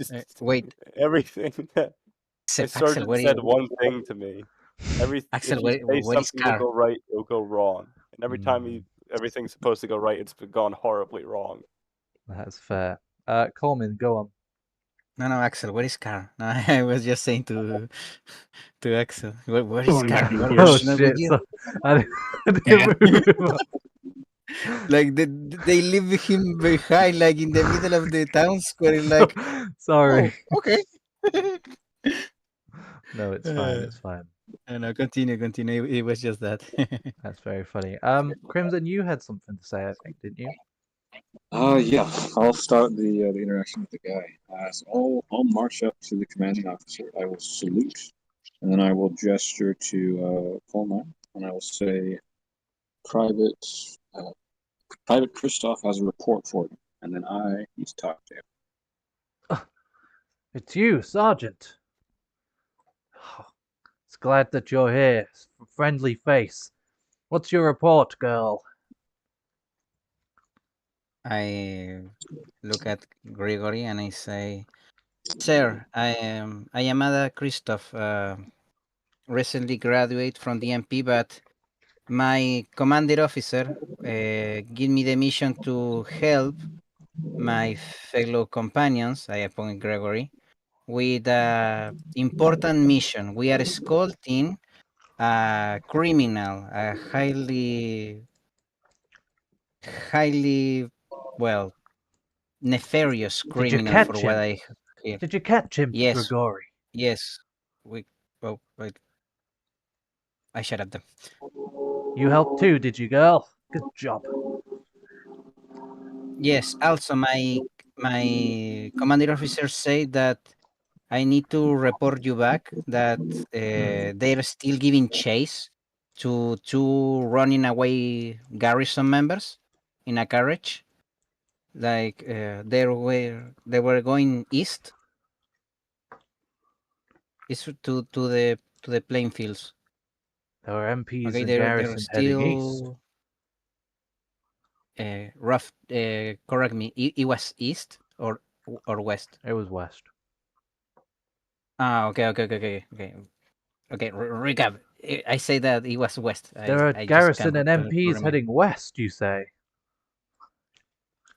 Just Wait, everything that my Axel, sergeant where, said one thing to me. Axel, If you say where is something will Car? go right, it'll go wrong. And every time Hmm. everything's supposed to go right, it's gone horribly wrong. That's fair. Coleman, go on. No, Axel, where is Car? No, I was just saying to Axel, where is Going back Car? and What forth. Oh is not with shit! you? So I didn't Yeah. move. Like they leave him behind, like in the middle of the town square. Like, Sorry. oh, okay. No, it's fine. It's fine. No, continue. It was just that. That's very funny. Crimson, you had something to say, I think, didn't you? Yeah. I'll start the interaction with the guy. So I'll march up to the commanding officer. I will salute, and then I will gesture to Coleman, and I will say, "Private, Private Christoph has a report for you." And then I need to talk to him. It's you, Sergeant. It's glad that you're here. Friendly face. What's your report, girl? I look at Gregory and I say, "Sir, I am Ada Christoph, recently graduate from the MP, but my commander officer give me the mission to help my fellow companions," I appoint Gregory, "with a important mission. We are escorting a criminal, a highly, well, nefarious Did you criminal for catch what him? I hear. Did you catch him, Yes, Grigori? yes. Oh, wait. I shut up them. You helped too, did you, girl? Good job. Yes, also my commander officer said that I need to report you back that they're still giving chase to two running away garrison members in a carriage. Like they were going east. It's to the plain fields. There were MPs Okay, and they're Garrison heading east. still rough. Correct me. It was east or west. It was west. Ah, okay. Recap. I say that it was west. There are I just Garrison can't and MPs remember. heading west, you say?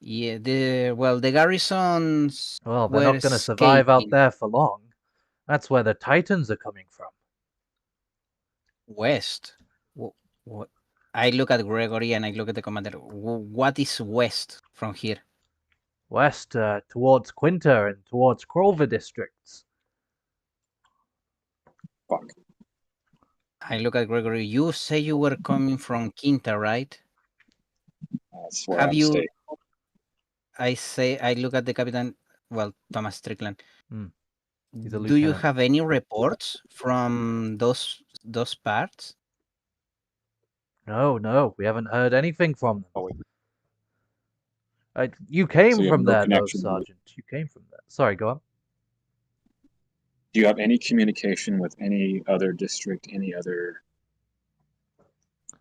Yeah, the garrisons Well, they're were not going to survive out escaping there for long. That's where the Titans are coming from. west. What? I look at Gregory and I look at the commander. What is west from here? West, towards Quinta and towards Crover districts. Fuck. I look at Gregory. You say you were coming from Quinta, right? That's where Have I'm you? staying. I look at the captain. Well, Thomas Strickland. He's a Do you lieutenant. have any reports from those parts? No, we haven't heard anything from them. Oh, You came So you have from no there, though, connection with- Sergeant. You came from there. Sorry, go on. Do you have any communication with any other district, any other,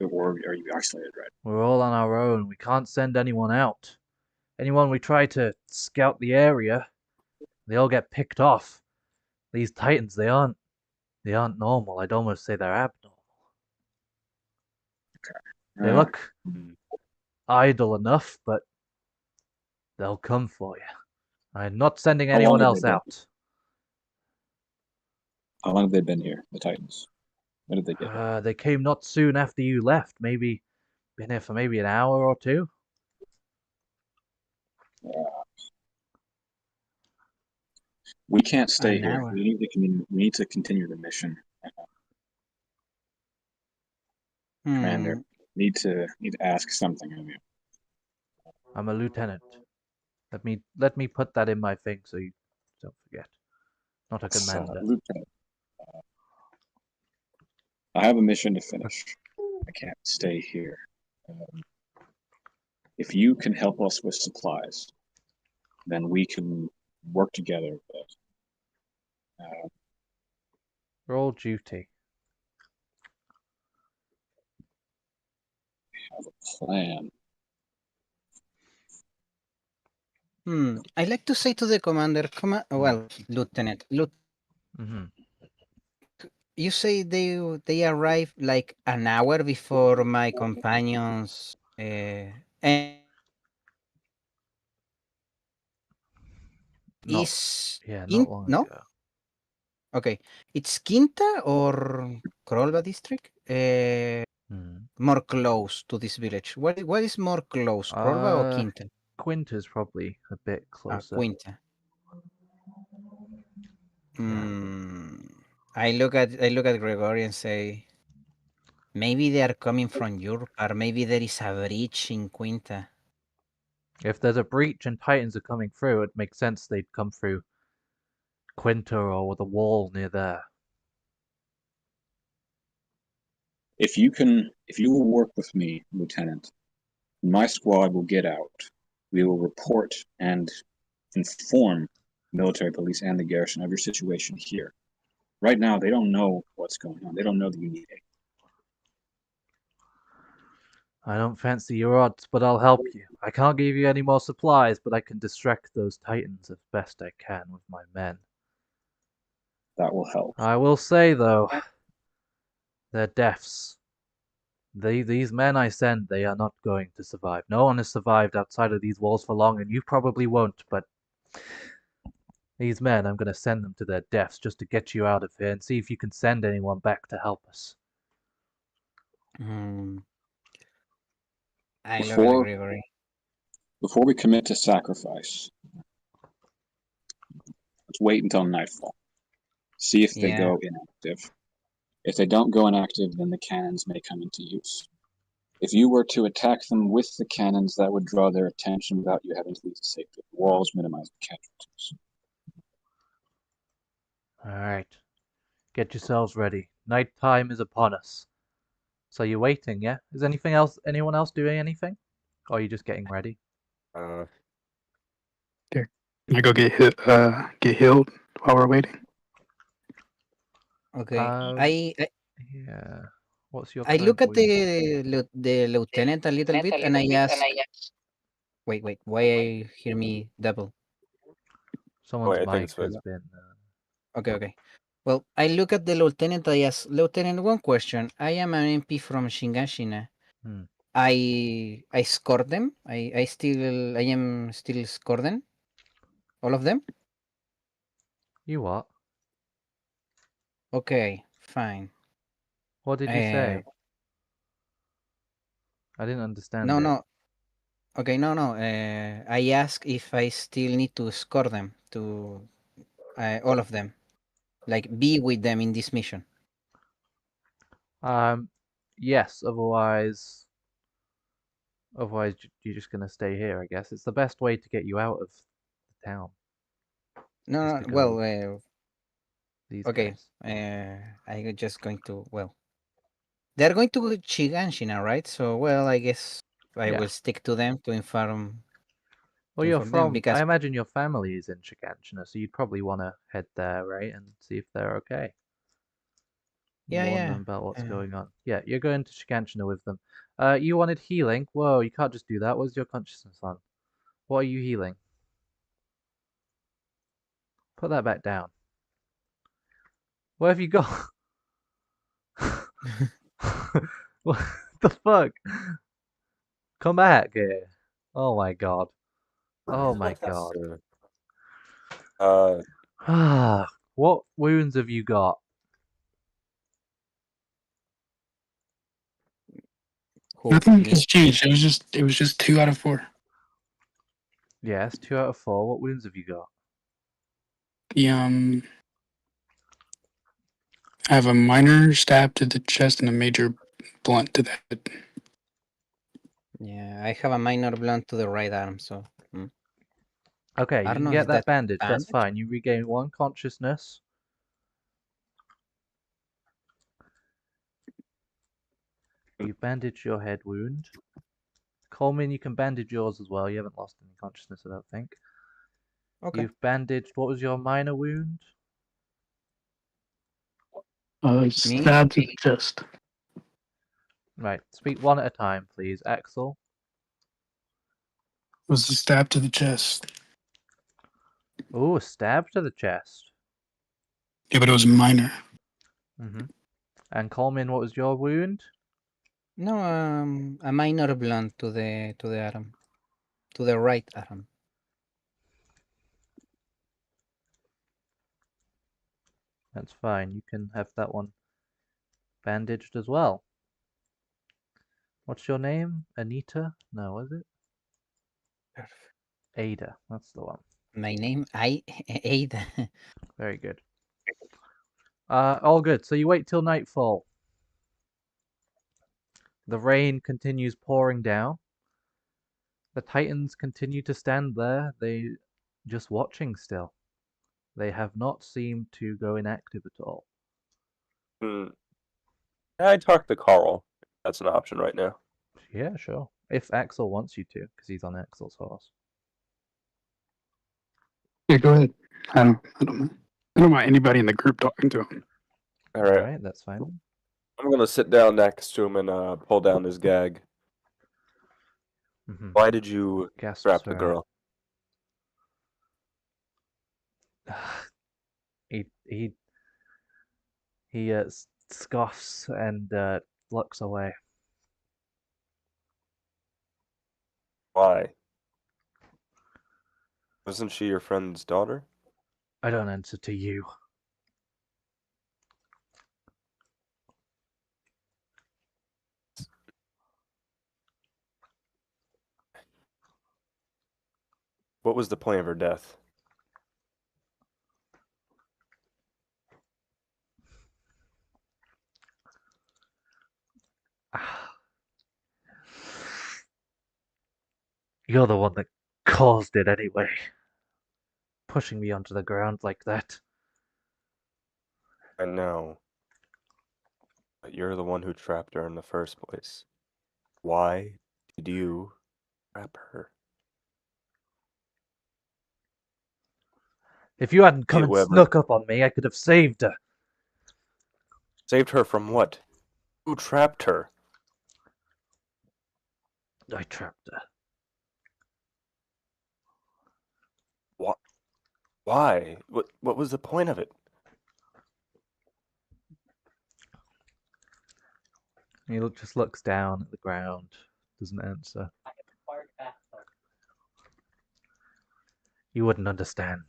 or are you isolated, right? We're all on our own. We can't send anyone out. Anyone we try to scout the area, they all get picked off. These Titans, they aren't normal. I'd almost say they're abnormal. They look idle enough, but they'll come for you. I'm not sending How long anyone have else they been? out. How long have they been here, the Titans? When did they get here? They came not soon after you left. Maybe been here for maybe an hour or two. We can't stay An here. hour. We need to continue the mission. Commander, Hmm. need to ask something of you. I'm a lieutenant. Let me put that in my thing so you don't forget. Not a commander. Lieutenant, I have a mission to finish. I can't stay here. If you can help us with supplies, then we can work together. But Roll duty. have a plan. I like to say to the commander, well, lieutenant, Mm-hmm. you say they arrive like an hour before my companions, and Not is not in long no? ago. Okay, it's Quinta or Krolva district. Hmm. More close to this village. What is more close, Krolva or Quinta? Quinta's probably a bit closer. Quinta. Yeah. I look at Gregory and say, maybe they are coming from Europe, or maybe there is a breach in Quinta. If there's a breach and Titans are coming through, it makes sense they'd come through Quinta or the wall near there. If you will work with me, Lieutenant, my squad will get out. We will report and inform military police and the garrison of your situation here. Right now, they don't know what's going on. They don't know that you need aid. I don't fancy your odds, but I'll help you. I can't give you any more supplies, but I can distract those Titans as best I can with my men. That will help. I will say, though, they're deaths. These men I send, they are not going to survive. No one has survived outside of these walls for long, and you probably won't, but these men, I'm going to send them to their deaths just to get you out of here and see if you can send anyone back to help us. I look at Before Gregory. before we commit to sacrifice, let's wait until nightfall. See if they Yeah. go inactive. If they don't go inactive, then the cannons may come into use. If you were to attack them with the cannons, that would draw their attention without you having to leave the safety of the walls, minimize the casualties. Alright. Get yourselves ready. Nighttime is upon us. So you're waiting, yeah? Is anyone else doing anything? Or are you just getting ready? Uh, Can I go get healed while we're waiting? Okay. Um, I Yeah. What's your I current look at wound? the lieutenant a little bit, and I ask, wait, why I hear me double? Someone's wait, I think mic it's has Vega. been. Okay. Well, I look at the lieutenant. I ask, Lieutenant, one question. I am an MP from Shingashina. Hmm. I scored them. I am still scored them. All of them. You what? Okay, fine. What did you say? I didn't understand No, it. no. Okay, no. I ask if I still need to score them to all of them, like be with them in this mission. Yes. Otherwise, you're just gonna stay here. I guess it's the best way to get you out of the town. Is to go Well, these okay. guys. I'm just going to, well, they're going to Chiganshina, right? So, well, I guess I Yeah. will stick to them to inform Well, you're them from. I because imagine your family is in Shiganshina, so you'd probably want to head there, right, and see if they're okay. Warn yeah. them about what's going on. Yeah, you're going to Shiganshina with them. You wanted healing. Whoa, you can't just do that. What's your consciousness on? What are you healing? Put that back down. What have you got? What the fuck? Come back here. Oh my god. Oh my god. Sure. Uh, Ah, what wounds have you got? Nothing Me? has changed. It was just 2 out of 4. Yes, 2 out of 4. What wounds have you got? The I have a minor stab to the chest and a major blunt to the head. Yeah, I have a minor blunt to the right arm, so Okay, I you don't can know. get Is that that bandage. That's bandage? fine. You regain 1 consciousness. You bandage your head wound. Coleman, you can bandage yours as well. You haven't lost any consciousness, I don't think. Okay. You've bandaged. What was your minor wound? Stab to the chest. Right. Speak one at a time, please. Axel. Was a stab to the chest. Ooh, a stab to the chest. Yeah, but it was minor. And Coleman, what was your wound? No, a minor blunt to the arm, to the right arm. That's fine. You can have that one bandaged as well. What's your name? Anita? No, is it? Ada. That's the one. My name, Ada. Very good. All good. So you wait till nightfall. The rain continues pouring down. The Titans continue to stand there. They just watching still. They have not seemed to go inactive at all. I talk to Carl. That's an option right now. Yeah, sure. If Axel wants you to, because he's on Axel's horse. Yeah, go ahead. I don't mind. I don't mind anybody in the group talking to him. All right. Alright, that's fine. I'm gonna sit down next to him and pull down his gag. Mm-hmm. Why did you Gasps trap the for girl? he scoffs and looks away. Why? Wasn't she your friend's daughter? I don't answer to you. What was the point of her death? You're the one that caused it anyway. Pushing me onto the ground like that. I know. But you're the one who trapped her in the first place. Why did you trap her? If you hadn't come Get and Weber. snuck up on me, I could have saved her. Saved her from what? Who trapped her? I trapped her. Why? What was the point of it? He just looks down at the ground, doesn't answer. You wouldn't understand.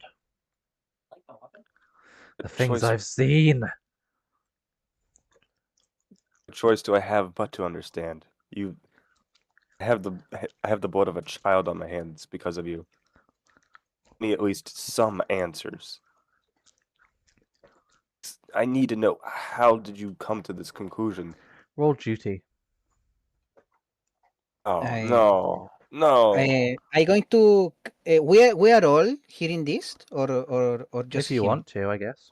The things choice, I've seen. what choice do I have but to understand? I have the blood of a child on my hands because of you. Give me at least some answers. I need to know, how did you come to this conclusion? Roll duty. Oh, I- no. I going to. We are all hearing this, or just If you him? want to, I guess.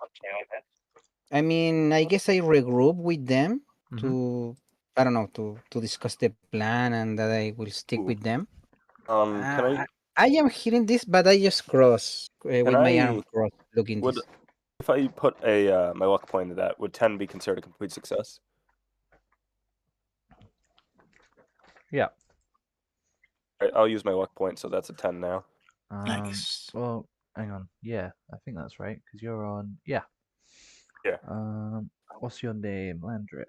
I mean, I guess I regroup with them Mhm. to, I don't know, to discuss the plan, and that I will stick Ooh. with them. Can I am hearing this, but I just cross with my arm I- crossed, looking would this. if I put my luck point into that, would 10 be considered a complete success? Yeah. Right, I'll use my luck point, so that's a 10 now. Nice. Well, hang on. Yeah, I think that's right, because you're on... Yeah. Yeah. What's your name? Landrit.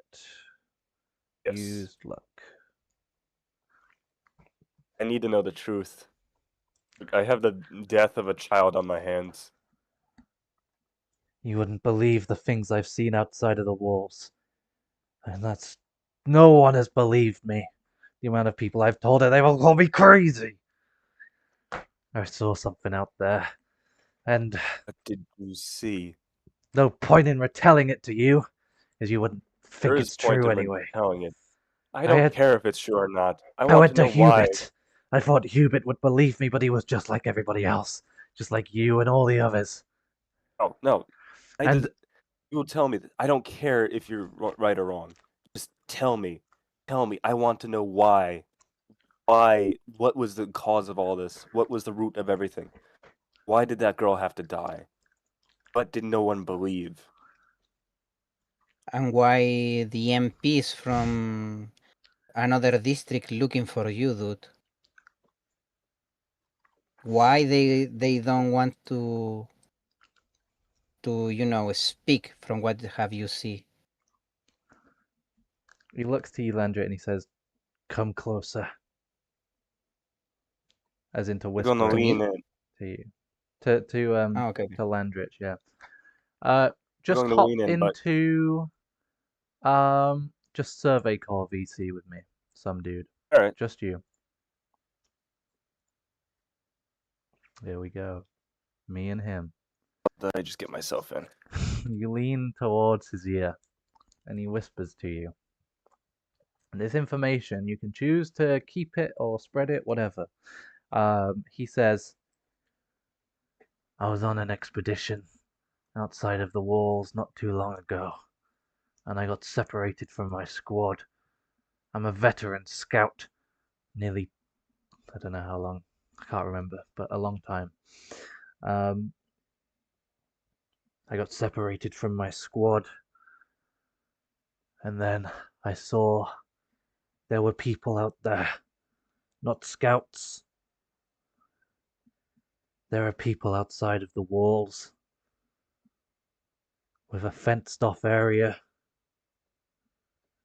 Yes. Used luck. I need to know the truth. I have the death of a child on my hands. You wouldn't believe the things I've seen outside of the walls. And that's... No one has believed me. The amount of people I've told it, they will call me crazy. I saw something out there. And What did you see? no point in retelling it to you, as you wouldn't There think is it's point true in anyway. telling it. I don't had- care if it's true or not. I I want went to to know why. Hubert. I thought Hubert would believe me, but he was just like everybody else, just like you and all the others. Oh no, And you will tell me that. I don't care if you're right or wrong. Just tell me. Tell me. I want to know why. Why? What was the cause of all this? What was the root of everything? Why did that girl have to die? What did no one believe? And why the MPs from another district looking for you, dude? Why they don't want to speak from what have you see? he looks to you, Landry, and he says, "Come closer," as into We're gonna whispering lean me? in. to you, to Okay. Landrich, yeah. We're Just going to hop lean in, but into just survey call VC with me, some dude, all right. just you. There we go, me and him. Did I just get myself in? You lean towards his ear, and he whispers to you. And this information, you can choose to keep it or spread it, whatever. He says, I was on an expedition outside of the walls not too long ago, and I got separated from my squad. I'm a veteran scout, nearly, I don't know how long, I can't remember, but a long time. Um, I got separated from my squad, and then I saw there were people out there, not scouts. There are people outside of the walls with a fenced off area,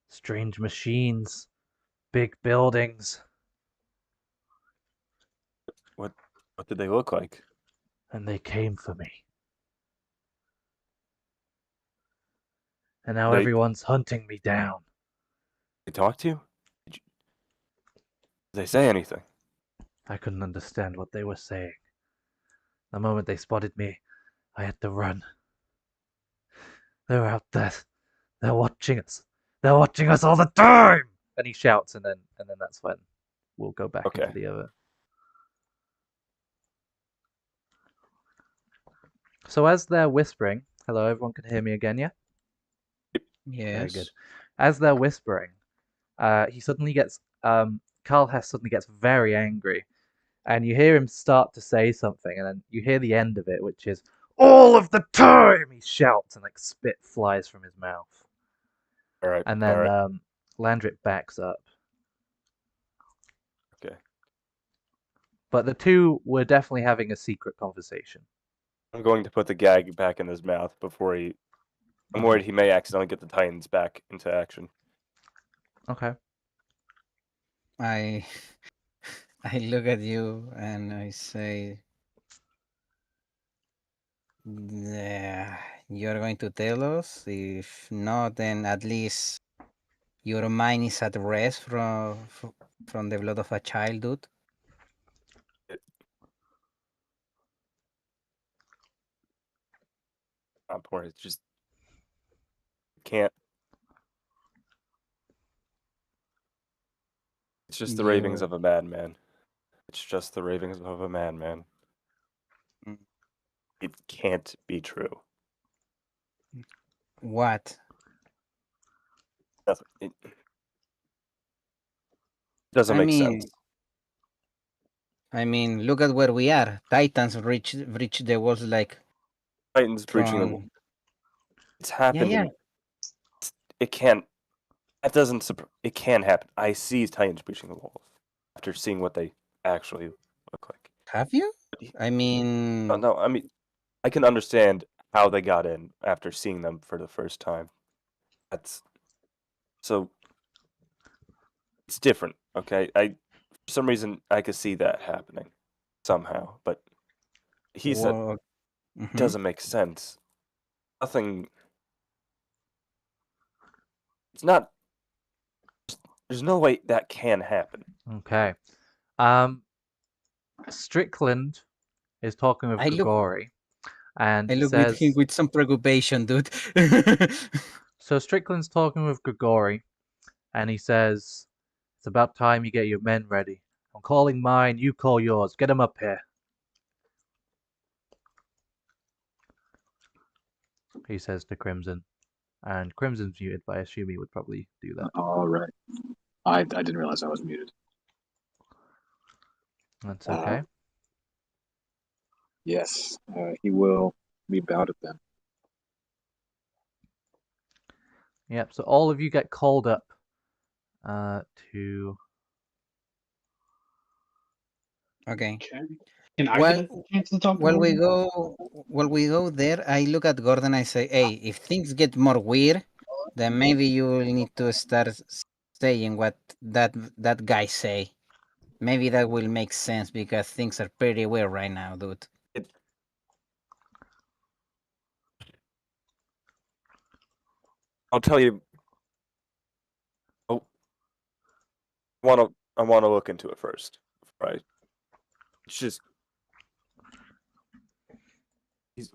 strange machines, big buildings, What did they look like? and they came for me. And now They everyone's hunting me down. they talk to you? Did they say anything? I couldn't understand what they were saying. The moment they spotted me, I had to run. They're out there. They're watching us. They're watching us all the time. And he shouts, and then that's when we'll go back into Okay. the other. So as they're whispering, hello, everyone can hear me again, yeah? Very good. Yes. As they're whispering, he suddenly gets Carl Hess suddenly gets very angry, and you hear him start to say something, and then you hear the end of it, which is all of the time. He shouts, and like spit flies from his mouth, All right. and All then right. Landrick backs up. Okay. But the two were definitely having a secret conversation. I'm going to put the gag back in his mouth before he. I'm Okay. worried he may accidentally get the Titans back into action. Okay. I I look at you and I say, yeah, you're going to tell us? If not, then at least your mind is at rest from the blood of a child, dude. Not important. It's just can't. It's just the ravings You of a madman. It's just the ravings of a madman. Mm. It can't be true. what? It doesn't I make mean, sense. look at where we are. Titans reach the walls like Titans breaching the wall. from. It's Yeah, happened. yeah. It can't. That doesn't. It can happen. I see Titans breaching the walls after seeing what they actually look like. Have you? I mean, No, I mean, I can understand how they got in after seeing them for the first time. That's so. It's different, okay? For some reason I could see that happening somehow, but he said what? it doesn't make sense. Nothing. It's not. There's no way that can happen. Okay. Um, Strickland is talking with I look Grigori and I look with him says, with some preoccupation, dude. so Strickland's talking with Grigori, and he says, "It's about time you get your men ready. I'm calling mine, you call yours. Get 'em up here." He says to Crimson, and Crimson's muted, but I assume he would probably do that. All right. I didn't realize I was muted. That's okay. Yes, he will be about it then. Yep. So all of you get called up to. Okay. Can I Well, get a chance to talk to While we Gordon? go there, I look at Gordon. I say, "Hey, if things get more weird, then maybe you will need to start saying what that guy say. Maybe that will make sense because things are pretty weird right now, dude." I'll tell you. Oh, I want to look into it first. Right? It's just he's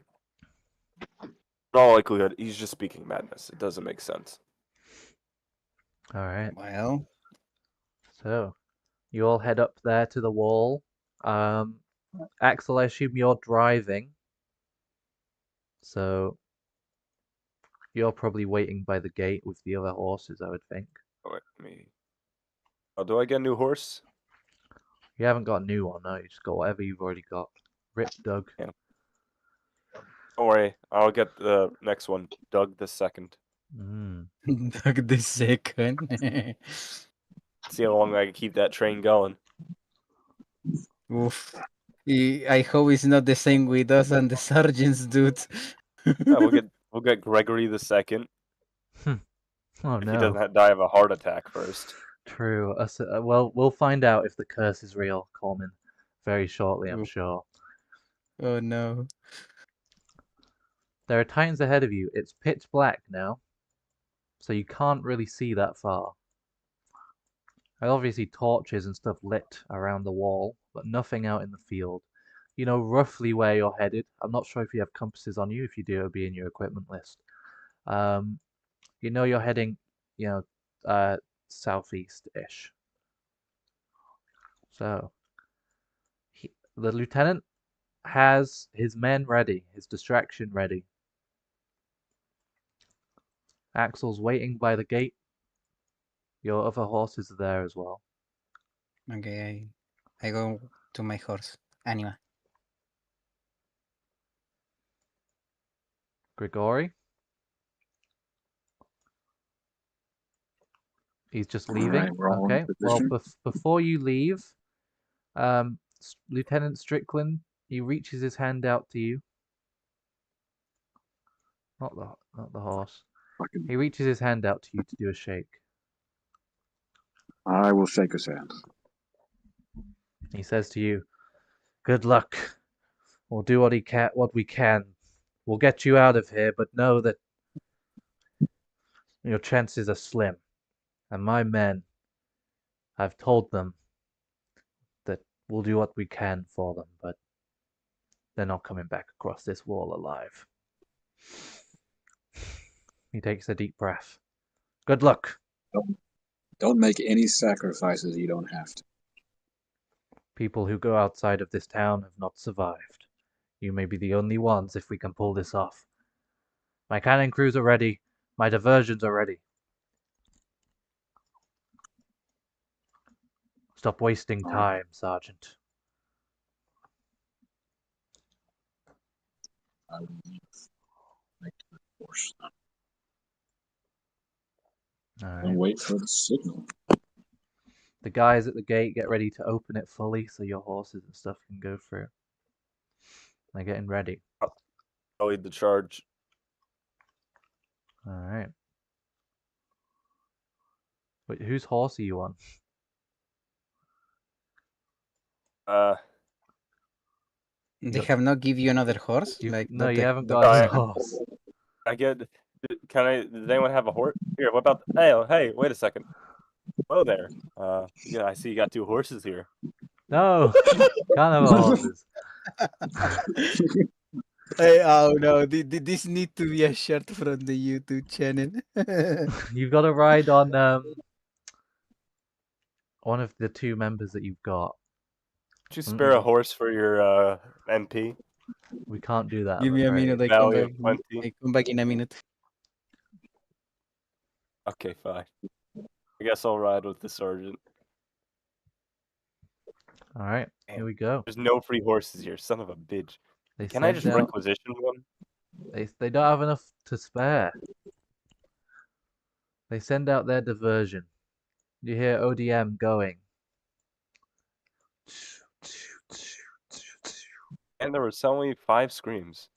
in all likelihood he's just speaking madness. It doesn't make sense. All right. Well, So you all head up there to the wall. Axel, I assume you're driving. So you're probably waiting by the gate with the other horses, I would think. Oh, wait, me. Oh, do I get a new horse? You haven't got a new one, no. You just got whatever you've already got. Rip, Doug. Yeah. Don't worry, I'll get the next one, Doug the Second. Mm. Doug the second. See how long I can keep that train going. Oof. I hope it's not the same with us and the sergeants, dude. Yeah, we'll get Gregory the Second Oh if he doesn't no. die of a heart attack first. True. Well, we'll find out if the curse is real, Coleman, very shortly, I'm Oof. sure. Oh no. There are Titans ahead of you. It's pitch black now, so you can't really see that far. There are obviously torches and stuff lit around the wall, but nothing out in the field. You know roughly where you're headed. I'm not sure if you have compasses on you. If you do, it'll be in your equipment list. You know you're heading, southeast-ish. So, the lieutenant has his men ready, his distraction ready. Axel's waiting by the gate. Your other horses are there as well. Okay, I go to my horse, Anima. Grigori? He's just All leaving. right, we're all in Okay. Well, position. before you leave, Lieutenant Strickland, he reaches his hand out to you. Not the horse. He reaches his hand out to you to do a shake. I will shake his hand. He says to you, "Good luck. We'll do what we can. We'll get you out of here, but know that your chances are slim. And my men, I've told them that we'll do what we can for them, but they're not coming back across this wall alive." He takes a deep breath. "Good luck." Don't make any sacrifices you don't have to. People who go outside of this town have not survived. You may be the only ones if we can pull this off. My cannon crews are ready. My diversions are ready. Stop wasting time, Sergeant. I will make the force and wait for the signal. The guys at the gate get ready to open it fully so your horses and stuff can go through. They're getting ready. I'll lead the charge. Alright. Wait, whose horse are you on? They have not give you another horse? No, you haven't Doug got the a second? horse. I get. Does anyone have a horse? Here, what about? Hey, wait a second. Hello there. Yeah, I see you got two horses here. No, can't have horses. Hey, oh no, this need to be a shot from the YouTube channel. You've got to ride on One of the two members that you've got. Would you spare a Mm-mm. horse for your MP? We can't do that, Give I'm me a afraid. minute. I come Value back. of 20. I come back in a minute. Okay, fine. I guess I'll ride with the sergeant. All right, here Damn. we go. There's no free horses here, son of a bitch. They Can I send just out. requisition one? They don't have enough to spare. They send out their diversion. You hear ODM going. And there was only 5 screams.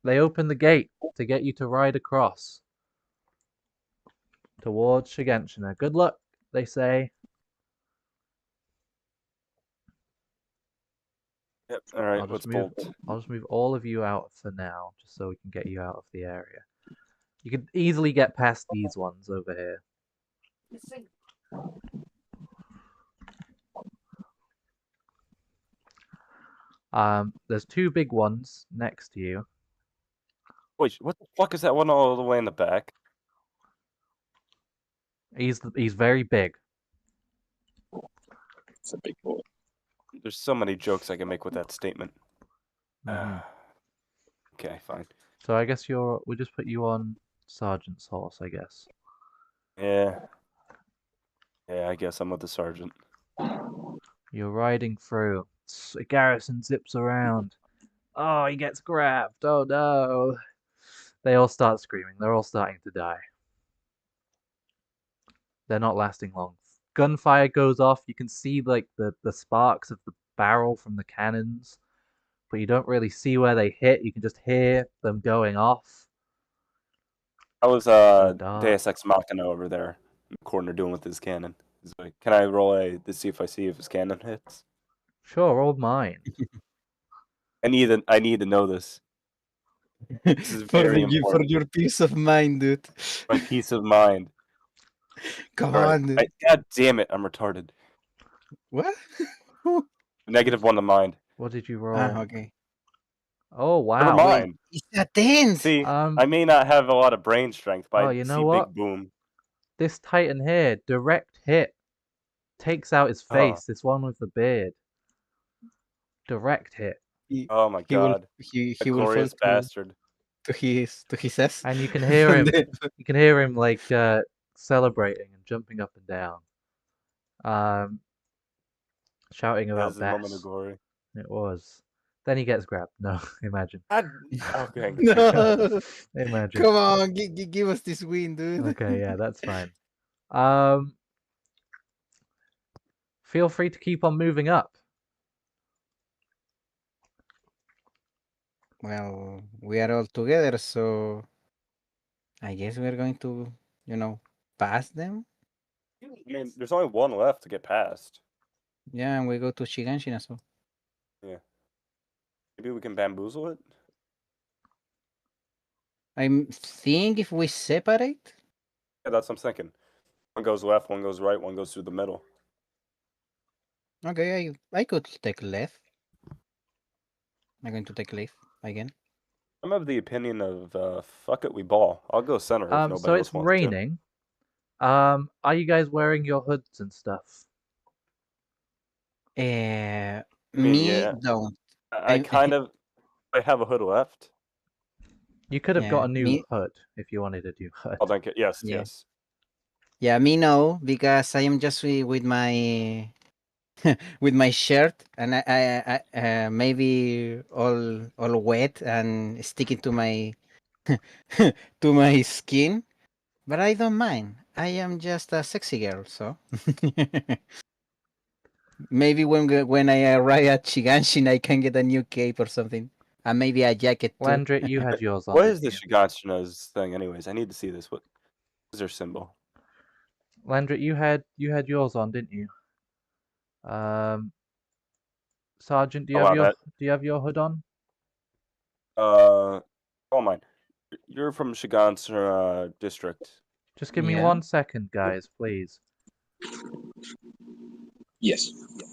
They open the gate to get you to ride across towards Shiganshina. Good luck, they say. Yep. All right, let's bolt. I'll just move all of you out for now, just so we can get you out of the area. You could easily get past these ones over here. There's 2 big ones next to you. Wait, what the fuck is that one all the way in the back? He's very big. It's a big boy. There's so many jokes I can make with that statement. Mhm. Okay, fine. So I guess we'll just put you on Sergeant's horse, I guess. Yeah. Yeah, I guess I'm with the sergeant. You're riding through. A garrison zips around. Oh, he gets grabbed. Oh no. They all start screaming. They're all starting to die. They're not lasting long. Gunfire goes off. You can see like the sparks of the barrel from the cannons, but you don't really see where they hit. You can just hear them going off. I was dark. Deus Ex Machina over there in the corner doing with his cannon. He's like, can I roll to see if I see if his cannon hits? Sure, old mine. I need to know this. This is for very important. your peace of mind, dude. My peace of mind. Come All right. on, dude. God damn it, I'm retarded. What? -1 to mind. What did you roll? Ah, okay. Oh Never wow. mind. It's a 10. See, I may not have a lot of brain strength, but Oh, I you know see what? big boom. This Titan here, direct hit, takes out his face. This one with the beard. Direct hit. Oh my He will god. he A will fall glorious bastard. to his ass. And you can hear him. You can hear him like celebrating and jumping up and down. Shouting That was about his moment of Bess. glory. It was. Then he gets grabbed. No, imagine. Okay. No. Imagine. Come on, give us this win, dude. Okay, yeah, that's fine. Feel free to keep on moving up. Well, we are all together, so I guess we're going to, pass them. I mean, there's only one left to get past. Yeah, and we go to Shiganshina, so. Yeah. Maybe we can bamboozle it? I think if we separate. Yeah, that's what I'm thinking. One goes left, one goes right, one goes through the middle. Okay, I could take left. I'm going to take left again. I'm of the opinion of fuck it, we ball. I'll go center if nobody So else it's wants raining. Are you guys wearing your hoods and stuff? mean, Me yeah. don't. I have a hood left. You could have Yeah, got a new me- hood if you wanted a new hood. I'll thank it. Yes, Yeah. yes. Yeah, me no, because I am just with my with my shirt, and I maybe all wet and sticking to my to my skin, but I don't mind. I am just a sexy girl, so maybe when I arrive at Shiganshin, I can get a new cape or something, and maybe a jacket too. Landrit, you had yours on. What is didn't the you? Shigatsuna's thing, anyways? I need to see this. What is their symbol? Landrit, you had yours on, didn't you? Sergeant, do you have your hood on? Oh mine. You're from Shigansuna district. Just give me Yeah. 1 second, guys, please. Yes.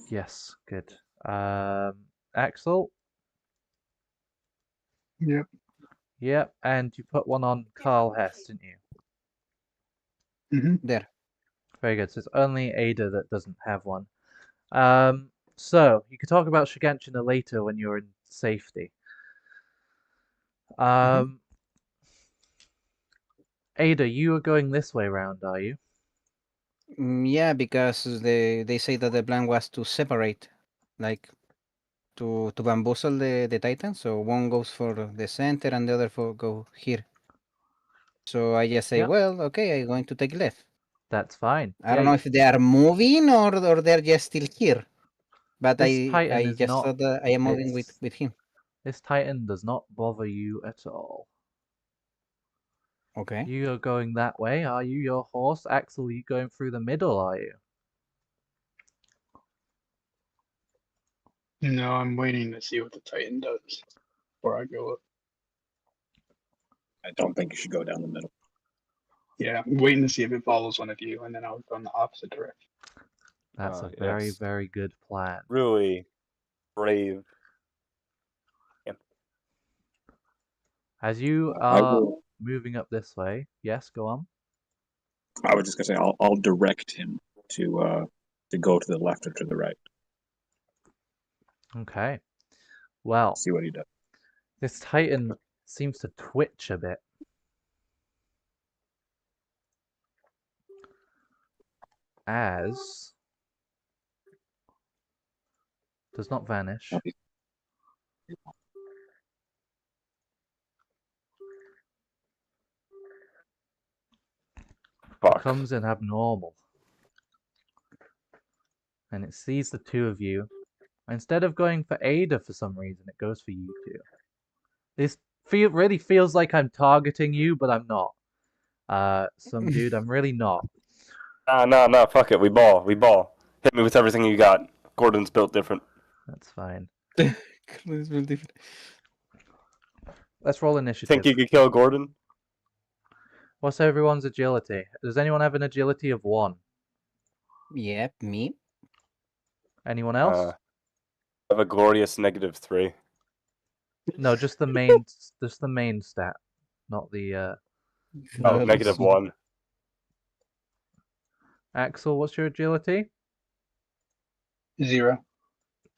Yes, good. Axel? Yep. Yep, and you put one on Carl Hess, didn't you? There. Very good. So it's only Ada that doesn't have one. So you could talk about Shiganshina later when you're in safety. Ada, you are going this way round, are you? Yeah, because they say that the plan was to separate, like to bamboozle the Titans. So one goes for the center and the other for go here. So I just say, Yep. well, okay, I'm going to take left. That's fine. I don't know if they are moving or they're just still here. But This Titan I is just not. thought that I am moving It's with him. This Titan does not bother you at all. Okay. You are going that way, are you? Your horse, Axel, you going through the middle, are you? No, I'm waiting to see what the Titan does before I go up. I don't think you should go down the middle. Yeah, I'm waiting to see if it follows one of you, and then I'll go in the opposite direction. That's a very, That's very good plan. really brave. As you I are will. moving up this way, yes, go on. I was just gonna say I'll direct him to go to the left or to the right. Okay. Well, See what he does. this Titan seems to twitch a bit. As does not vanish. Fuck. Becomes an abnormal. And it sees the two of you. Instead of going for Ada for some reason, it goes for you two. This really feels like I'm targeting you, but I'm not. Some dude, I'm really not. Nah, fuck it. We ball. Hit me with everything you got. Gordon's built different. That's fine. It's very different. Let's roll Think initiative. you could kill Gordon? What's everyone's agility? Does anyone have an agility of 1? Yep, me. Anyone else? I have a glorious -3. No, just the main stat, not the Oh, Well, -1. Axel, what's your agility? 0.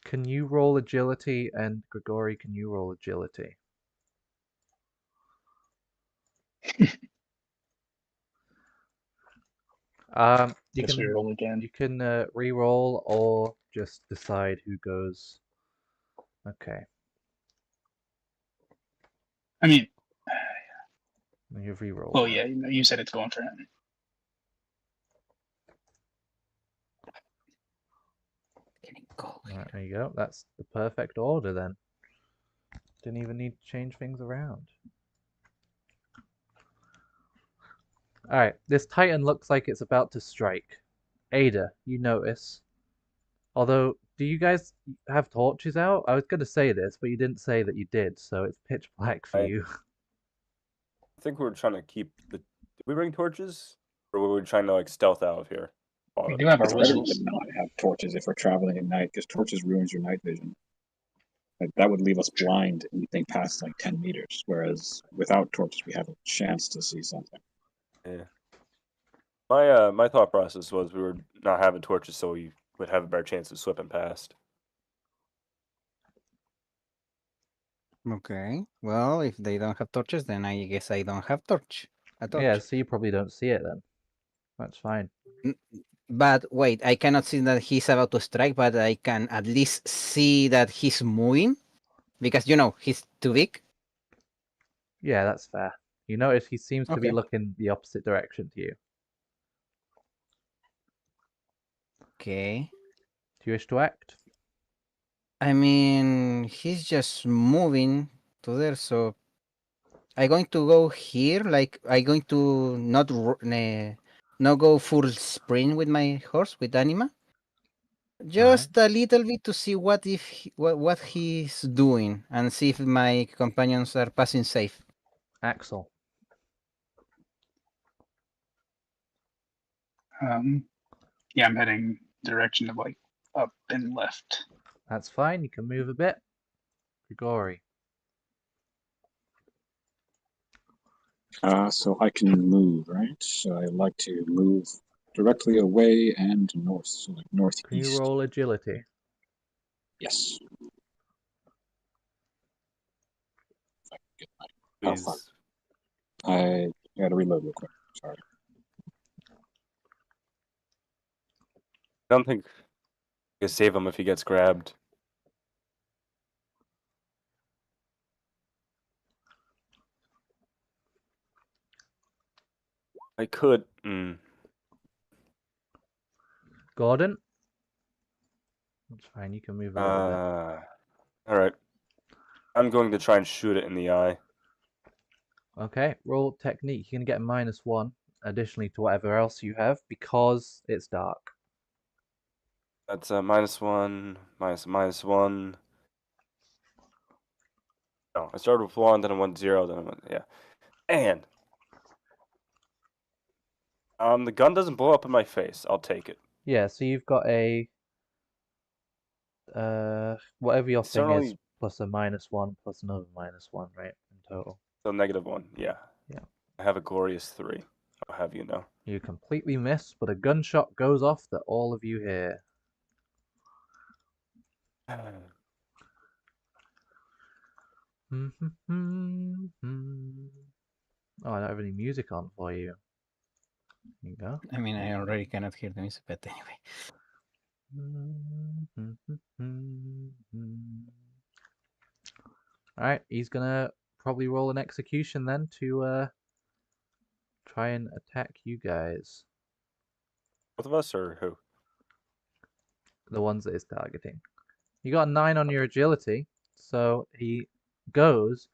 Can you roll agility? And Grigori, can you roll agility? You Guess we can roll again. re-roll or just decide who goes. Okay, I mean, you've re-rolled. well, right? yeah, you said it's going for him. Alright, there you go. That's the perfect order then. Didn't even need to change things around. Alright, this Titan looks like it's about to strike. Ada, you notice. Although, do you guys have torches out? I was going to say this, but you didn't say that you did, so it's pitch black for you. I think we were trying to keep the. Did we bring torches? Or were we trying to like stealth out of here? We do have our It's better whistles. to not have torches if we're traveling at night, because torches ruins your night vision. Like, that would leave us blind anything past like 10 meters, whereas without torches we have a chance to see something. Yeah. My thought process was we were not having torches so we would have a better chance of slipping past. Okay. Well, if they don't have torches, then I guess I don't have torch. A torch. Yeah, so you probably don't see it then. That's fine. But wait, I cannot see that he's about to strike, but I can at least see that he's moving. Because, he's too big. Yeah, that's fair. You notice he seems to be Okay. looking the opposite direction to you. Okay. Do you wish to act? I mean, he's just moving to there, so I'm going to go here. Like, I'm going to not go full sprint with my horse, with Anima. Just a little bit to see what he's doing and see if my companions are passing safe. Axel. Yeah, I'm heading direction of like up and left. That's fine. You can move a bit. Grigori. So I can move, right? So I like to move directly away and north, so like Can you northeast. roll agility? Yes. If I can get my how far? Please. I gotta reload real quick. Sorry. I don't think I can save him if he gets grabbed. I could. Gordon? That's fine, you can move a little bit. Alright. I'm going to try and shoot it in the eye. Okay, roll technique. You're going to get a -1 additionally to whatever else you have because it's dark. That's a -1, -1. No, I started with 1, then I went 0, then I went, yeah. And the gun doesn't blow up in my face. I'll take it. Yeah, so you've got a whatever your thing is Certainly plus a -1 plus another -1, right? In total. the -1, yeah. Yeah. I have a glorious 3. I'll have you know. You completely miss, but a gunshot goes off that all of you hear. Oh, I don't have any music on for you. There you go. I mean, I already cannot hear the music, but anyway. Alright, he's gonna probably roll an execution then to try and attack you guys. Both of us or who? The ones that is targeting. You got a 9 on your agility, so he goes.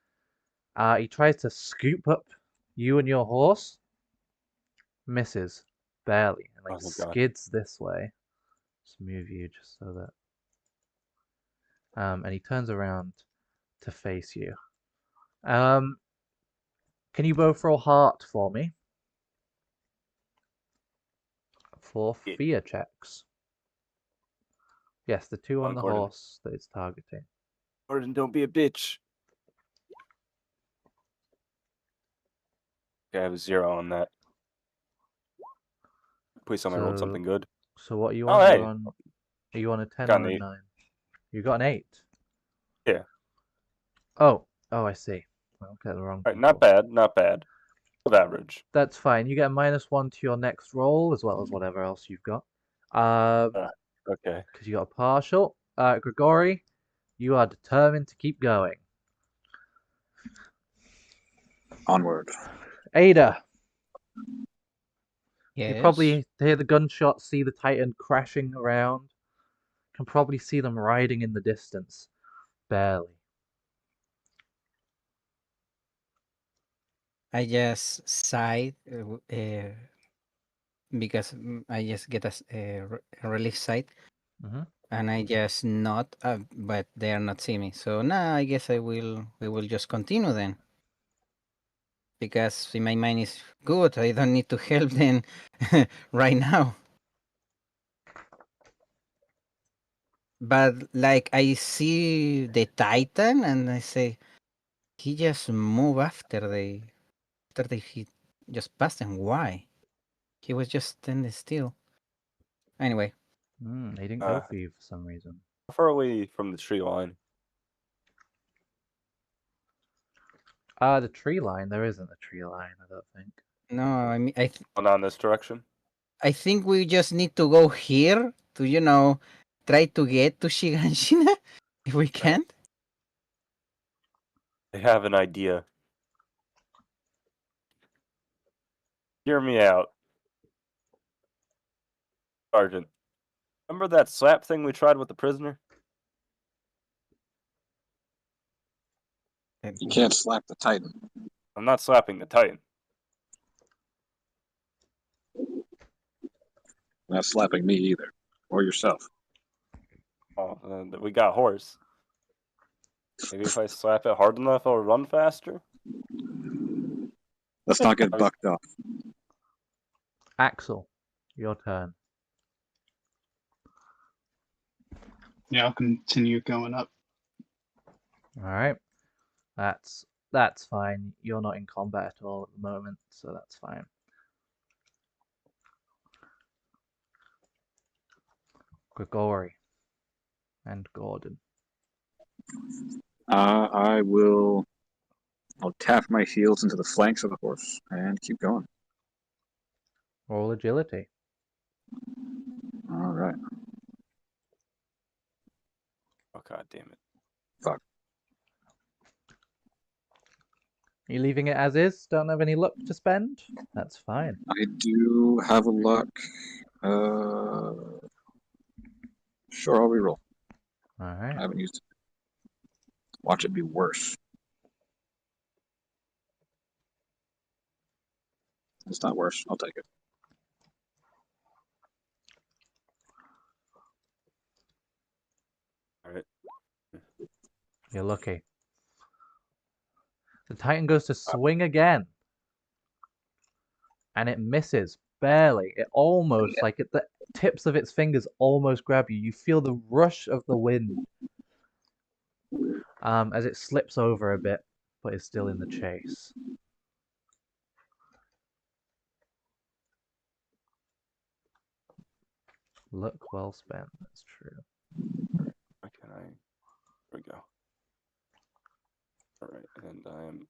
He tries to scoop up you and your horse. Misses. Barely. And Oh like my god. skids this way. Just move you just so that. And he turns around to face you. Can you both roll heart for me? For Yeah. fear checks. Yes, the 2 on the Gordon. horse that it's targeting. Gordon, don't be a bitch. Okay, I have a 0 on that. Please tell me I rolled something good. So what are you Oh, on? hey. Are you on a 10 Got or an a 8. 9? You got an 8? Yeah. Oh, I see. I'll get the wrong Alright, people. not bad, not bad. Of average. That's fine. You get a -1 to your next roll, as well as whatever else you've got. Okay. Because you got a partial. Grigori, you are determined to keep going. Onward. Ada, Yes. you probably hear the gunshots, see the Titan crashing around. Can probably see them riding in the distance. Barely. I just sighed because I just get a relief sight, and I just nod, but they are not seeing me. So now I guess we will just continue then, because in my mind is good. I don't need to help them right now. But like I see the Titan, and I say he just moved after he just passed them. Why? He was just standing still. Anyway. They didn't go for you for some reason. How far away from the tree line? The tree line. There isn't a tree line, I don't think. No, I mean, Not in this direction? I think we just need to go here to, try to get to Shiganshina if we can. I have an idea. Hear me out. Sergeant. Remember that slap thing we tried with the prisoner? You can't slap the Titan. I'm not slapping the Titan. Not slapping me either. Or yourself. Oh, we got horse. Maybe if I slap it hard enough, it'll run faster? Let's not get bucked off. Axel, your turn. Yeah, I'll continue going up. All right. That's That's fine. You're not in combat at all at the moment, so that's fine. Grigori and Gordon. I'll tap my heels into the flanks of the horse and keep going. Roll agility. All right. Oh god damn it. Fuck. You leaving it as is? Don't have any luck to spend? That's fine. I do have a luck. Sure, I'll reroll. Alright. I haven't used it. Watch it be worse. It's not worse. I'll take it. Alright. You're lucky. The Titan goes to swing again. And it misses. Barely. It almost, like at the tips of its fingers, almost grab you. You feel the rush of the wind as it slips over a bit, but is still in the chase. Luck well spent, that's true. Why can't I? There we go. Alright, and I am.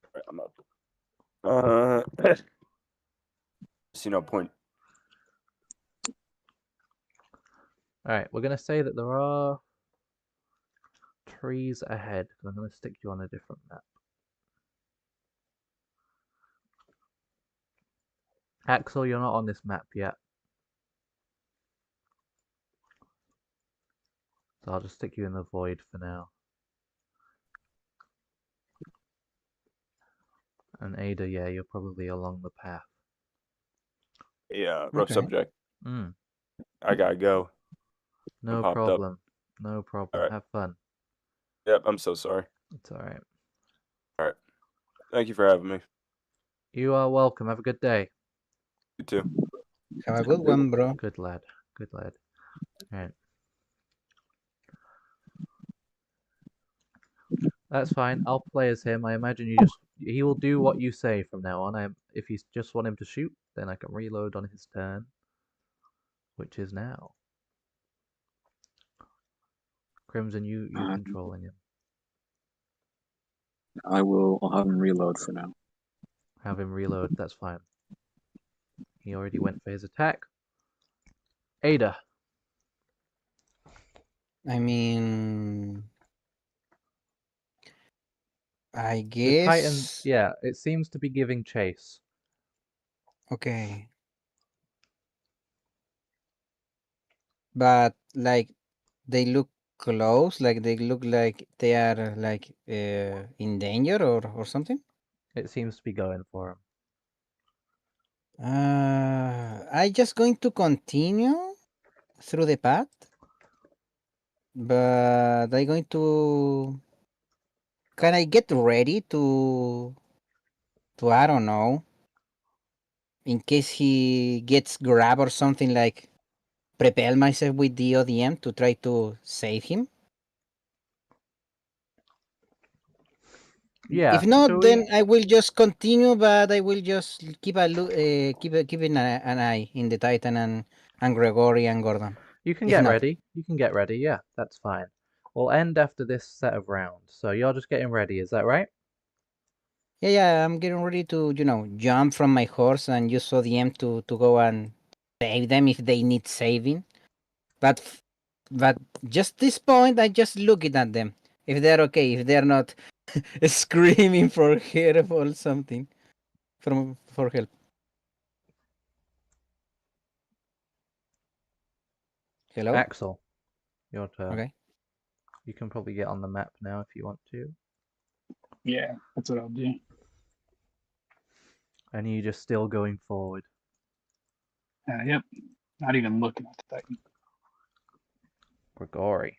Alright, I'm up. See no point. Alright, we're going to say that there are trees ahead, because I'm going to stick you on a different map. Axel, you're not on this map yet. So I'll just stick you in the void for now. And Ada, yeah, you're probably along the path. Yeah, rough Okay. subject. Mm, I gotta go. no popped up. problem. No problem. Alright. Have fun. Yep, I'm so sorry. It's alright. Alright. Thank you for having me. You are welcome. Have a good day. You too. Have a good one, bro. Good lad. Good lad. Alright. That's fine. I'll play as him. I imagine he will do what you say from now on. If you just want him to shoot, then I can reload on his turn, which is now. Crimson, you controlling him. I'll have him reload for now. Have him reload. That's fine. He already went for his attack. Ada. I mean, I The Titan, guess. yeah, it seems to be giving chase. Okay. But like they look close, like they look like they are like in danger or something. It seems to be going for him. I just going to continue through the path, but I going to. Can I get ready to I don't know, in case he gets grabbed or something, like prepare myself with the ODM to try to save him? Yeah, If not, so then I will just continue, but I will just keep a look, keeping an eye in the Titan and Gregory and Gordon. you can If get not, ready. You can get ready, yeah, that's fine. We'll end after this set of rounds. So you're just getting ready, is that right? yeah, I'm getting ready to jump from my horse and use ODM to go and save them if they need saving. But but just this point, I just looking at them. If they're okay, if they're not screaming for help or something, for help. Hello. Axel, your turn. Okay. You can probably get on the map now if you want to. Yeah, that's what I'll do. And you just still going forward. Yep. Not even looking at the Titan. Grigori.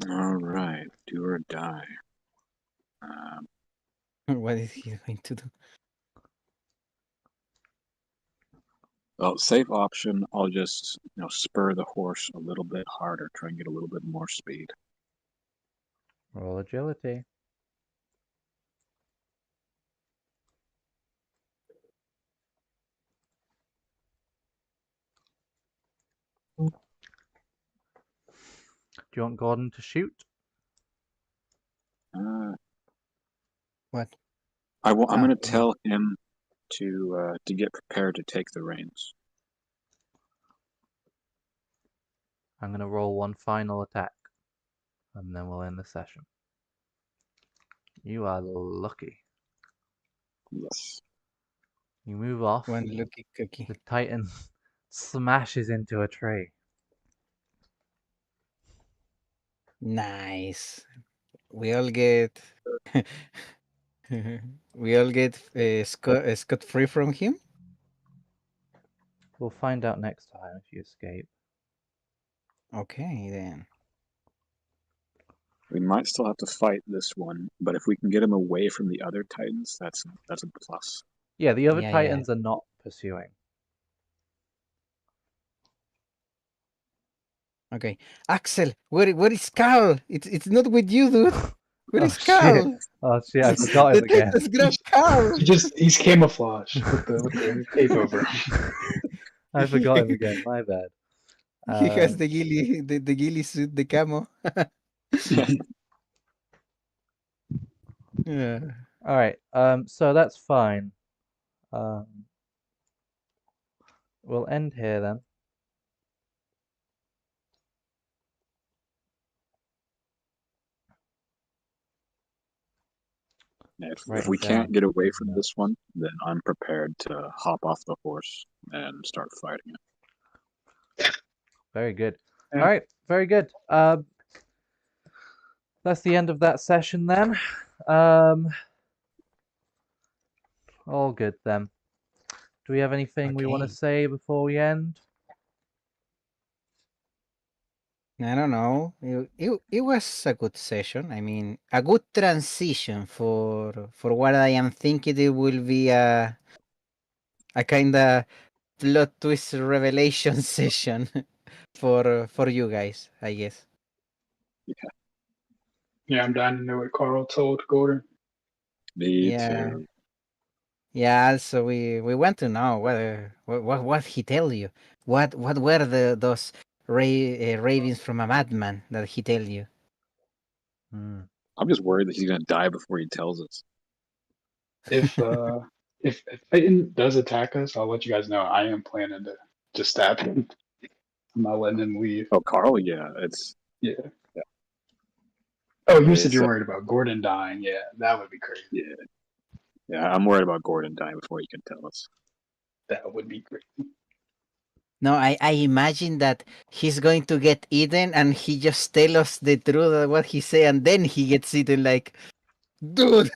All right, do or die. What is he going to do? Well, safe option. I'll just spur the horse a little bit harder, try and get a little bit more speed. Roll agility. Do you want Gordon to shoot? What? I'm Oh, going to yeah. tell him to get prepared to take the reins. I'm going to roll one final attack, and then we'll end the session. You are lucky. Yes. You move off. One lucky cookie. The Titan smashes into a tree. Nice. We all get we all get scot free from him. We'll find out next time if you escape. Okay then. We might still have to fight this one, but if we can get him away from the other Titans, that's a plus. Yeah, the other Yeah, Titans are not pursuing. Okay, Axel, where is Carl? It's not with you, dude. Where Oh, is Carl? shit. Oh shit, I forgot him The again. Titans grabbed Carl. He's camouflaged with the cape over. I forgot him again, my bad. He has the ghillie suit, the camo. Yeah. Alright, so that's fine. We'll end here then. If we can't get away from this one, then I'm prepared to hop off the horse and start fighting it. Very good. Yeah. Alright, very good. That's the end of that session then. All good then. Do we have anything we want to Okay. say before we end? I don't know. It was a good session. I mean, a good transition for what I am thinking it will be a kind of plot twist revelation session for you guys, I guess. Yeah, I'm dying to know what Carl told Gordon. Me Yeah. too. Yeah. Also, we want to know what he tell you. What were those ravings from a madman that he tell you? Hmm. I'm just worried that he's gonna die before he tells us. If Titan does attack us, I'll let you guys know. I am planning to just stab him. I'm not letting him leave. Oh, Carl, yeah, it's Yeah. Yeah. Oh, you said It's, you're worried about Gordon dying. Yeah, that would be crazy. yeah. I'm worried about Gordon dying before he can tell us. That would be crazy. No, I imagine that he's going to get eaten and he just tell us the truth of what he say and then he gets eaten like, dude.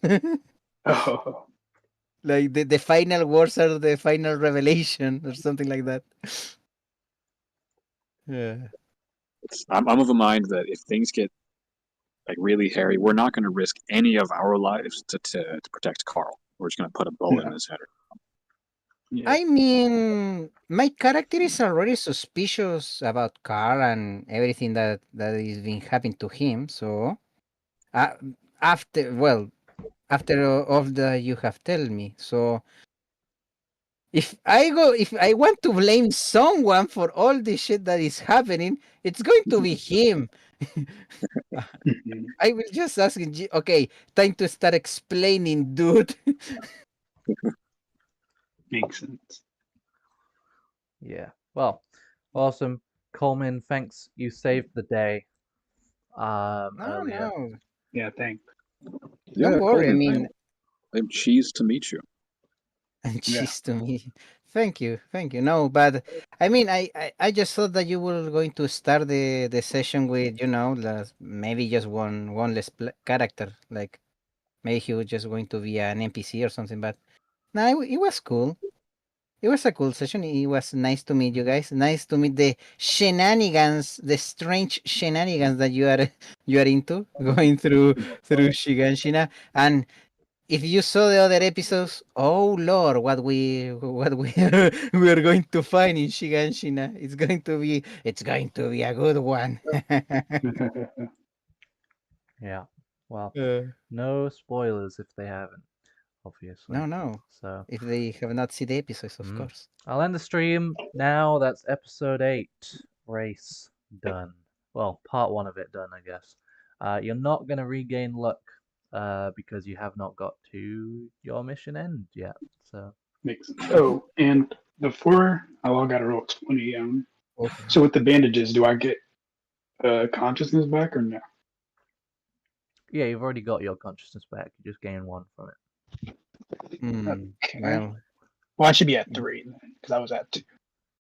Oh, Like the final words are the final revelation or something like that. Yeah. I'm of a mind that if things get like really hairy, we're not going to risk any of our lives to protect Carl. We're just going to put a bullet in his head. yeah. I mean, my character is already suspicious about Carl and everything that is been happening to him. So, uh, after all that you have told me, so if I want to blame someone for all the shit that is happening, it's going to be him. Mhm. I will just ask him, okay, time to start explaining, dude. Makes sense. Yeah. Well, awesome. Coleman, thanks. You saved the day earlier. No. Yeah, thanks. Don't worry. I Coleman, mean, I'm cheesed to meet you. and Yeah. she's to me. Thank you. No, but I mean, I just thought that you were going to start the session with, maybe just one less character, like maybe he was just going to be an NPC or something. But no, it was cool. It was a cool session. It was nice to meet you guys. Nice to meet the shenanigans, the strange shenanigans that you are into going through Shiganshina. And if you saw the other episodes, oh Lord, what we we are going to find in Shiganshina. It's going to be a good one. Yeah. Well, Uh, no spoilers if they haven't, obviously. no. So If they have not seen the episodes, of Mm. course. I'll end the stream now. That's episode 8. Race done. Well, part 1 of it done, I guess. You're not going to regain luck because you have not got to your mission end yet. So Makes sense. Oh, and before I log out of roll 20, Okay. so with the bandages, do I get consciousness back or no? yeah, you've already got your consciousness back. You just gain 1 from it. Hmm. Okay. Well, Well, I should be at 3 then, because I was at 2.